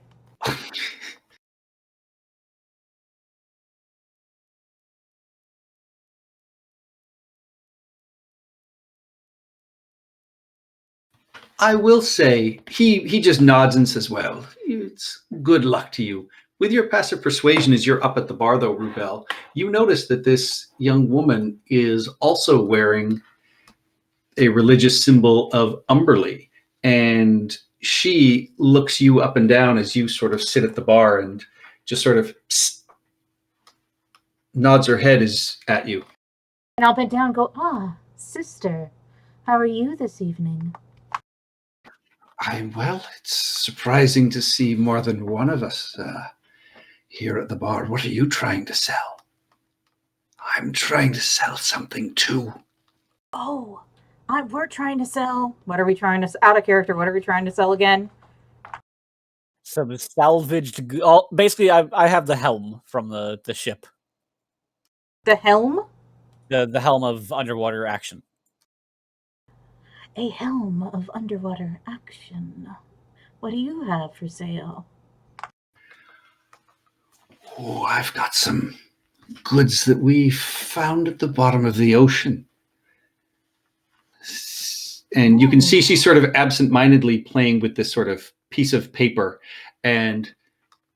I will say, he just nods and says, well, it's good luck to you. With your passive persuasion, as you're up at the bar, though, Rubel, you notice that this young woman is also wearing a religious symbol of Umberley. And she looks you up and down as you sort of sit at the bar and just sort of nods her head at you. And I'll bend down and go, sister, how are you this evening? Well, it's surprising to see more than one of us here at the bar. What are you trying to sell? I'm trying to sell something too. Oh, we're trying to sell. What are we trying to out of character? What are we trying to sell again? Some salvaged. Basically, I have the helm from the ship. The helm? The helm of underwater action. A helm of underwater action. What do you have for sale? Oh, I've got some goods that we found at the bottom of the ocean. And you can see she's sort of absent-mindedly playing with this sort of piece of paper. And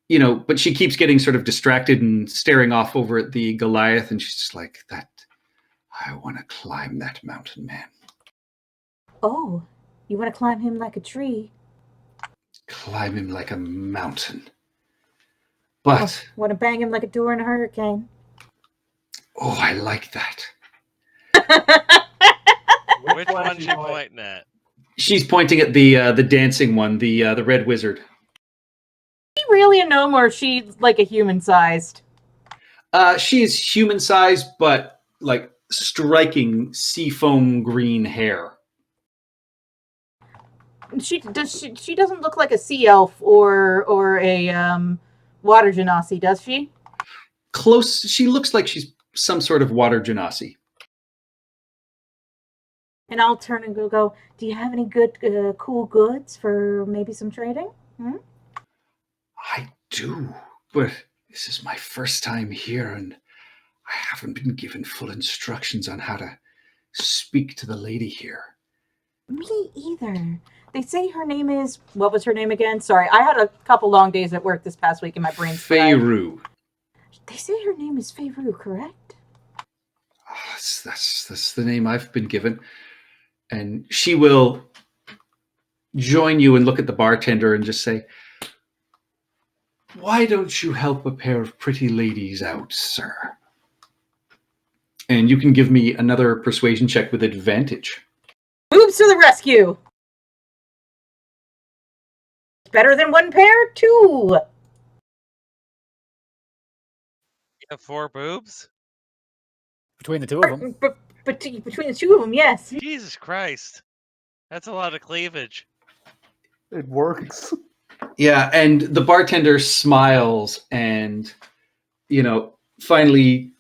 but she keeps getting sort of distracted and staring off over at the Goliath, and she's just like, that, I want to climb that mountain, man. Oh, you want to climb him like a tree? Climb him like a mountain. But, Want to bang him like a door in a hurricane? oh, I like that. Which one's she pointing at? She's pointing at the dancing one, the red wizard. Is she really a gnome, or is she like a human-sized? She's human-sized, but like striking seafoam green hair. She doesn't look like a sea elf or a water genasi, does she? Close. She looks like she's some sort of water genasi. And I'll turn and go, do you have any good, cool goods for maybe some trading? I do, but this is my first time here, and I haven't been given full instructions on how to speak to the lady here. Me either. They say her name is... What was her name again? Sorry, I had a couple long days at work this past week and my brain's fried. Feyru. They say her name is Feyru, correct? Oh, that's the name I've been given. And she will join you and look at the bartender and just say, why don't you help a pair of pretty ladies out, sir? And you can give me another persuasion check with advantage. Boobs to the rescue! Better than one pair? 2! You have 4 boobs? Between the two of them. Between the two of them, yes. Jesus Christ. That's a lot of cleavage. It works. Yeah, and the bartender smiles and, finally,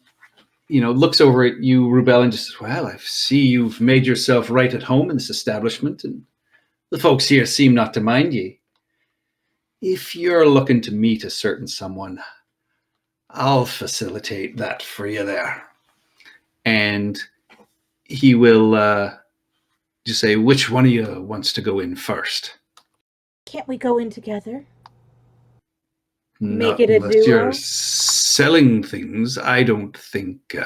looks over at you, Rubel, and just says, well, I see you've made yourself right at home in this establishment, and the folks here seem not to mind ye. If you're looking to meet a certain someone, I'll facilitate that for you there. And he will just say, which one of you wants to go in first? Can't we go in together? Not Make it a unless you're duo? selling things. I don't think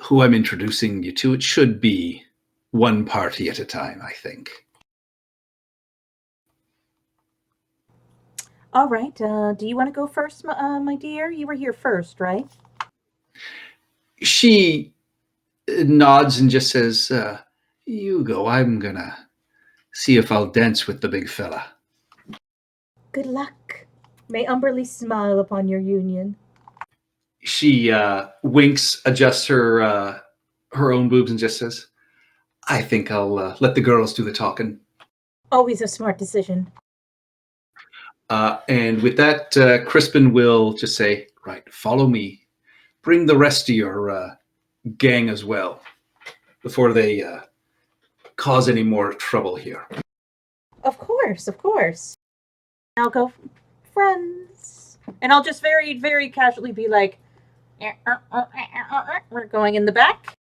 who I'm introducing you to, it should be one party at a time, I think. All right. Do you want to go first, my dear? You were here first, right? She nods and just says, you go. I'm going to see if I'll dance with the big fella. Good luck. May Umberly smile upon your union. She winks, adjusts her own boobs, and just says, I think I'll let the girls do the talking. Always a smart decision. And with that, Crispin will just say, right, follow me. Bring the rest of your gang as well before they cause any more trouble here. Of course, of course. I'll go friends. And I'll just very, very casually be like, we're going in the back.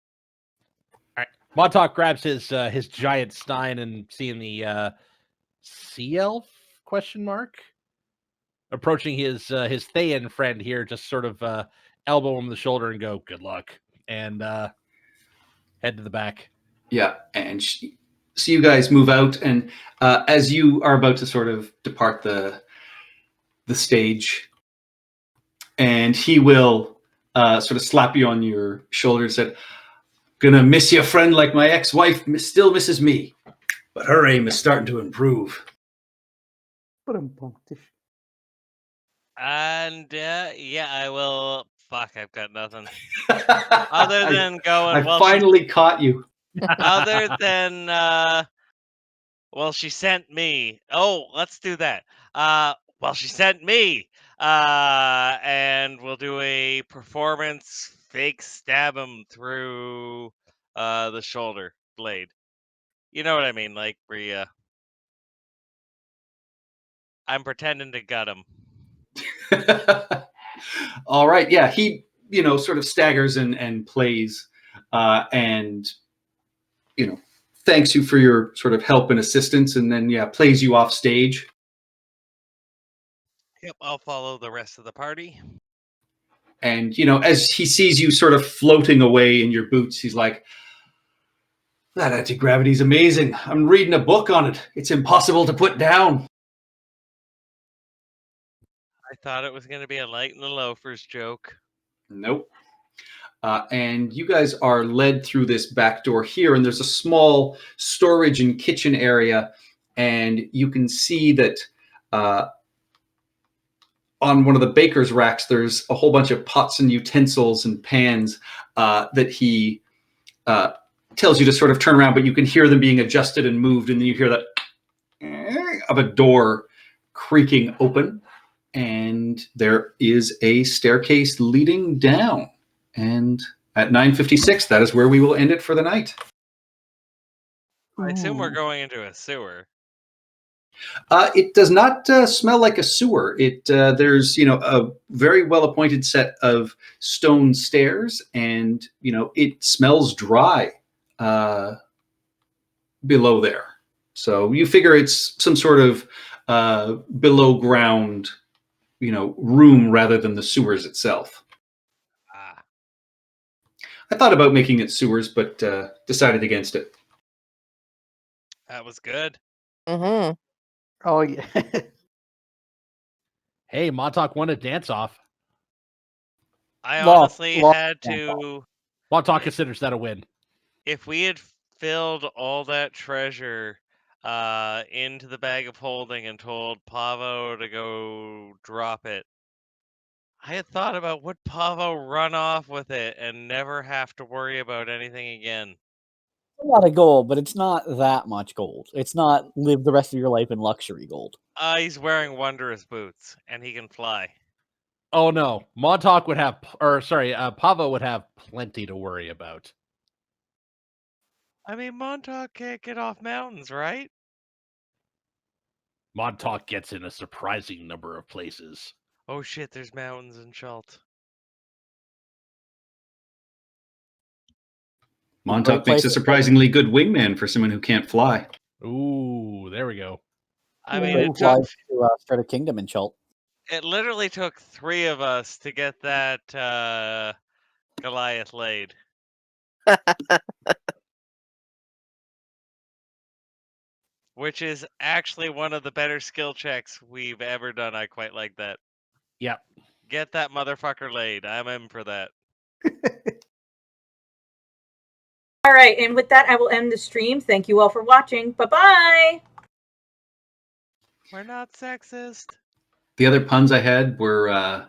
All right. Montauk grabs his giant stein and seeing the sea elf ? Approaching his Thayan friend here, just sort of elbow him on the shoulder and go, good luck, and head to the back. Yeah, and so you guys move out, and as you are about to sort of depart the stage, and he will sort of slap you on your shoulder and say, gonna miss you, friend, like my ex-wife still misses me, but her aim is starting to improve. And yeah, I will. Fuck, I've got nothing. Other than going. I finally caught you. Other than well, she sent me. Oh, let's do that. Well, she sent me. And we'll do a performance fake stab him through the shoulder blade. You know what I mean, like where you, I'm pretending to gut him. All right, yeah, he sort of staggers and plays, and thanks you for your sort of help and assistance, and then plays you off stage. Yep, I'll follow the rest of the party. And, as he sees you sort of floating away in your boots, he's like, that anti-gravity's amazing. I'm reading a book on it. It's impossible to put down. I thought it was going to be a light in the loafers joke. Nope. And you guys are led through this back door here, and there's a small storage and kitchen area, and you can see that on one of the baker's racks, there's a whole bunch of pots and utensils and pans that he tells you to sort of turn around, but you can hear them being adjusted and moved, and then you hear that of a door creaking open, and there is a staircase leading down. And at 9:56, that is where we will end it for the night. I assume we're going into a sewer. It does not smell like a sewer. There's a very well appointed set of stone stairs, and it smells dry below there. So you figure it's some sort of below ground room rather than the sewers itself. I thought about making it sewers, but decided against it. That was good. Mm-hmm. Oh, yeah. Hey, Montauk won a dance-off. I Lost- honestly lost had dance to. Montauk considers that a win. If we had filled all that treasure into the bag of holding and told Pavo to go drop it, I had thought about would Pavo run off with it and never have to worry about anything again. A lot of gold, but it's not that much gold. It's not live the rest of your life in luxury gold. He's wearing wondrous boots and he can fly. Oh no, Montauk would have, Pavo would have plenty to worry about. I mean, Montauk can't get off mountains, right? Montauk gets in a surprising number of places. Oh shit, there's mountains in Schult. Montauk makes a surprisingly good wingman for someone who can't fly. Ooh, there we go. I mean, it took to Strata Kingdom in Chult. It literally took 3 of us to get that Goliath laid. Which is actually one of the better skill checks we've ever done. I quite like that. Yep. Get that motherfucker laid. I'm in for that. All right, and with that, I will end the stream. Thank you all for watching. Bye-bye. We're not sexist. The other puns I had were